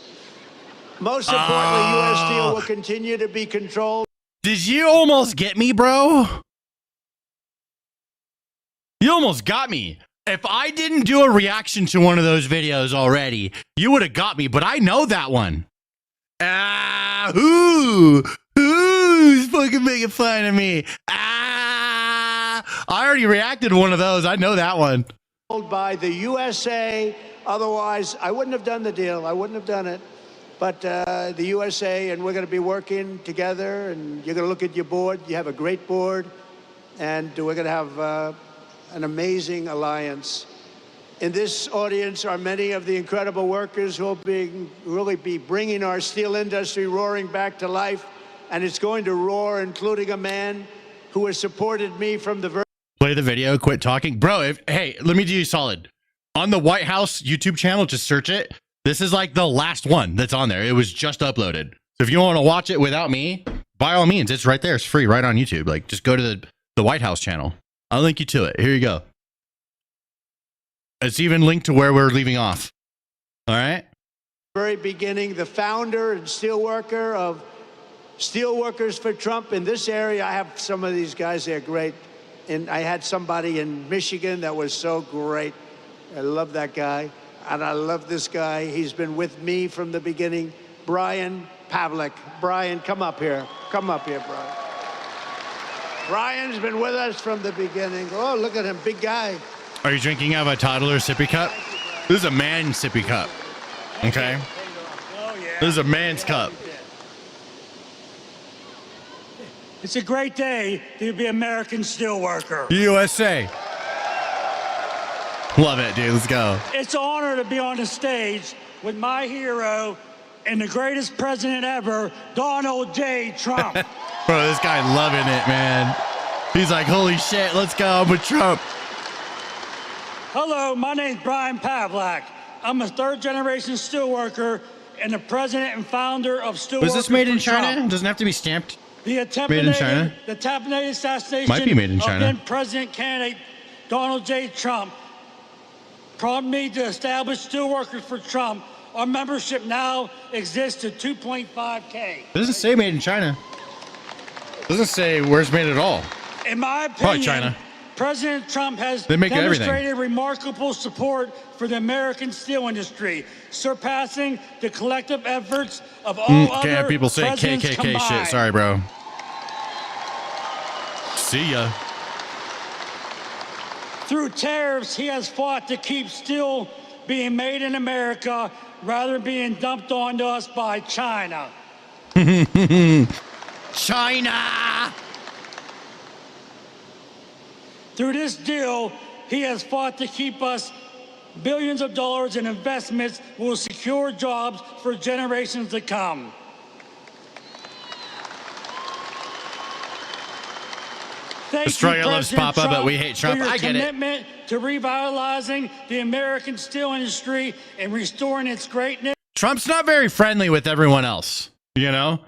Speaker 20: Most importantly, U.S. Steel will continue to be controlled.
Speaker 1: Did you almost get me, bro? You almost got me. If I didn't do a reaction to one of those videos already, you would have got me, but I know that one. Who's fucking making fun of me? I already reacted to one of those. I know that one.
Speaker 20: By the USA. Otherwise, I wouldn't have done the deal. I wouldn't have done it. But the USA, and we're going to be working together, and you're going to look at your board. You have a great board, and we're going to have an amazing alliance. In this audience are many of the incredible workers who will really be bringing our steel industry roaring back to life, and it's going to roar, including a man who has supported me from the very...
Speaker 1: Play the video, quit talking. Bro, hey, let me do you solid. On the White House YouTube channel, just search it. This is like the last one that's on there. It was just uploaded. So if you want to watch it without me, by all means, it's right there. It's free right on YouTube. Like, just go to the White House channel. I'll link you to it. Here you go. It's even linked to where we're leaving off. All right?
Speaker 20: Very beginning, the founder and steelworker of Steelworkers for Trump in this area. I have some of these guys. They're great. And I had somebody in Michigan that was so great. I love that guy. And I love this guy. He's been with me from the beginning. Brian Pavlik. Brian, come up here. Come up here, Brian. Brian's been with us from the beginning. Oh, look at him, big guy.
Speaker 1: Are you drinking out of a toddler sippy cup? This is a man sippy cup. Okay? This is a man's cup.
Speaker 4: It's a great day to be an American steelworker.
Speaker 1: USA. Love it, dude. Let's go.
Speaker 4: It's an honor to be on the stage with my hero and the greatest president ever, Donald J. Trump.
Speaker 1: Bro, this guy loving it, man. He's like, holy shit, let's go. I'm with Trump.
Speaker 4: Hello, my name's Brian Pavlik. I'm a third-generation steelworker and the president and founder of Steelworkers.
Speaker 1: Was this made in
Speaker 4: for
Speaker 1: China?
Speaker 4: Trump.
Speaker 1: Doesn't have to be stamped.
Speaker 4: The
Speaker 1: Made in China?
Speaker 4: The attempted assassination
Speaker 1: Might be made in
Speaker 4: of
Speaker 1: China.
Speaker 4: then President candidate Donald J. Trump prompted me to establish Steelworkers for Trump. Our membership now exists to 2.5K.
Speaker 1: It doesn't say made in China. It doesn't say where's made at all.
Speaker 4: In my
Speaker 1: Probably
Speaker 4: opinion,
Speaker 1: China.
Speaker 4: President Trump has
Speaker 1: They make
Speaker 4: demonstrated
Speaker 1: everything.
Speaker 4: remarkable support for the American steel industry, surpassing the collective efforts of all
Speaker 1: Can't
Speaker 4: other
Speaker 1: have people say
Speaker 4: presidents
Speaker 1: KKK
Speaker 4: combined.
Speaker 1: shit. Sorry, bro. See ya.
Speaker 4: Through tariffs, he has fought to keep steel being made in America rather than being dumped onto us by China.
Speaker 1: China!
Speaker 4: Through this deal, he has fought to keep us billions of dollars in investments will secure jobs for generations to come. Thank
Speaker 1: The struggle
Speaker 4: you,
Speaker 1: loves
Speaker 4: President
Speaker 1: Papa, but
Speaker 4: Trump,
Speaker 1: we hate Trump.
Speaker 4: for your
Speaker 1: I get it.
Speaker 4: commitment to revitalizing the American steel industry and restoring its greatness.
Speaker 1: Trump's not very friendly with everyone else, you know?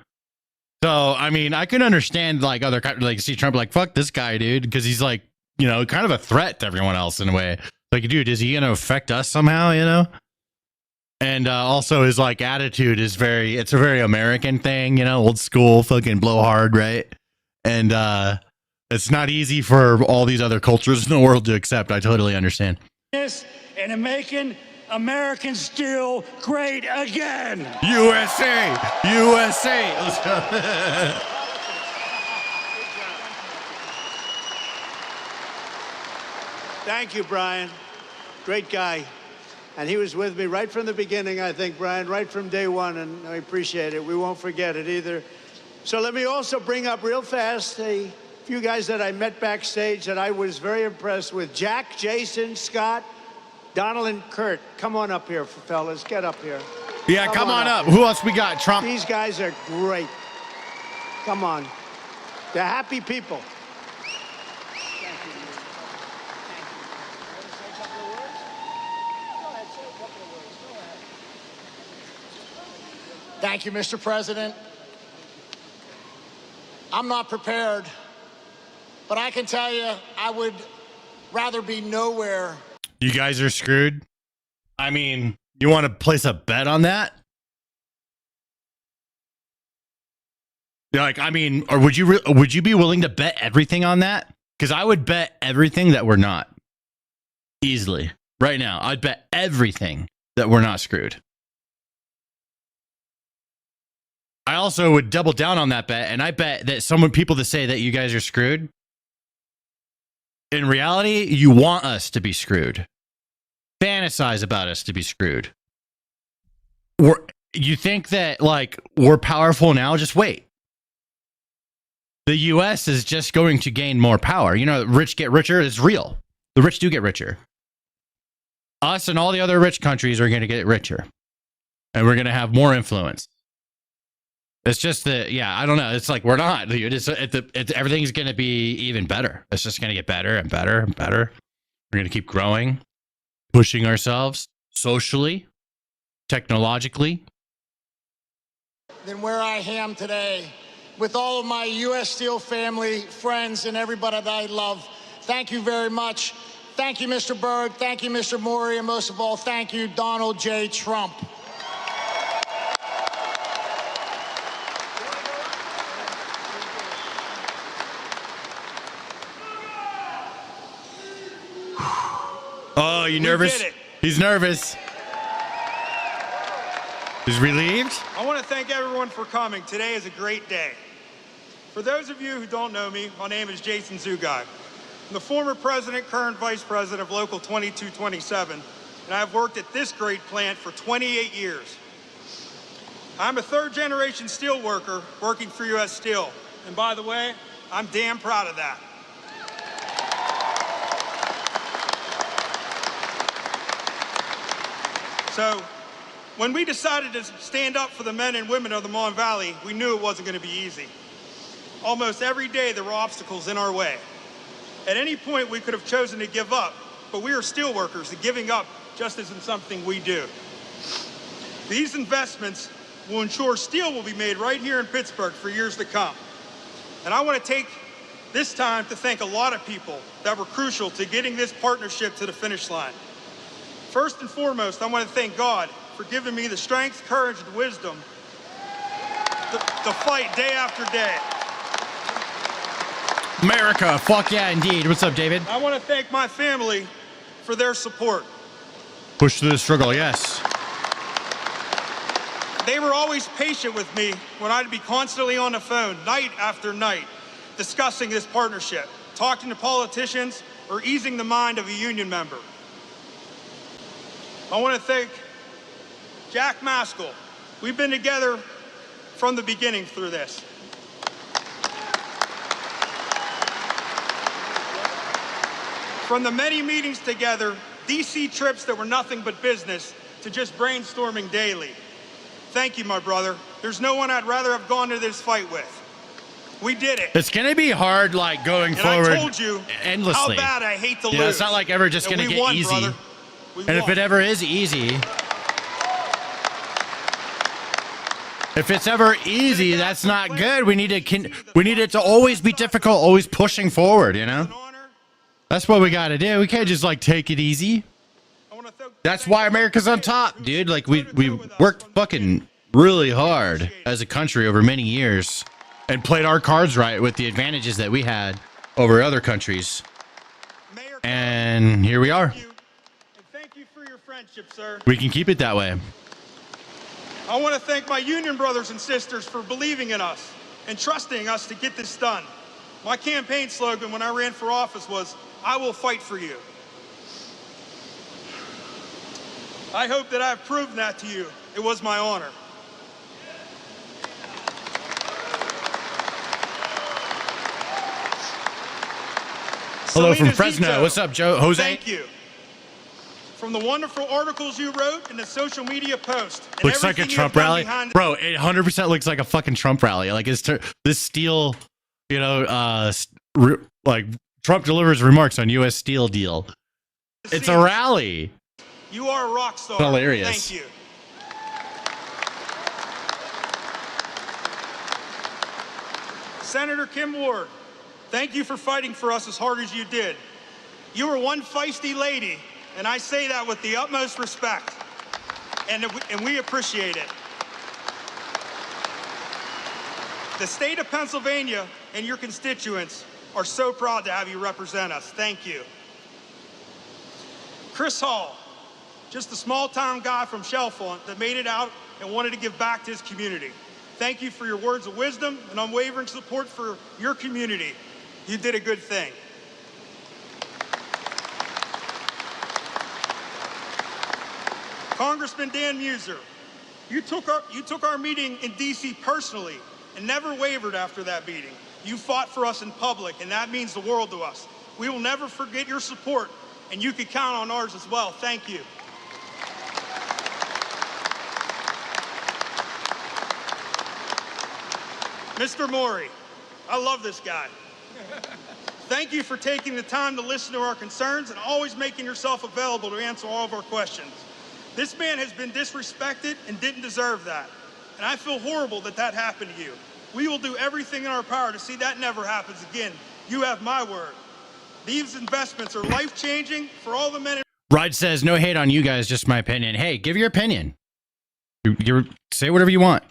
Speaker 1: So, I mean, I can understand like other, like see Trump like, fuck this guy, dude. Because he's like, you know, kind of a threat to everyone else in a way. Like, dude, is he going to affect us somehow, you know? And also his like attitude is it's a very American thing, you know, old school, fucking blow hard, right? And it's not easy for all these other cultures in the world to accept. I totally understand.
Speaker 4: And making American steel great again.
Speaker 1: USA! USA! Let's go.
Speaker 20: Thank you, Brian. Great guy. And he was with me right from the beginning, I think, Brian, right from day one, and I appreciate it. We won't forget it either. So let me also bring up real fast a few guys that I met backstage that I was very impressed with. Jack, Jason, Scott, Donald, and Kurt. Come on up here, fellas. Get up here.
Speaker 1: Yeah, come on up. Who else we got? Trump.
Speaker 20: These guys are great. Come on. They're happy people.
Speaker 5: Thank you, Mr. President. I'm not prepared, but I can tell you I would rather be nowhere.
Speaker 1: You guys are screwed. I mean, you want to place a bet on that? Like, I mean, or would you be willing to bet everything on that? Because I would bet everything that we're not. Easily. Right now, I'd bet everything that we're not screwed. I also would double down on that bet, and I bet that people that say that you guys are screwed, in reality, you want us to be screwed. Fantasize about us to be screwed. You think that, like, we're powerful now? Just wait. The U.S. is just going to gain more power. You know, rich get richer is real. The rich do get richer. Us and all the other rich countries are going to get richer. And we're going to have more influence. It's just that, yeah, I don't know. It's like we're not, dude. Everything's going to be even better. It's just going to get better and better and better. We're going to keep growing, pushing ourselves socially, technologically.
Speaker 5: Than where I am today, with all of my U.S. Steel family, friends, and everybody that I love. Thank you very much. Thank you, Mr. Berg. Thank you, Mr. Maury. And most of all, thank you, Donald J. Trump.
Speaker 1: Oh, you nervous? He's nervous. He's relieved.
Speaker 7: I want to thank everyone for coming. Today is a great day. For those of you who don't know me, my name is Jason Zugai. I'm the former president, current vice president of Local 2227, and I've worked at this great plant for 28 years. I'm a third-generation steel worker working for U.S. Steel, and by the way, I'm damn proud of that. So, when we decided to stand up for the men and women of the Mon Valley, we knew it wasn't going to be easy. Almost every day there were obstacles in our way. At any point we could have chosen to give up, but we are steel workers, and giving up just isn't something we do. These investments will ensure steel will be made right here in Pittsburgh for years to come. And I want to take this time to thank a lot of people that were crucial to getting this partnership to the finish line. First and foremost, I want to thank God for giving me the strength, courage, and wisdom to fight day after day.
Speaker 1: America, fuck yeah, indeed. What's up, David?
Speaker 7: I want to thank my family for their support.
Speaker 1: Push through the struggle, yes.
Speaker 7: They were always patient with me when I'd be constantly on the phone, night after night, discussing this partnership, talking to politicians, or easing the mind of a union member. I want to thank Jack Maskell. We've been together from the beginning through this. From the many meetings together, DC trips that were nothing but business, to just brainstorming daily. Thank you, my brother. There's no one I'd rather have gone to this fight with. We did it.
Speaker 1: It's going to be hard, like, going forward
Speaker 7: I told you
Speaker 1: endlessly.
Speaker 7: How bad I hate to lose.
Speaker 1: It's not like ever just going to get easy.
Speaker 7: Brother.
Speaker 1: And if it ever is easy, if it's ever easy, that's not good. We need it to always be difficult, always pushing forward, you know? That's what we got to do. We can't just, like, take it easy. That's why America's on top, dude. Like, we worked fucking really hard as a country over many years and played our cards right with the advantages that we had over other countries. And here we are.
Speaker 7: Thank you for your friendship, sir.
Speaker 1: We can keep it that way.
Speaker 7: I want to thank my union brothers and sisters for believing in us and trusting us to get this done. My campaign slogan when I ran for office was, "I will fight for you." I hope that I've proven that to you. It was my honor.
Speaker 1: Hello from
Speaker 7: Selena
Speaker 1: Fresno.
Speaker 7: Zito,
Speaker 1: What's up, Joe? Jose?
Speaker 7: Thank you. From the wonderful articles you wrote and the social media post. And
Speaker 1: Looks like a
Speaker 7: everything you
Speaker 1: Trump
Speaker 7: have done
Speaker 1: rally.
Speaker 7: behind
Speaker 1: Bro, it 100% looks like a fucking Trump rally. Like, this steel, you know, like, Trump delivers remarks on U.S. Steel deal. It's a rally.
Speaker 7: You are a rock star.
Speaker 1: Hilarious.
Speaker 7: Thank you. Senator Kim Ward, thank you for fighting for us as hard as you did. You were one feisty lady, and I say that with the utmost respect, and we appreciate it. The state of Pennsylvania and your constituents are so proud to have you represent us. Thank you. Chris Hall, just a small-town guy from Chalfont that made it out and wanted to give back to his community. Thank you for your words of wisdom and unwavering support for your community. You did a good thing. Congressman Dan Muser, you took our meeting in D.C. personally and never wavered after that meeting. You fought for us in public, and that means the world to us. We will never forget your support, and you can count on ours as well. Thank you. Mr. Maury, I love this guy. Thank you for taking the time to listen to our concerns and always making yourself available to answer all of our questions. This man has been disrespected and didn't deserve that. And I feel horrible that that happened to you. We will do everything in our power to see that never happens again. You have my word. These investments are life-changing for all the men.
Speaker 1: Ride says, no hate on you guys, just my opinion. Hey, give your opinion. Say whatever you want.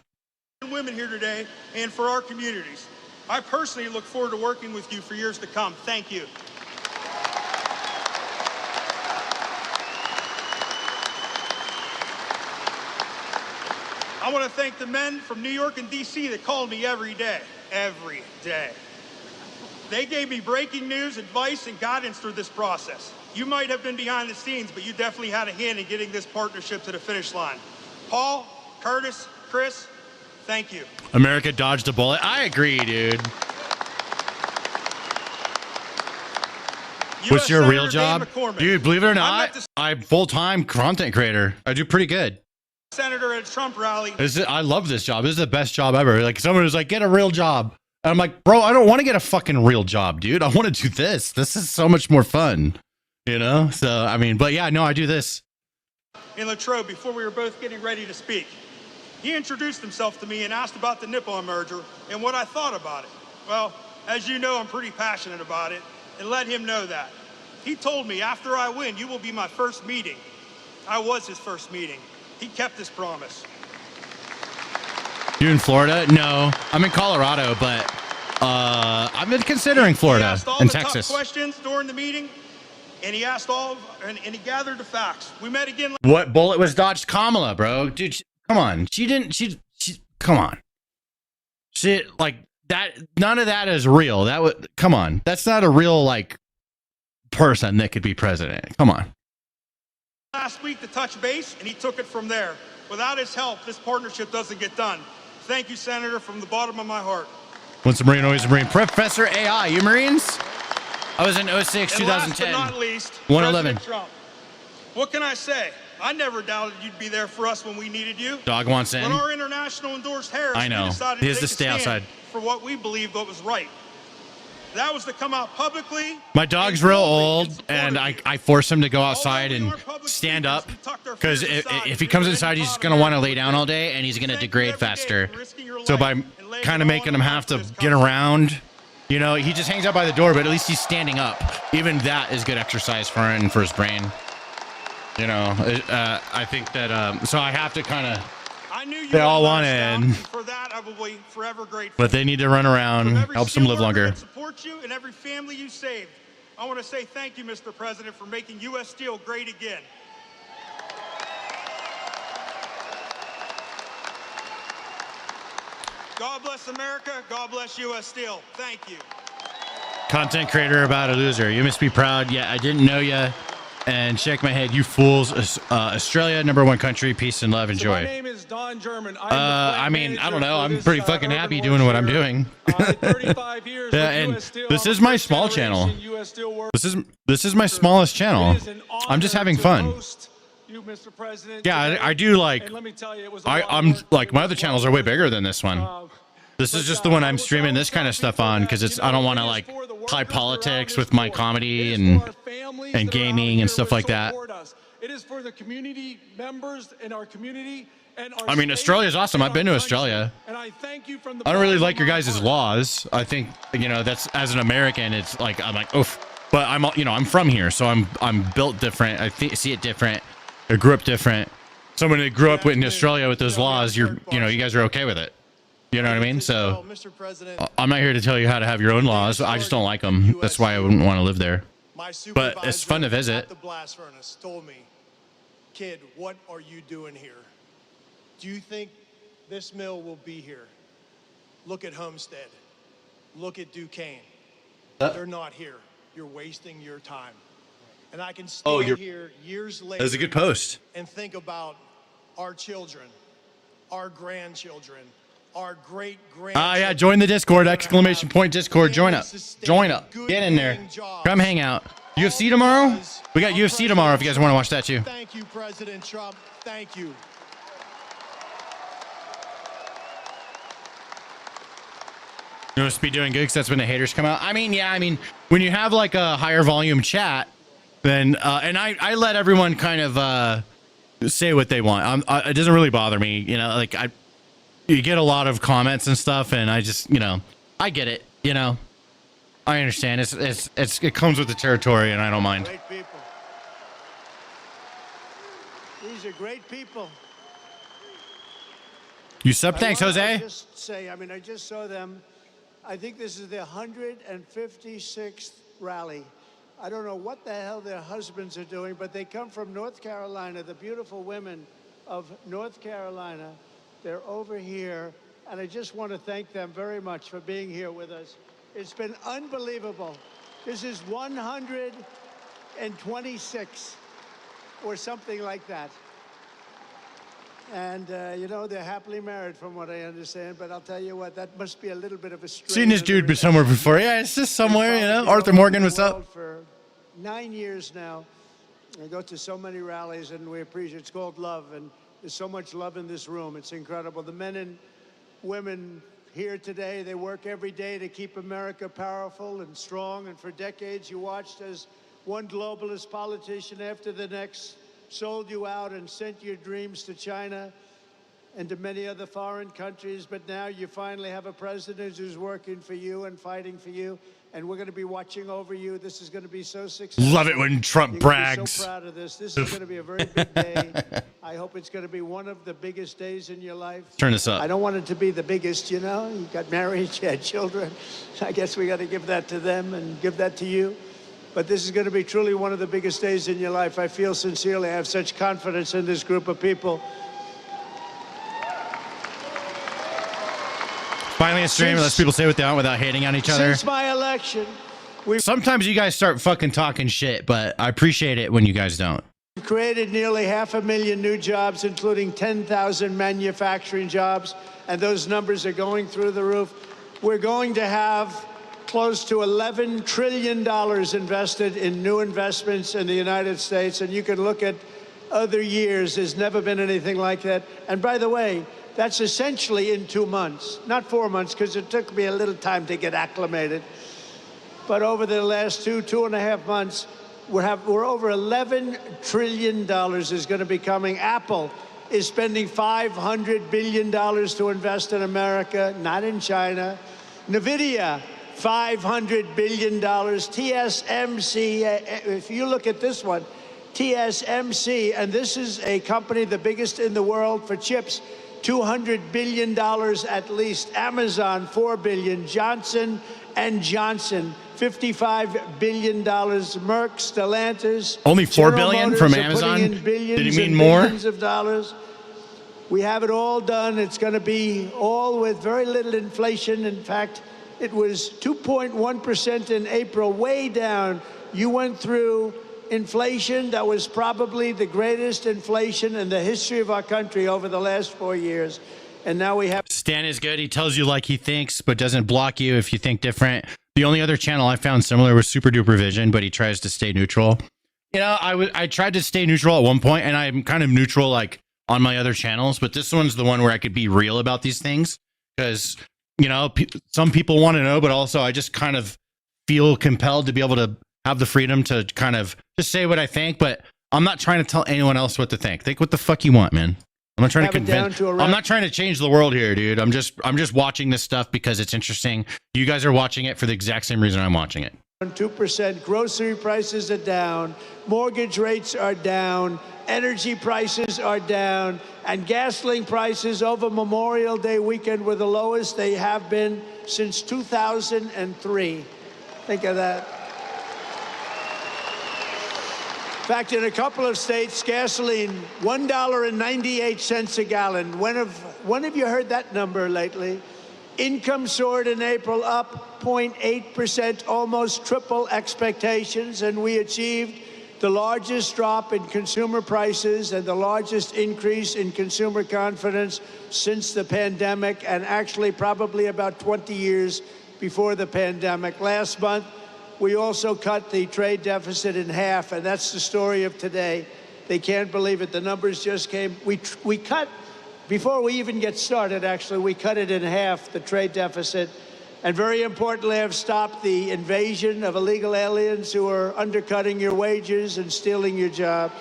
Speaker 7: Women here today and for our communities. I personally look forward to working with you for years to come. Thank you. I want to thank the men from New York and D.C. that called me every day. Every day. They gave me breaking news, advice, and guidance through this process. You might have been behind the scenes, but you definitely had a hand in getting this partnership to the finish line. Paul, Curtis, Chris, thank you.
Speaker 1: America dodged a bullet. I agree, dude. What's your real job? Dude, believe it or not, I'm full-time content creator. I do pretty good.
Speaker 7: Senator at a Trump rally.
Speaker 1: I love this job. This is the best job ever. Like, someone was like, get a real job. And I'm like, bro, I don't want to get a fucking real job, dude. I want to do this. This is so much more fun, you know? So, I mean, but yeah, no, I do this.
Speaker 7: In Latrobe, before we were both getting ready to speak, he introduced himself to me and asked about the Nippon merger and what I thought about it. Well, as you know, I'm pretty passionate about it and let him know that. He told me, after I win, you will be my first meeting. I was his first meeting. He kept his promise.
Speaker 1: You in Florida? No, I'm in Colorado, but I've been considering Florida
Speaker 7: and Texas. He asked all the tough questions during the meeting, and he asked and he gathered the facts. We met again.
Speaker 1: What bullet was dodged? Kamala, bro. Dude, come on. Come on. Shit, like that. None of that is real. Come on. That's not a real, like, person that could be president. Come on.
Speaker 7: Last week to touch base, and he took it from there. Without his help, this partnership doesn't get done. Thank you, Senator, from the bottom of my heart.
Speaker 1: Once a Marine, always a Marine. Professor AI, you Marines? I was in 06,
Speaker 7: and
Speaker 1: 2010.
Speaker 7: Last but not least,
Speaker 1: 111.
Speaker 7: President Trump. What can I say? I never doubted you'd be there for us when we needed you.
Speaker 1: Dog wants in.
Speaker 7: When our international endorsed Harris,
Speaker 1: I know.
Speaker 7: We decided
Speaker 1: He has
Speaker 7: to
Speaker 1: to stay outside
Speaker 7: for what we believed was right. That was to come out publicly.
Speaker 1: My dog's real old, and I force him to go outside and stand up, because if he comes inside, he's going to want to lay down all day, and he's going to degrade faster. So by kind of making him have to get around, you know, he just hangs out by the door, but at least he's standing up. Even that is good exercise for him and for his brain. You know, I think that, so I have to kind of, they all want in.
Speaker 7: For that, I will be forever grateful.
Speaker 1: But they need to run around, helps them live longer.
Speaker 7: Support you and every family you saved. I want to say thank you, Mr. President, for making U.S. Steel great again. God bless America. God bless U.S. Steel. Thank you.
Speaker 1: Content creator about a loser. You must be proud. Yeah, I didn't know ya. And shake my head, you fools. Australia, #1 country. Peace and love. Enjoy.
Speaker 6: So my name is Don German.
Speaker 1: I mean, I don't know. I'm pretty fucking happy doing what I'm doing.
Speaker 6: 35 years
Speaker 1: yeah, and this is my small channel. This is my smallest channel. I'm just having fun.
Speaker 6: You, Mr. President,
Speaker 1: yeah, I do like.
Speaker 6: And let me tell you, it was
Speaker 1: I'm like, my other channels are way bigger than this one. This is just the one I'm streaming this kind of stuff on, because I don't want to like tie politics with my comedy and gaming and stuff like that.
Speaker 6: It is for the community members in our community
Speaker 1: I mean, Australia's awesome. I've been to Australia.
Speaker 6: And I thank you from the
Speaker 1: I don't really
Speaker 6: bottom
Speaker 1: like
Speaker 6: of
Speaker 1: your
Speaker 6: my
Speaker 1: guys'
Speaker 6: heart.
Speaker 1: laws. I think, you know, that's, as an American, it's like, I'm like, oof. But I'm, you know, I'm from here, so I'm built different. I see it different. I grew up different. Someone that grew up in Australia with those laws, you know, you guys are okay with it. You know what I mean? So I'm not here to tell you how to have your own laws. I just don't like them. That's why I wouldn't want to live there. But it's fun to visit.
Speaker 9: The blast furnace told me, kid, what are you doing here? Do you think this mill will be here? Look at Homestead. Look at Duquesne. They're not here. You're wasting your time. And I can stand here years later.
Speaker 1: That was a good post.
Speaker 9: And think about our children, our grandchildren, our great-grandchildren.
Speaker 1: Yeah, join the Discord, exclamation point Discord. Join up. Join up. Get in there. Come hang out. UFC tomorrow? We got UFC tomorrow if you guys want to watch that too.
Speaker 9: Thank you, President Trump. Thank you.
Speaker 1: You must be doing good because that's when the haters come out. I mean, yeah, I mean, when you have like a higher volume chat, then, and I let everyone kind of say what they want. It doesn't really bother me, you know, like you get a lot of comments and stuff, and I just, you know, I get it, you know, I understand. It comes with the territory, and I don't mind.
Speaker 9: Great people. These are great people.
Speaker 1: You sub, thanks, Jose.
Speaker 9: Just say, I mean, I just saw them. I think this is their 156th rally. I don't know what the hell their husbands are doing, but they come from North Carolina, the beautiful women of North Carolina. They're over here, and I just want to thank them very much for being here with us. It's been unbelievable. This is 126 or something like that. And, you know, they're happily married from what I understand, but I'll tell you what, that must be a little bit of a strain.
Speaker 1: Seen this dude somewhere before. Yeah, it's just somewhere, you know. Arthur Morgan, what's up?
Speaker 9: For 9 years now. I go to so many rallies, and we appreciate it. It's called love, and there's so much love in this room. It's incredible. The men and women here today, they work every day to keep America powerful and strong, and for decades you watched as one globalist politician after the next sold you out and sent your dreams to China and to many other foreign countries, but now you finally have a president who's working for you and fighting for you, and we're going to be watching over you. This is going to be so successful.
Speaker 1: Love it when Trump brags.
Speaker 9: I'm so proud of this. This is going to be a very big day. I hope it's going to be one of the biggest days in your life.
Speaker 1: Turn this up.
Speaker 9: I don't want it to be the biggest, you know. You got married, you had children. I guess we got to give that to them and give that to you. But this is going to be truly one of the biggest days in your life. I feel sincerely, I have such confidence in this group of people.
Speaker 1: Finally a stream that lets people say what they want without hating on each other.
Speaker 9: Since my election,
Speaker 1: sometimes you guys start fucking talking shit, but I appreciate it when you guys don't.
Speaker 9: we've created nearly 500,000 new jobs, including 10,000 manufacturing jobs, and those numbers are going through the roof. We're going to have close to $11 trillion invested in new investments in the United States, and you can look at other years. There's never been anything like that. And by the way, that's essentially in 2 months, not 4 months, because it took me a little time to get acclimated. But over the last 2.5 months, we're over $11 trillion is going to be coming. Apple is spending $500 billion to invest in America, not in China. NVIDIA, $500 billion. TSMC, if you look at this one, TSMC, and this is a company the biggest in the world for chips, $200 billion at least. Amazon, $4 billion. Johnson & Johnson, $55 billion. Merck, Stellantis.
Speaker 1: Only $4
Speaker 9: General
Speaker 1: billion
Speaker 9: Motors
Speaker 1: from
Speaker 9: are
Speaker 1: Amazon?
Speaker 9: putting in billions
Speaker 1: Did he mean
Speaker 9: and
Speaker 1: more?
Speaker 9: billions of dollars. We have it all done. It's going to be all with very little inflation. In fact, it was 2.1% in April, way down. You went through inflation that was probably the greatest inflation in the history of our country over the last 4 years. And now we have...
Speaker 1: Stan is good. He tells you like he thinks, but doesn't block you if you think different. The only other channel I found similar was Super Duper Vision, but he tries to stay neutral. You know, I tried to stay neutral at one point, and I'm kind of neutral like on my other channels, but this one's the one where I could be real about these things because, you know, some people want to know, but also I just kind of feel compelled to be able to have the freedom to kind of just say what I think, but I'm not trying to tell anyone else what to think. Think what the fuck you want, man. I'm not trying to
Speaker 20: Have it down
Speaker 1: convince.
Speaker 20: to around-
Speaker 1: I'm not trying to change the world here, dude. I'm just watching this stuff because it's interesting. You guys are watching it for the exact same reason I'm watching it.
Speaker 20: 2%. Grocery prices are down. Mortgage rates are down. Energy prices are down. And gasoline prices over Memorial Day weekend were the lowest they have been since 2003. Think of that. In fact, in a couple of states, gasoline, $1.98 a gallon. When have you heard that number lately? Income soared in April, up 0.8%, almost triple expectations, and we achieved the largest drop in consumer prices and the largest increase in consumer confidence since the pandemic, and actually probably about 20 years before the pandemic. Last month, we also cut the trade deficit in half, and that's the story of today. They can't believe it. The numbers just came. We cut, before we even get started, actually, we cut it in half, the trade deficit. And very importantly, have stopped the invasion of illegal aliens who are undercutting your wages and stealing your jobs.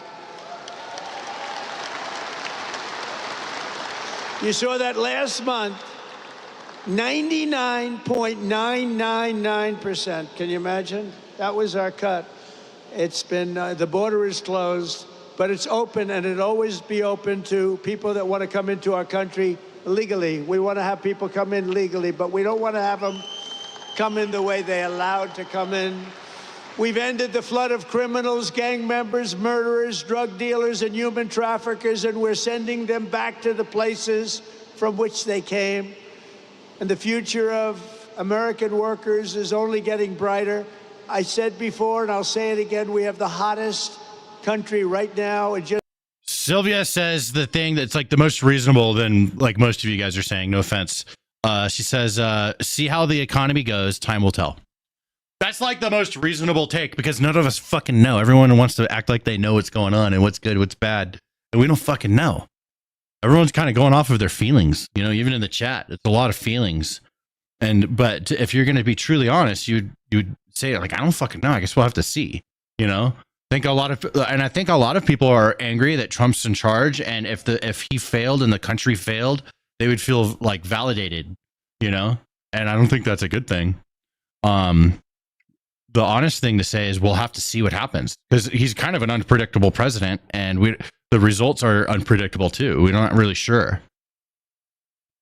Speaker 20: You saw that last month. 99.999%. Can you imagine? That was our cut. It's been, the border is closed, but it's open, and it'll always be open to people that want to come into our country legally. We want to have people come in legally, but we don't want to have them come in the way they allowed to come in. We've ended the flood of criminals, gang members, murderers, drug dealers, and human traffickers, and we're sending them back to the places from which they came. And the future of American workers is only getting brighter. I said before, and I'll say it again, we have the hottest country right now. And just
Speaker 1: Sylvia says the thing that's like the most reasonable than like most of you guys are saying. No offense. She says, see how the economy goes. Time will tell. That's like the most reasonable take because none of us fucking know. Everyone wants to act like they know what's going on and what's good, what's bad. And we don't fucking know. Everyone's kind of going off of their feelings, you know, even in the chat, it's a lot of feelings. But if you're going to be truly honest, you'd say like, I don't fucking know. I guess we'll have to see, you know, I think a lot of people are angry that Trump's in charge. And if he failed and the country failed, they would feel like validated, you know, and I don't think that's a good thing. The honest thing to say is we'll have to see what happens because he's kind of an unpredictable president and the results are unpredictable too. We're not really sure.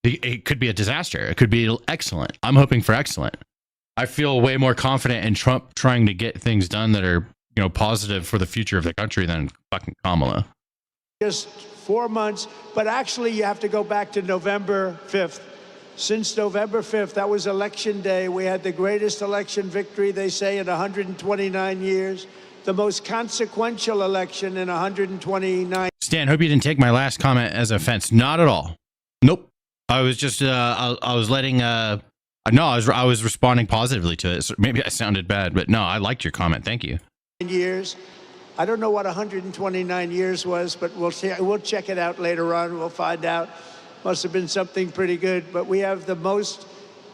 Speaker 1: It could be a disaster. It could be excellent. I'm hoping for excellent. I feel way more confident in Trump trying to get things done that are, you know, positive for the future of the country than fucking Kamala.
Speaker 20: Just 4 months, but actually you have to go back to November 5th. Since November 5th, that was election day, we had the greatest election victory, they say, in 129 years. The most consequential election in 129.
Speaker 1: Stan, hope you didn't take my last comment as offense. Not at all. Nope. I was just, I was letting, no, I was responding positively to it. So maybe I sounded bad, but no, I liked your comment. Thank you.
Speaker 20: Years. I don't know what 129 years was, but we'll check it out later on. We'll find out. Must have been something pretty good. But we have the most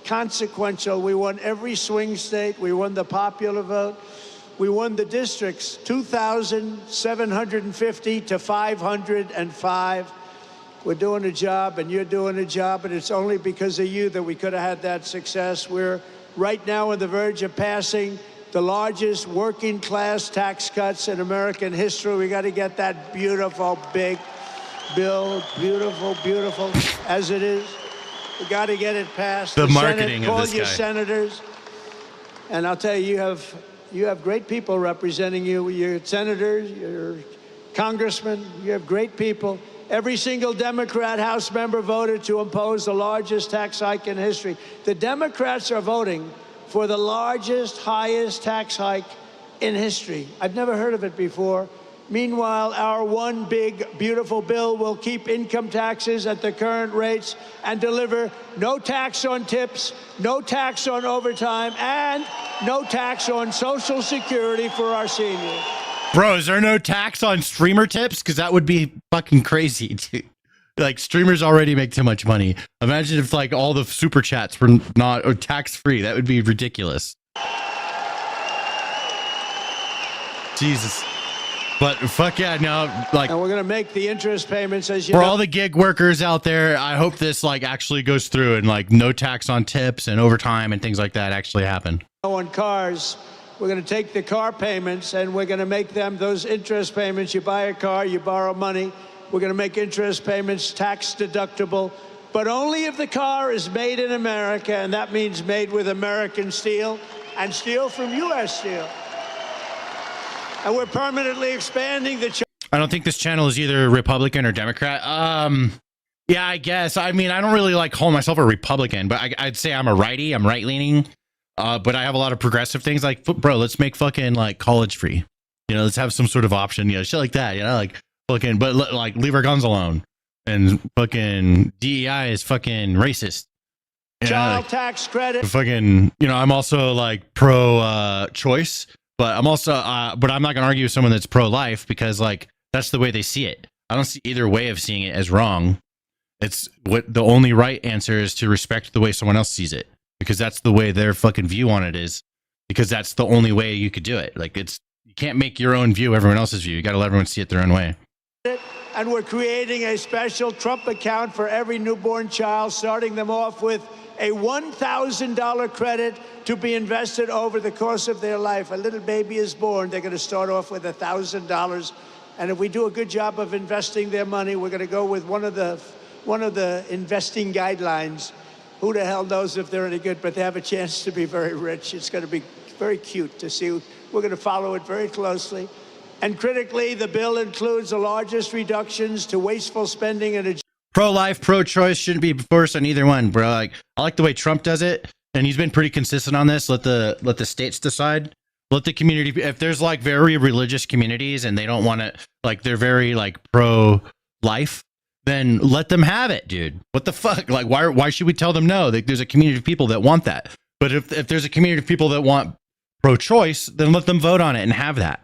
Speaker 20: consequential. We won every swing state. We won the popular vote. We won the districts, 2,750 to 505. We're doing a job, and you're doing a job, and it's only because of you that we could have had that success. We're right now on the verge of passing the largest working class tax cuts in American history. We got to get that beautiful, big bill, beautiful, beautiful as it is. We got to get it passed.
Speaker 1: The marketing
Speaker 20: Senate,
Speaker 1: of this
Speaker 20: call your
Speaker 1: guy.
Speaker 20: Senators. And I'll tell you, you have great people representing you. Your senators, your congressmen, you have great people. Every single Democrat House member voted to impose the largest tax hike in history. The Democrats are voting for the largest, highest tax hike in history. I've never heard of it before. Meanwhile, our one big, beautiful bill will keep income taxes at the current rates and deliver no tax on tips, no tax on overtime, and no tax on Social Security for our seniors.
Speaker 1: Bro, is there no tax on streamer tips? Because that would be fucking crazy, dude. Like, streamers already make too much money. Imagine if, like, all the super chats were not or tax-free. That would be ridiculous. Jesus. But fuck yeah, no, like,
Speaker 20: and we're going to make the interest payments as you
Speaker 1: for
Speaker 20: know.
Speaker 1: all the gig workers out there, I hope this like actually goes through and like no tax on tips and overtime and things like that actually happen.
Speaker 20: On cars, we're going to take the car payments and we're going to make them those interest payments. You buy a car, you borrow money. We're going to make interest payments tax deductible, but only if the car is made in America, and that means made with American steel and steel from U.S. Steel. And we're permanently expanding the.
Speaker 1: I don't think this channel is either Republican or Democrat. Yeah, I guess. I mean, I don't really like call myself a Republican, but I'd say I'm a righty. I'm right leaning. But I have a lot of progressive things like, bro, let's make fucking like college free. You know, let's have some sort of option, you know, shit like that, you know, like fucking, but like leave our guns alone. And fucking DEI is fucking racist. You know,
Speaker 20: child
Speaker 1: like,
Speaker 20: tax credit.
Speaker 1: Fucking, you know, I'm also like pro choice, but I'm also, but I'm not going to argue with someone that's pro life because like that's the way they see it. I don't see either way of seeing it as wrong. It's what the only right answer is to respect the way someone else sees it. Because that's the way their fucking view on it is. Because that's the only way you could do it. Like it's, you can't make your own view everyone else's view. You got to let everyone see it their own way.
Speaker 20: And we're creating a special Trump account for every newborn child, starting them off with a $1,000 credit to be invested over the course of their life. A little baby is born, they're going to start off with $1,000. And if we do a good job of investing their money, we're going to go with one of the investing guidelines. Who the hell knows if they're any good, but they have a chance to be very rich. It's going to be very cute to see. We're going to follow it very closely. And critically, the bill includes the largest reductions to wasteful spending and
Speaker 1: pro-life, pro-choice shouldn't be forced on either one, bro. Like I like the way Trump does it, and he's been pretty consistent on this. Let the states decide. Let the community. If there's like very religious communities and they don't want to, like they're very like pro-life, then let them have it, dude. What the fuck? Like, why should we tell them no? There's a community of people that want that. But if there's a community of people that want pro-choice, then let them vote on it and have that.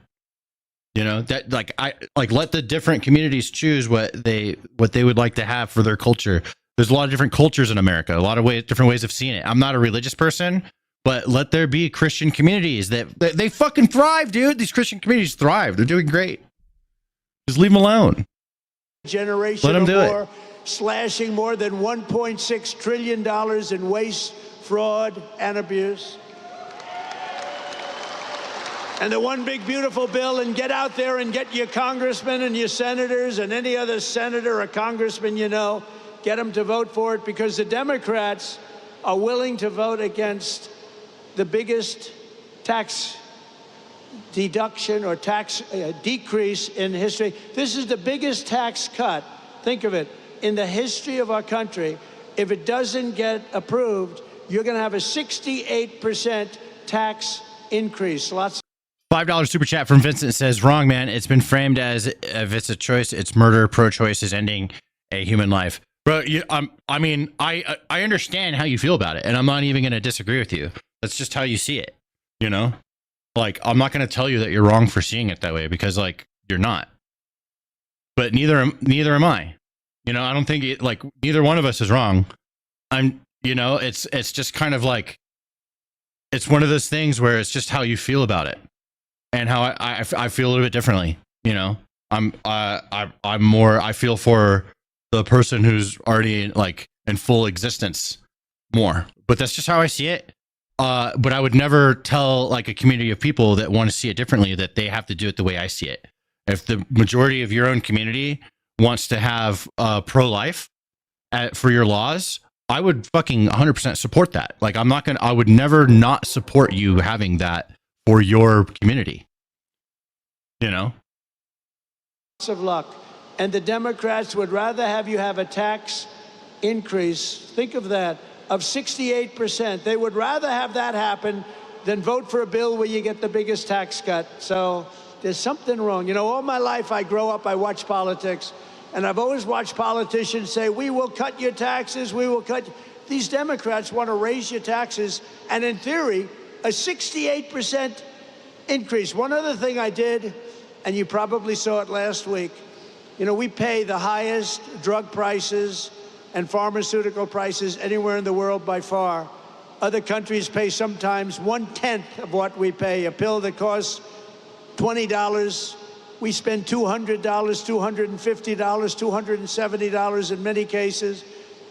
Speaker 1: You know, that let the different communities choose what they would like to have for their culture. There's a lot of different cultures in America, a lot of different ways of seeing it. I'm not a religious person, but let there be Christian communities that they fucking thrive, dude. These Christian communities thrive. They're doing great. Just leave them alone.
Speaker 20: generation
Speaker 1: Let 'em
Speaker 20: or
Speaker 1: do it.
Speaker 20: more, slashing more than $1.6 trillion in waste, fraud, and abuse. And the one big beautiful bill, and get out there and get your congressmen and your senators and any other senator or congressman you know, get them to vote for it, because the Democrats are willing to vote against the biggest tax deduction or tax decrease in history. This is the biggest tax cut, think of it, in the history of our country. If it doesn't get approved, you're going to have a 68% tax increase. Lots.
Speaker 1: $5 super chat from Vincent says, wrong, man. It's been framed as if it's a choice, it's murder. Pro-choice is ending a human life. Bro, I mean, I understand how you feel about it, and I'm not even going to disagree with you. That's just how you see it, you know? Like, I'm not going to tell you that you're wrong for seeing it that way, because, like, you're not. But neither am I. You know, I don't think it, like, neither one of us is wrong. You know, it's just kind of like, it's one of those things where it's just how you feel about it. And how I feel a little bit differently, you know. I feel for the person who's already like in full existence more, but that's just how I see it. But I would never tell like a community of people that want to see it differently that they have to do it the way I see it. If the majority of your own community wants to have pro-life for your laws, I would fucking 100% support that. Like, I would never not support you having that for your community, you know?
Speaker 20: Lots of luck. And the Democrats would rather have you have a tax increase, think of that, of 68%. They would rather have that happen than vote for a bill where you get the biggest tax cut. So there's something wrong. You know, all my life I grow up, I watch politics, and I've always watched politicians say, we will cut your taxes, we will cut. These Democrats want to raise your taxes, and in theory, a 68% increase. One other thing I did, and you probably saw it last week, you know, we pay the highest drug prices and pharmaceutical prices anywhere in the world by far. Other countries pay sometimes 1/10 of what we pay. A pill that costs $20,
Speaker 9: We spend $200, $250, $270 in many cases.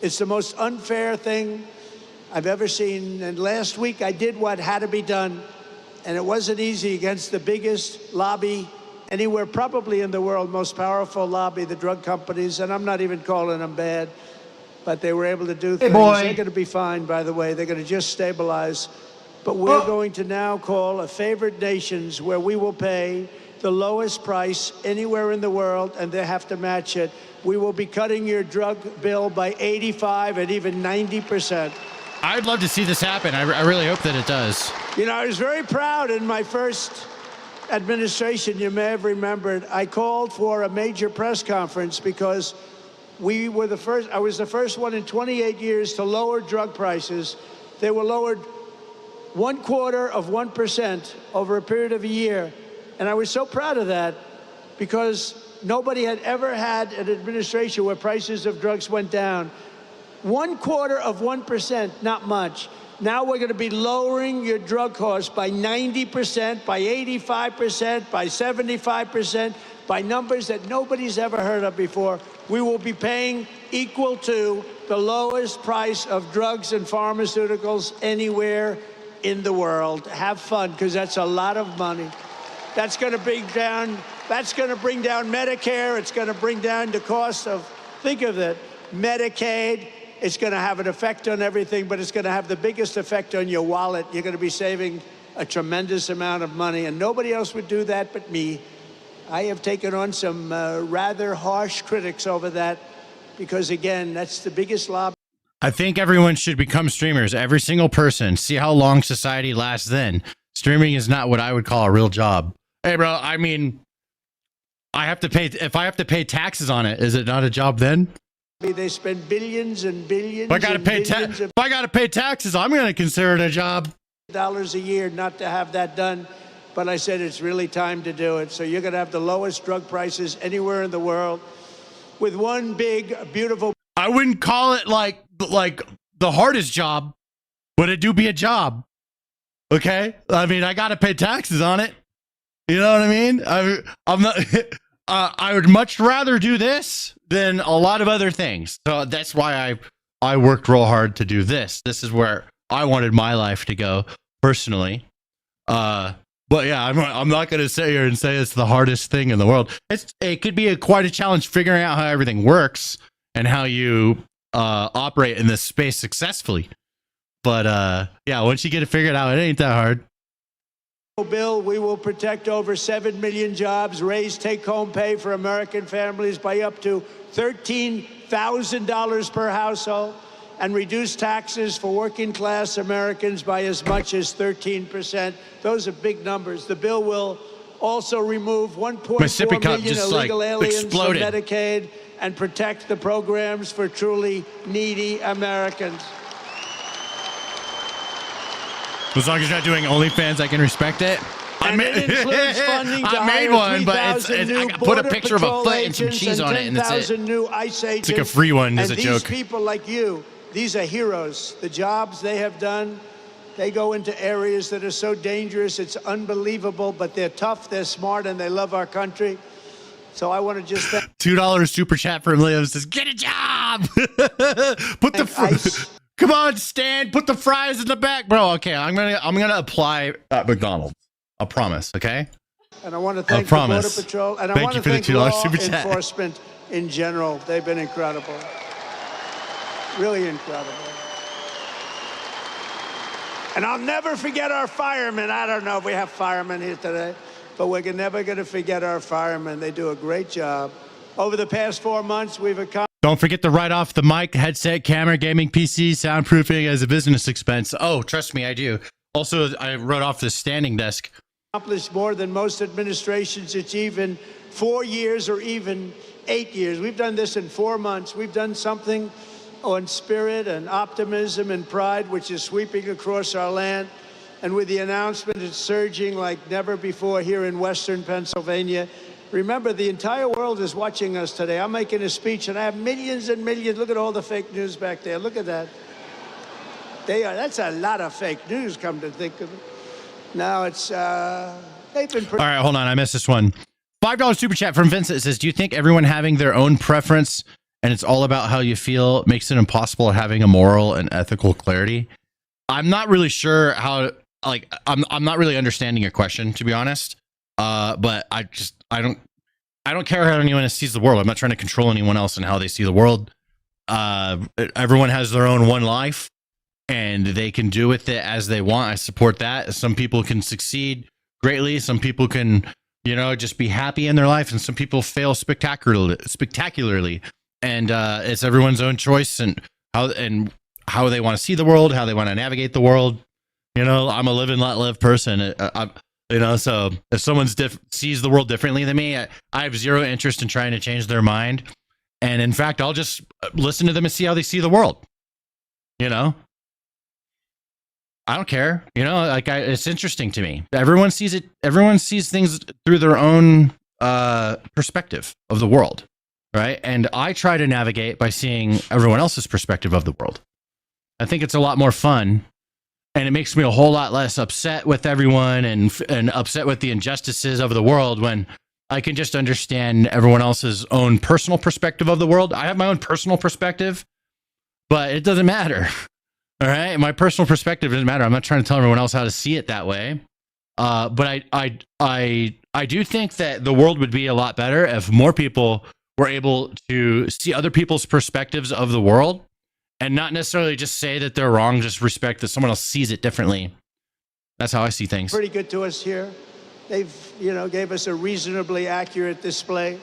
Speaker 9: It's the most unfair thing I've ever seen. And last week I did what had to be done, and it wasn't easy against the biggest lobby anywhere probably in the world, most powerful lobby, the drug companies, and I'm not even calling them bad, but they were able to do things. They're going to be fine, by the way. They're going to just stabilize. But we're going to now call a favored nations where we will pay the lowest price anywhere in the world, and they have to match it. We will be cutting your drug bill by 85 and even 90%.
Speaker 1: I'd love to see this happen. I really hope that it does.
Speaker 9: You know, I was very proud in my first administration. You may have remembered, I called for a major press conference because we were the first, I was the first one in 28 years to lower drug prices. They were lowered 0.25% over a period of a year. And I was so proud of that because nobody had ever had an administration where prices of drugs went down. 0.25%, not much. Now we're going to be lowering your drug costs by 90%, by 85%, by 75%, by numbers that nobody's ever heard of before. We will be paying equal to the lowest price of drugs and pharmaceuticals anywhere in the world. Have fun, because that's a lot of money. That's going to bring down Medicare. It's going to bring down the cost of, think of it, Medicaid. It's going to have an effect on everything, but it's going to have the biggest effect on your wallet. You're going to be saving a tremendous amount of money, and nobody else would do that but me. I have taken on some rather harsh critics over that because, again, that's the biggest lobby.
Speaker 1: I think everyone should become streamers. Every single person. See how long society lasts then. Streaming is not what I would call a real job. Hey, bro, I mean, I have to pay. If I have to pay taxes on it, is it not a job then?
Speaker 9: They spend billions and billions.
Speaker 1: If I gotta pay taxes, I'm going to consider it a job.
Speaker 9: $1 a year not to have that done. But I said it's really time to do it. So you're going to have the lowest drug prices anywhere in the world with one big, beautiful.
Speaker 1: I wouldn't call it like the hardest job, but it do be a job. Okay? I mean, I got to pay taxes on it. You know what I mean? I'm not. I would much rather do this than a lot of other things. So that's why I worked real hard to do this. This is where I wanted my life to go personally. But yeah, I'm not going to sit here and say it's the hardest thing in the world. It could be quite a challenge figuring out how everything works and how you operate in this space successfully. But yeah, once you get it figured out, it ain't that hard.
Speaker 9: Bill, we will protect over 7 million jobs, raise take-home pay for American families by up to $13,000 per household, and reduce taxes for working-class Americans by as much as 13%. Those are big numbers. The bill will also remove 1.4 million illegal aliens from Medicaid and protect the programs for truly needy Americans.
Speaker 1: As long as you're not doing OnlyFans, I can respect it. I made one, but I put a picture of a foot and some cheese on it, and that's it. It's like a free one as a joke.
Speaker 9: These people like you, these are heroes. The jobs they have done, they go into areas that are so dangerous, it's unbelievable, but they're tough, they're smart, and they love our country. So I want to just thank
Speaker 1: $2 super chat from Liam says, "Get a job." Put the come on, Stan. Put the fries in the back, bro. Okay, I'm gonna apply at McDonald's. I promise. Okay.
Speaker 9: And I want to thank the Border Patrol, and I want to thank law enforcement in general. They've been incredible, really incredible. And I'll never forget our firemen. I don't know if we have firemen here today, but we're never going to forget our firemen. They do a great job. Over the past 4 months, we've accomplished.
Speaker 1: Don't forget to write off the mic, headset, camera, gaming PC, soundproofing as a business expense. Oh, trust me, I do. Also, I wrote off the standing desk.
Speaker 9: Accomplished more than most administrations. It's even 4 years or even 8 years. We've done this in 4 months. We've done something on spirit and optimism and pride, which is sweeping across our land. And with the announcement, it's surging like never before here in Western Pennsylvania. Remember, the entire world is watching us today. I'm making a speech, and I have millions and millions. Look at all the fake news back there. Look at that. That's a lot of fake news, come to think of it. Now it's, they've been...
Speaker 1: All right, hold on. I missed this one. $5 super chat from Vincent. It says, do you think everyone having their own preference and it's all about how you feel makes it impossible having a moral and ethical clarity? I'm not really sure how, like, I'm not really understanding your question, to be honest. But I don't care how anyone sees the world. I'm not trying to control anyone else and how they see the world. Everyone has their own one life and they can do with it as they want. I support that. Some people can succeed greatly. Some people can, just be happy in their life, and some people fail spectacularly. And it's everyone's own choice and how they want to see the world, how they want to navigate the world. I'm a live and let live person. So if someone sees the world differently than me, I have zero interest in trying to change their mind. And in fact, I'll just listen to them and see how they see the world. I don't care. It's interesting to me. Everyone sees it. Everyone sees things through their own perspective of the world, right? And I try to navigate by seeing everyone else's perspective of the world. I think it's a lot more fun, and it makes me a whole lot less upset with everyone and upset with the injustices of the world when I can just understand everyone else's own personal perspective of the world. I have my own personal perspective, but it doesn't matter. All right, my personal perspective doesn't matter. I'm not trying to tell everyone else how to see it that way. But I do think that the world would be a lot better if more people were able to see other people's perspectives of the world and not necessarily just say that they're wrong. Just respect that someone else sees it differently. That's how I see things.
Speaker 9: Pretty good to us here. They've, gave us a reasonably accurate display.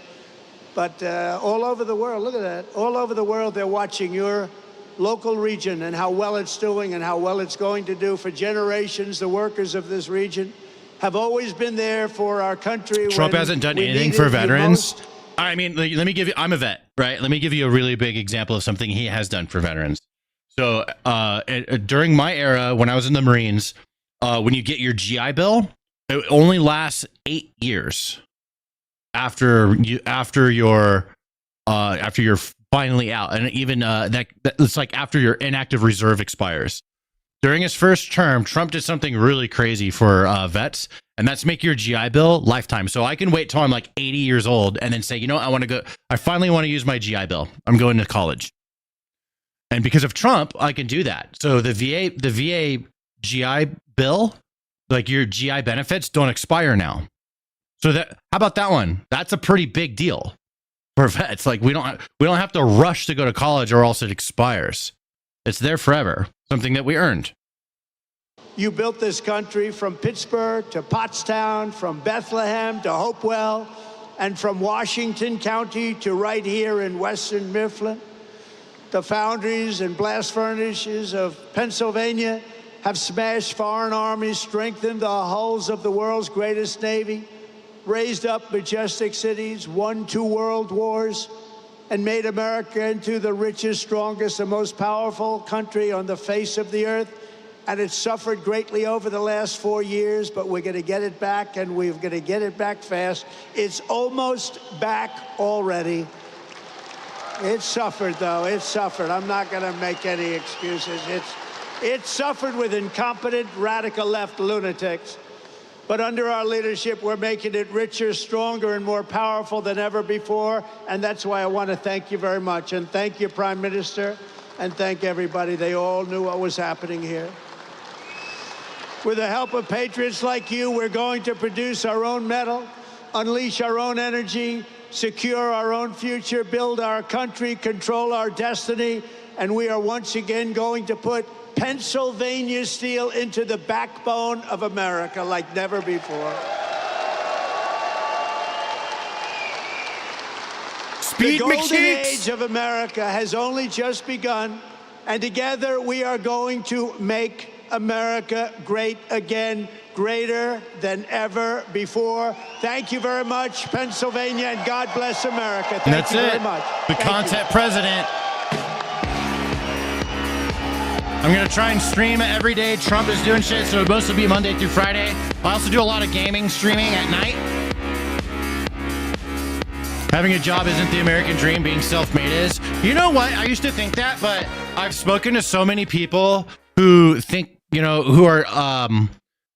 Speaker 9: But all over the world, look at that. All over the world, they're watching your local region and how well it's doing and how well it's going to do for generations. The workers of this region have always been there for our country.
Speaker 1: Trump hasn't done anything for veterans. I mean, let me give you, I'm a vet, right? Let me give you a really big example of something he has done for veterans. So during my era, when I was in the Marines, when you get your GI Bill, it only lasts 8 years after you're finally out, and even that it's like after your inactive reserve expires. During his first term, Trump did something really crazy for vets, and that's make your GI Bill lifetime. So I can wait till I'm like 80 years old and then say, I finally want to use my GI Bill. I'm going to college. And because of Trump, I can do that. So the VA GI Bill, like your GI benefits, don't expire now. So how about that one? That's a pretty big deal for vets. Like we don't have to rush to go to college or else it expires. It's there forever. Something that we earned.
Speaker 9: You built this country from Pittsburgh to Pottstown, from Bethlehem to Hopewell, and from Washington County to right here in Western Mifflin. The foundries and blast furnaces of Pennsylvania have smashed foreign armies, strengthened the hulls of the world's greatest navy, raised up majestic cities, won 2 world wars, and made America into the richest, strongest, and most powerful country on the face of the earth. And it's suffered greatly over the last 4 years, but we're going to get it back, and we're going to get it back fast. It's almost back already. It suffered, though. It suffered. I'm not going to make any excuses. It suffered with incompetent, radical left lunatics. But under our leadership, we're making it richer, stronger, and more powerful than ever before. And that's why I want to thank you very much. And thank you, Prime Minister, and thank everybody. They all knew what was happening here. With the help of patriots like you, we're going to produce our own metal, unleash our own energy, secure our own future, build our country, control our destiny. And we are once again going to put Pennsylvania steel into the backbone of America like never before.
Speaker 1: Speed
Speaker 9: the golden
Speaker 1: McSheets.
Speaker 9: age of America has only just begun, and together we are going to make America great again, greater than ever before. Thank you very much, Pennsylvania, and God bless America. Thank you very much.
Speaker 1: The content president. I'm going to try and stream every day. Trump is doing shit, so it'll mostly be Monday through Friday. I also do a lot of gaming streaming at night. Having a job isn't the American dream. Being self-made is. You know what? I used to think that, but I've spoken to so many people who think, who are,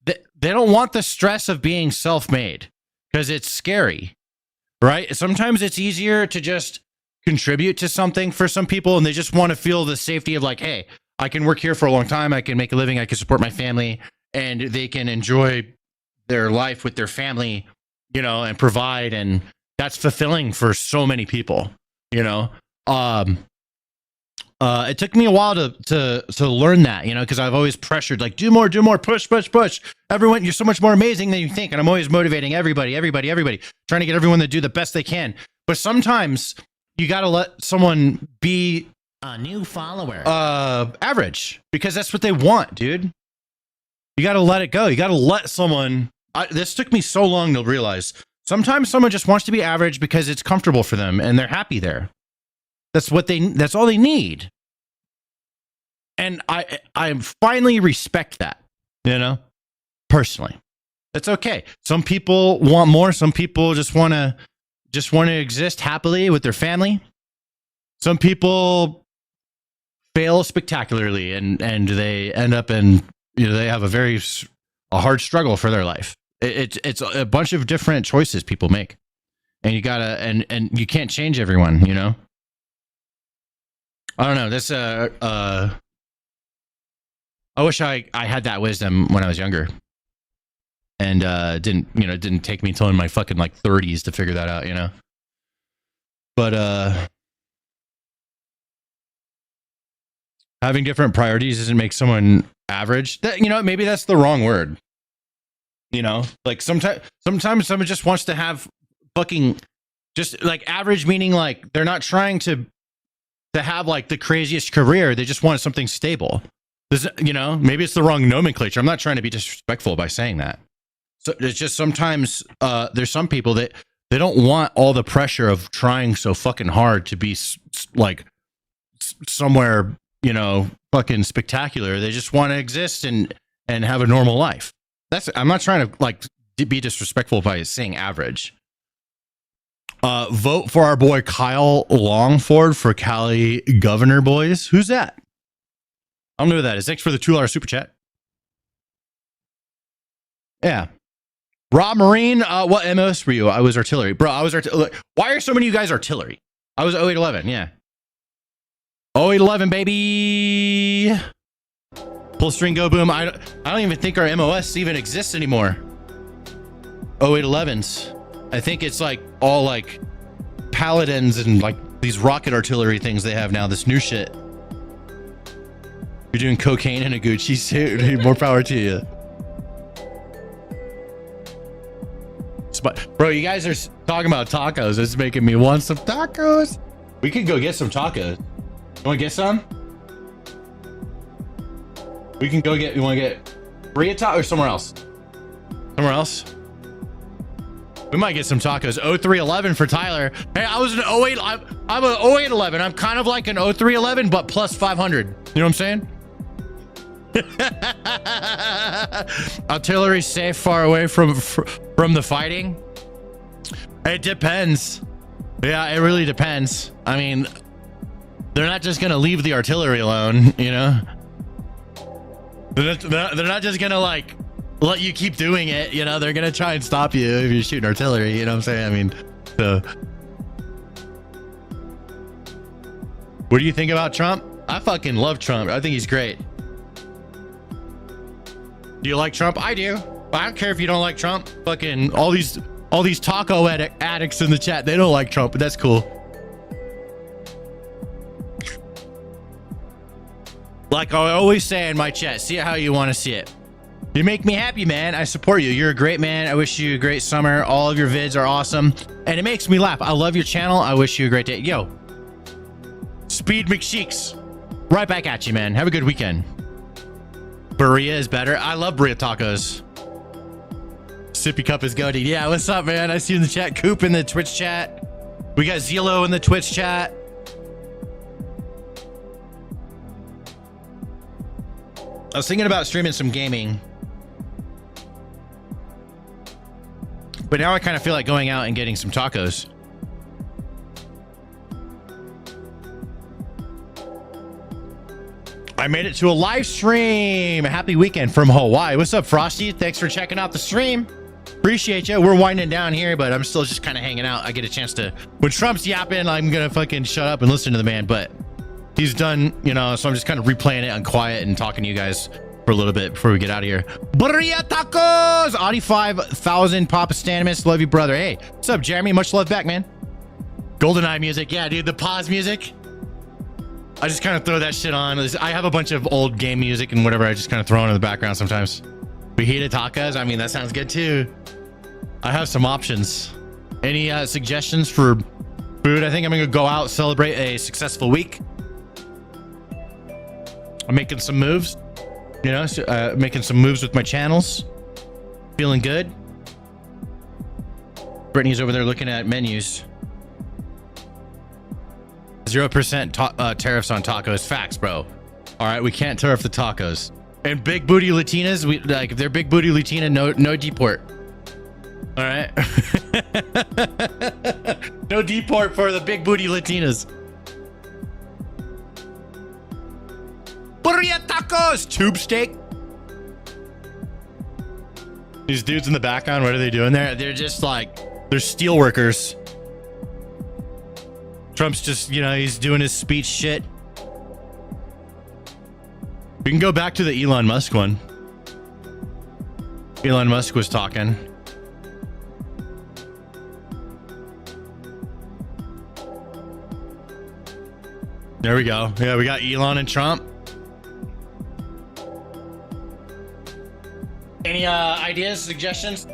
Speaker 1: they don't want the stress of being self-made because it's scary. right? Sometimes it's easier to just contribute to something for some people, and they just want to feel the safety of like, hey, I can work here for a long time, I can make a living, I can support my family, and they can enjoy their life with their family, you know, and provide, and that's fulfilling for so many people, you know. It took me a while to learn that, you know, because I've always pressured, like, do more, push. Everyone, you're so much more amazing than you think. And I'm always motivating everybody, trying to get everyone to do the best they can. But sometimes you got to let someone be a new follower, average, because that's what they want, dude. You got to let it go. You got to let someone, this took me so long to realize, sometimes someone just wants to be average because it's comfortable for them and they're happy there. That's all they need. And I finally respect that, you know, personally. It's okay. Some people want more. Some people just want to exist happily with their family. Some people fail spectacularly and they end up in, you know, they have a hard struggle for their life. It's a bunch of different choices people make, and you gotta, and you can't change everyone, you know. I don't know. This I wish I had that wisdom when I was younger, and didn't take me till in my fucking like 30s to figure that out, you know. But having different priorities doesn't make someone average. That, you know, maybe that's the wrong word. You know, like sometimes someone just wants to have fucking just like average, meaning like they're not trying to have like the craziest career. They just want something stable. You know, maybe it's the wrong nomenclature. I'm not trying to be disrespectful by saying that. So it's just sometimes there's some people that they don't want all the pressure of trying so fucking hard to be like somewhere, you know, fucking spectacular. They just want to exist and have a normal life. I'm not trying to like be disrespectful by saying average. Vote for our boy Kyle Longford for Cali governor, boys. Who's that? I don't know who that is. Thanks for the $2 super chat. Yeah. Rob Marine, what MS were you? I was artillery. Bro, I was artillery. Why are so many of you guys artillery? I was 0811, yeah. 0811, baby. Pull string, go boom. I don't even think our MOS even exists anymore. 0811s. I think it's like all like paladins and like these rocket artillery things they have now. This new shit. You're doing cocaine in a Gucci suit. More power to you. Bro, you guys are talking about tacos. It's making me want some tacos. We could go get some tacos. You want to get some? We can go get, you want to get Marital or somewhere else? Somewhere else? We might get some tacos. 0311 for Tyler. Hey, I was an 08. I'm an 0811. I'm kind of like an 0311, but plus 500. You know what I'm saying? Artillery safe far away from the fighting. It depends. Yeah, it really depends. I mean, they're not just gonna leave the artillery alone, you know. They're not just gonna like let you keep doing it, you know. They're gonna try and stop you if you're shooting artillery, you know what I'm saying? I mean, so what do you think about Trump? I fucking love Trump. I think he's great. Do you like Trump? I do. I don't care if you don't like Trump. Fucking all these taco addicts in the chat, they don't like Trump, but that's cool. Like I always say in my chat, see it how you want to see it. You make me happy, man. I support you. You're a great man. I wish you a great summer. All of your vids are awesome. And it makes me laugh. I love your channel. I wish you a great day. Yo, Speed McSheeks. Right back at you, man. Have a good weekend. Berea is better. I love Berea tacos. Sippy Cup is goated. Yeah, what's up, man? I see you in the chat. Coop in the Twitch chat. We got Zelo in the Twitch chat. I was thinking about streaming some gaming, but now I kind of feel like going out and getting some tacos. I made it to a live stream. Happy weekend from Hawaii. What's up, Frosty? Thanks for checking out the stream. Appreciate you. We're winding down here, but I'm still just kind of hanging out. I get a chance to, when Trump's yapping, I'm gonna fucking shut up and listen to the man, but he's done, you know, so I'm just kind of replaying it on quiet and talking to you guys for a little bit before we get out of here. Burrilla tacos! Audi 5000, Papa Stanimus. Love you, brother. Hey, what's up, Jeremy? Much love back, man. GoldenEye music. Yeah, dude, the pause music. I just kind of throw that shit on. I have a bunch of old game music and whatever. I just kind of throw it in the background sometimes. Fajita tacos. I mean, that sounds good too. I have some options. Any suggestions for food? I think I'm gonna go out, celebrate a successful week. I'm making some moves, you know, making some moves with my channels. Feeling good. Brittany's over there looking at menus. 0% tariffs on tacos. Facts, bro. All right, we can't tariff the tacos. And big booty Latinas, we like if they're big booty Latina, no deport. All right. No deport for the big booty Latinas. Burrilla tacos, tube steak. These dudes in the background, what are they doing there? They're just like, they're steel workers. Trump's just, you know, he's doing his speech shit. We can go back to the Elon Musk one. Elon Musk was talking. There we go. Yeah, we got Elon and Trump. Any ideas, suggestions?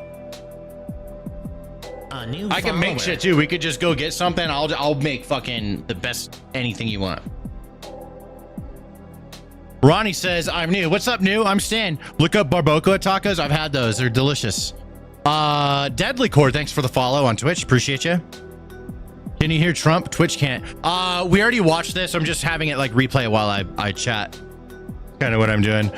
Speaker 1: I can make shit too. We could just go get something. I'll make fucking the best anything you want. Ronnie says, I'm new. What's up, new? I'm Stan. Look up barbacoa tacos. I've had those. They're delicious. Deadly Core, thanks for the follow on Twitch. Appreciate you. Can you hear Trump? Twitch can't. We already watched this. I'm just having it like replay while I chat. Kind of what I'm doing.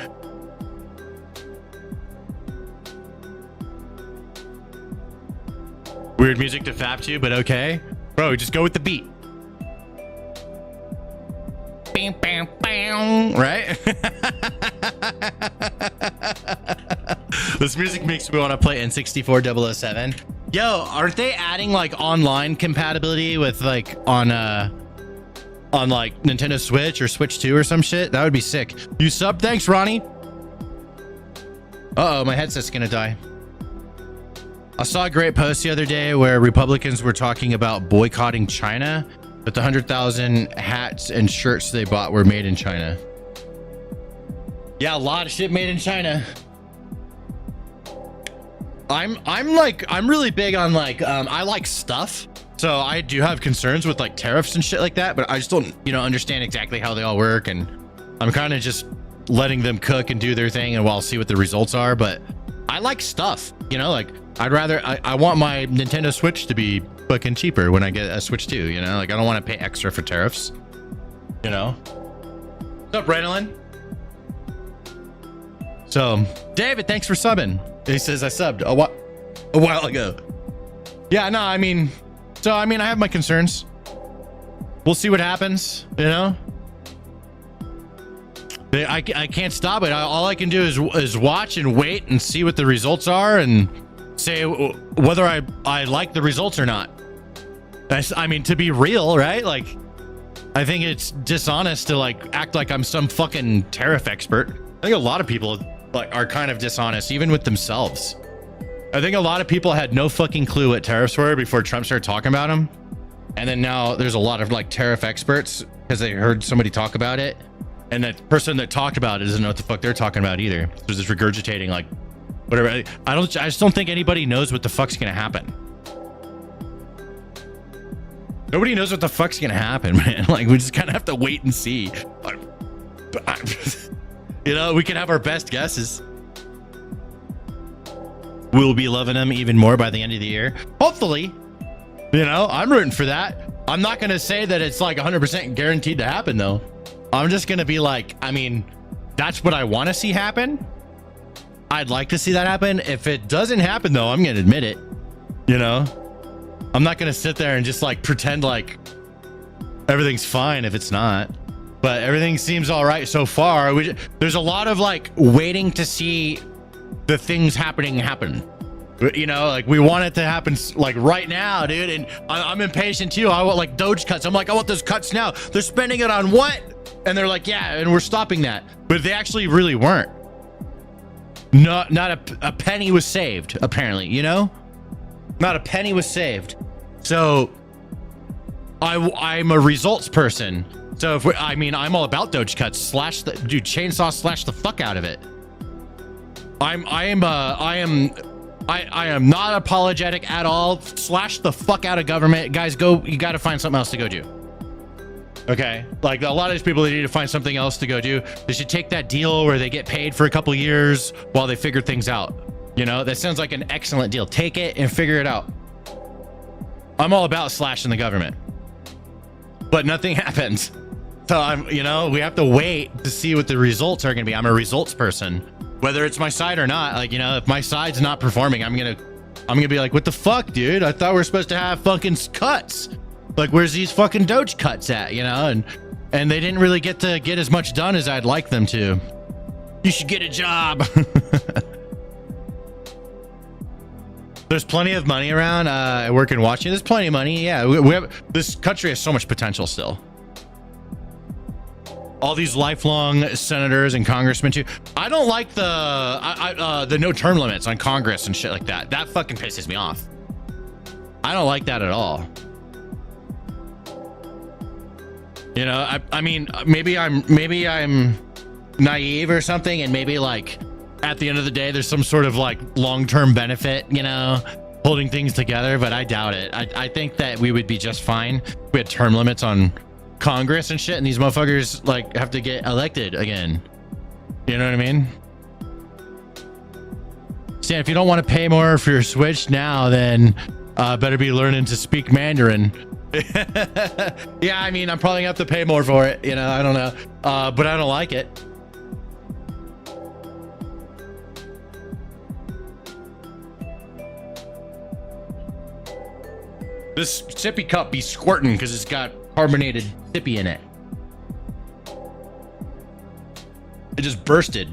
Speaker 1: Weird music to fap to, but okay. Bro, just go with the beat. Bam, bam, bam, right? This music makes me want to play N64 007. Yo, aren't they adding like online compatibility with like on like Nintendo Switch or Switch 2 or some shit? That would be sick. You sub? Thanks, Ronnie. Uh-oh, my headset's gonna die. I saw a great post the other day where Republicans were talking about boycotting China, but the 100,000 hats and shirts they bought were made in China. Yeah, a lot of shit made in China. I'm really big on like, I like stuff. So I do have concerns with like tariffs and shit like that, but I just don't, you know, understand exactly how they all work. And I'm kind of just letting them cook and do their thing and we'll see what the results are. But I like stuff, you know, like I want my Nintendo Switch to be fucking cheaper when I get a Switch 2, you know, like I don't want to pay extra for tariffs, you know. What's up, Renalyn? So David, thanks for subbing. He says I subbed a while ago. Yeah, no, I mean, I have my concerns. We'll see what happens, you know. I can't stop it. All I can do is watch and wait and see what the results are and say whether I like the results or not. I mean, to be real, right? Like, I think it's dishonest to like act like I'm some fucking tariff expert. I think a lot of people like are kind of dishonest, even with themselves. I think a lot of people had no fucking clue what tariffs were before Trump started talking about them. And then now there's a lot of like tariff experts because they heard somebody talk about it. And that person that talked about it doesn't know what the fuck they're talking about either. So just regurgitating like whatever. I just don't think anybody knows what the fuck's gonna happen. Nobody knows what the fuck's gonna happen, man. Like we just kind of have to wait and see. You know, we can have our best guesses. We'll be loving them even more by the end of the year. Hopefully, you know, I'm rooting for that. I'm not going to say that it's like 100% guaranteed to happen though. I'm just going to be like, I mean, that's what I want to see happen. I'd like to see that happen. If it doesn't happen though, I'm going to admit it. You know, I'm not going to sit there and just like pretend like everything's fine if it's not. But everything seems all right so far. There's a lot of like waiting to see the things happening happen. You know, like we want it to happen like right now, dude. And I'm impatient too. I want like DOGE cuts. I'm like, I want those cuts now. They're spending it on what? And they're like, yeah, and we're stopping that. But they actually really weren't. Not a penny was saved, apparently, you know? Not a penny was saved. So I'm a results person. So if I'm all about DOGE cuts. Chainsaw slash the fuck out of it. I am not apologetic at all. Slash the fuck out of government. Guys, you got to find something else to go do. Okay? Like a lot of these people, they need to find something else to go do. They should take that deal where they get paid for a couple years while they figure things out. You know, that sounds like an excellent deal. Take it and figure it out. I'm all about slashing the government. But nothing happens. So we have to wait to see what the results are going to be. I'm a results person. Whether it's my side or not, like, you know, if my side's not performing, I'm gonna be like, what the fuck, dude? I thought we were supposed to have fucking cuts. Like, where's these fucking DOGE cuts at, you know? And they didn't really get as much done as I'd like them to. You should get a job. There's plenty of money around. I work in Washington. There's plenty of money. Yeah, we have, this country has so much potential still. All these lifelong senators and congressmen too. I don't like the no term limits on Congress and shit like that. That fucking pisses me off. I don't like that at all. You know, I mean, maybe I'm naive or something, and maybe like at the end of the day, there's some sort of like long-term benefit, you know, holding things together. But I doubt it. I think that we would be just fine. We had term limits on Congress and shit, and these motherfuckers like have to get elected again. You know what I mean? Stan, if you don't want to pay more for your Switch now, then better be learning to speak Mandarin. Yeah, I mean, I'm probably gonna have to pay more for it. You know, I don't know, but I don't like it. This sippy cup be squirting because it's got carbonated sippy in it. It just bursted.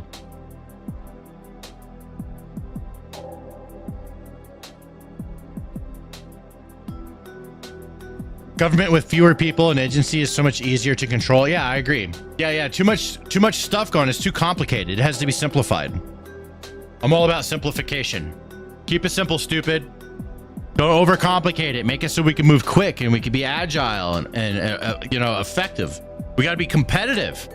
Speaker 1: Government with fewer people and agency is so much easier to control. Yeah, I agree. Yeah. Too much stuff going. It's too complicated. It has to be simplified. I'm all about simplification. Keep it simple, stupid. Don't overcomplicate it. Make it so we can move quick and we can be agile and you know, effective. We got to be competitive.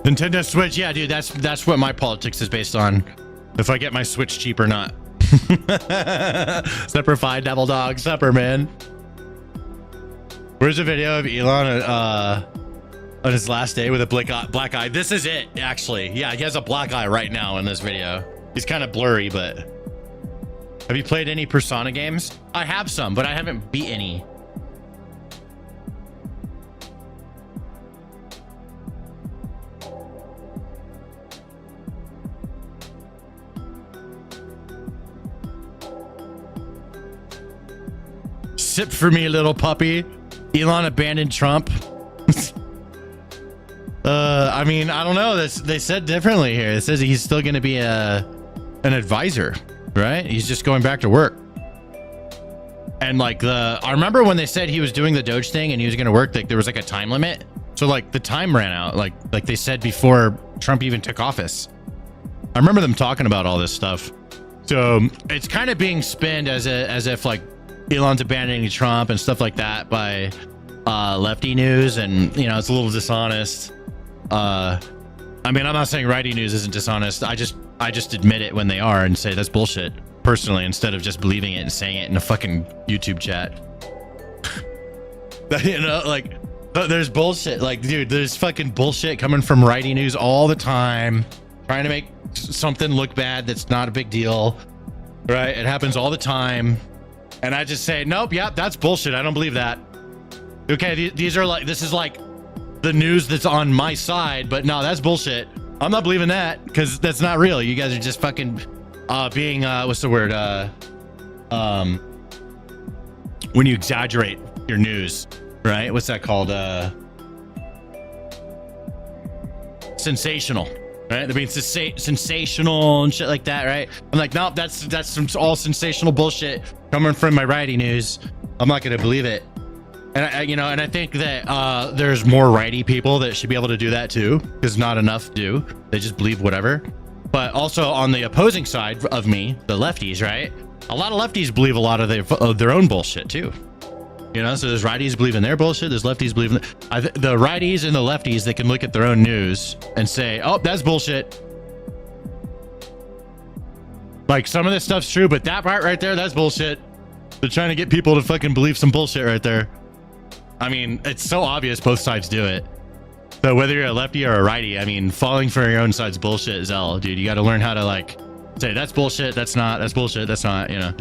Speaker 1: Nintendo Switch, yeah, dude, that's what my politics is based on. If I get my Switch cheap or not. Supper fine, devil dog, supper, man. Where's a video of Elon on his last day with a black eye? This is it, actually. Yeah, he has a black eye right now in this video. He's kind of blurry, but... Have you played any Persona games? I have some, but I haven't beat any. Sip for me, little puppy. Elon abandoned Trump. I mean, I don't know. They said differently here. It says he's still going to be an advisor, right? He's just going back to work. And like I remember when they said he was doing the DOGE thing and he was going to work, like there was like a time limit. So like the time ran out, like they said before Trump even took office. I remember them talking about all this stuff. So it's kind of being spinned as if like Elon's abandoning Trump and stuff like that by lefty news, and you know, it's a little dishonest. I mean, I'm not saying righty news isn't dishonest. I just admit it when they are and say that's bullshit personally, instead of just believing it and saying it in a fucking YouTube chat. You know, like there's bullshit. Like, dude, there's fucking bullshit coming from righty news all the time, trying to make something look bad that's not a big deal, right? It happens all the time. And I just say, nope, yep, that's bullshit. I don't believe that. Okay, these are like, this is like the news that's on my side, but no, that's bullshit. I'm not believing that because that's not real. You guys are just fucking being, what's the word? When you exaggerate your news, right? What's that called? Sensational, right? They're being sensational and shit like that, right? I'm like, nope, that's some all sensational bullshit coming from my righty news. I'm not gonna believe it. And I think that there's more righty people that should be able to do that too, because not enough do. They just believe whatever. But also on the opposing side of me, the lefties, right? A lot of lefties believe a lot of their own bullshit too. You know, so there's righties believe in their bullshit. There's lefties believe in the righties and the lefties. They can look at their own news and say, "Oh, that's bullshit." Like some of this stuff's true, but that part right there, that's bullshit. They're trying to get people to fucking believe some bullshit right there. I mean, it's so obvious both sides do it. So whether you're a lefty or a righty, I mean, falling for your own side's bullshit is hell, dude. You got to learn how to like say that's bullshit, that's not, that's bullshit, that's not, you know.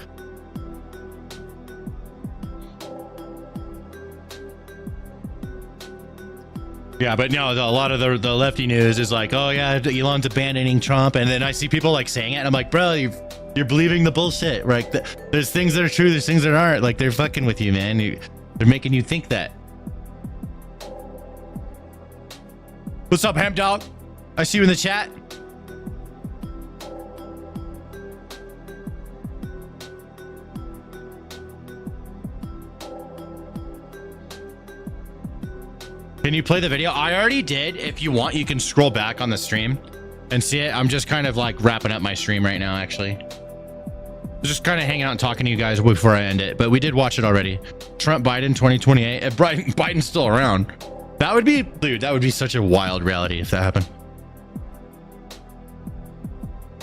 Speaker 1: Yeah, but no, a lot of the lefty news is like, oh yeah, Elon's abandoning Trump, and then I see people like saying it, and I'm like, bro, you're believing the bullshit, right? There's things that are true, there's things that aren't. Like they're fucking with you, man. They're making you think that. What's up, Ham Dog? I see you in the chat. Can you play the video? I already did. If you want, you can scroll back on the stream and see it. I'm just kind of like wrapping up my stream right now, actually. Just kind of hanging out and talking to you guys before I end it. But we did watch it already. Trump, Biden, 2028. If Biden's still around, that would be, dude, that would be such a wild reality if that happened.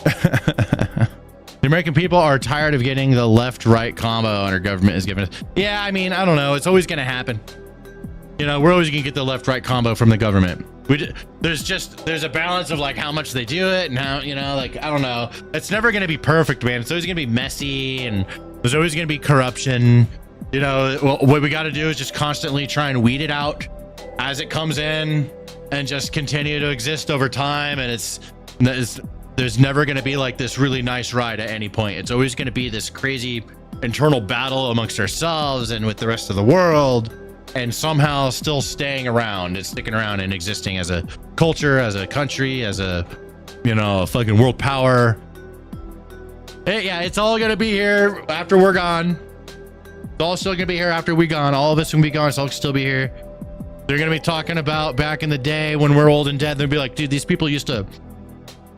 Speaker 1: The American people are tired of getting the left-right combo our government is giving us. Yeah, I mean, I don't know. It's always going to happen. You know, we're always gonna get the left-right combo from the government. There's a balance of like how much they do it and how, you know, like, I don't know. It's never gonna be perfect, man. It's always gonna be messy and there's always gonna be corruption. You know, what we got to do is just constantly try and weed it out as it comes in and just continue to exist over time. And there's never gonna be like this really nice ride at any point. It's always gonna be this crazy internal battle amongst ourselves and with the rest of the world. And somehow still staying around and sticking around and existing as a culture, as a country, as a, you know, a fucking world power. Yeah, it's all gonna be here after we're gone. It's all still gonna be here after we're gone. All of us gonna be gone. It's all still be here. They're gonna be talking about back in the day when we're old and dead. They'll be like, dude, these people used to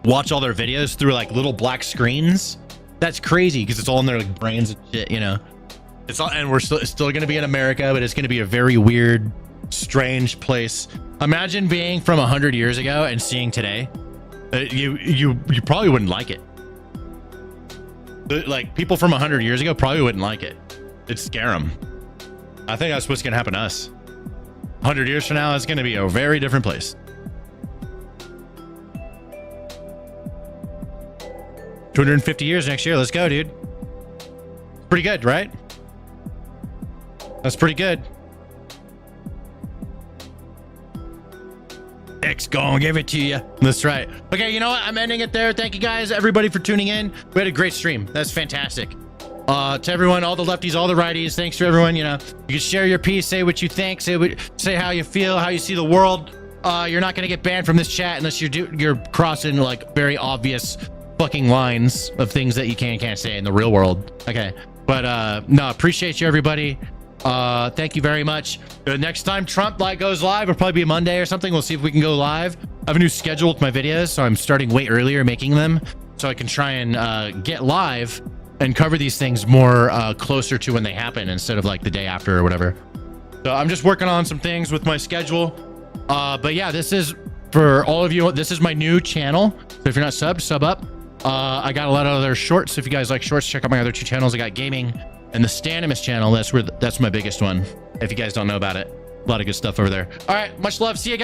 Speaker 1: watch all their videos through like little black screens. That's crazy because it's all in their like brains and shit, you know. It's all, and we're still going to be in America, but it's going to be a very weird, strange place. Imagine being from 100 years ago and seeing today. You probably wouldn't like it. Like people from 100 years ago probably wouldn't like it. It'd scare them. I think that's what's going to happen to us. 100 years from now, it's going to be a very different place. 250 years next year. Let's go, dude. Pretty good, right? That's pretty good. X gonna give it to you. That's right. Okay, you know what? I'm ending it there. Thank you guys, everybody, for tuning in. We had a great stream. That's fantastic. To everyone, all the lefties, all the righties, thanks to everyone. You know, you can share your piece, say what you think, say how you feel, how you see the world. You're not gonna get banned from this chat unless you're crossing like very obvious fucking lines of things that you can't say in the real world. Okay, but no, appreciate you, everybody. Thank you very much. Next time Trump goes live, it'll probably be a Monday or something. We'll see if we can go live. I have a new schedule with my videos, so I'm starting way earlier making them so I can try and get live and cover these things more closer to when they happen instead of like the day after or whatever. So I'm just working on some things with my schedule. But yeah, this is for all of you. This is my new channel. So if you're not sub up. I got a lot of other shorts. If you guys like shorts, check out my other two channels. I got gaming and the Stanimus channel. That's my biggest one. If you guys don't know about it, a lot of good stuff over there. All right, much love. See you guys.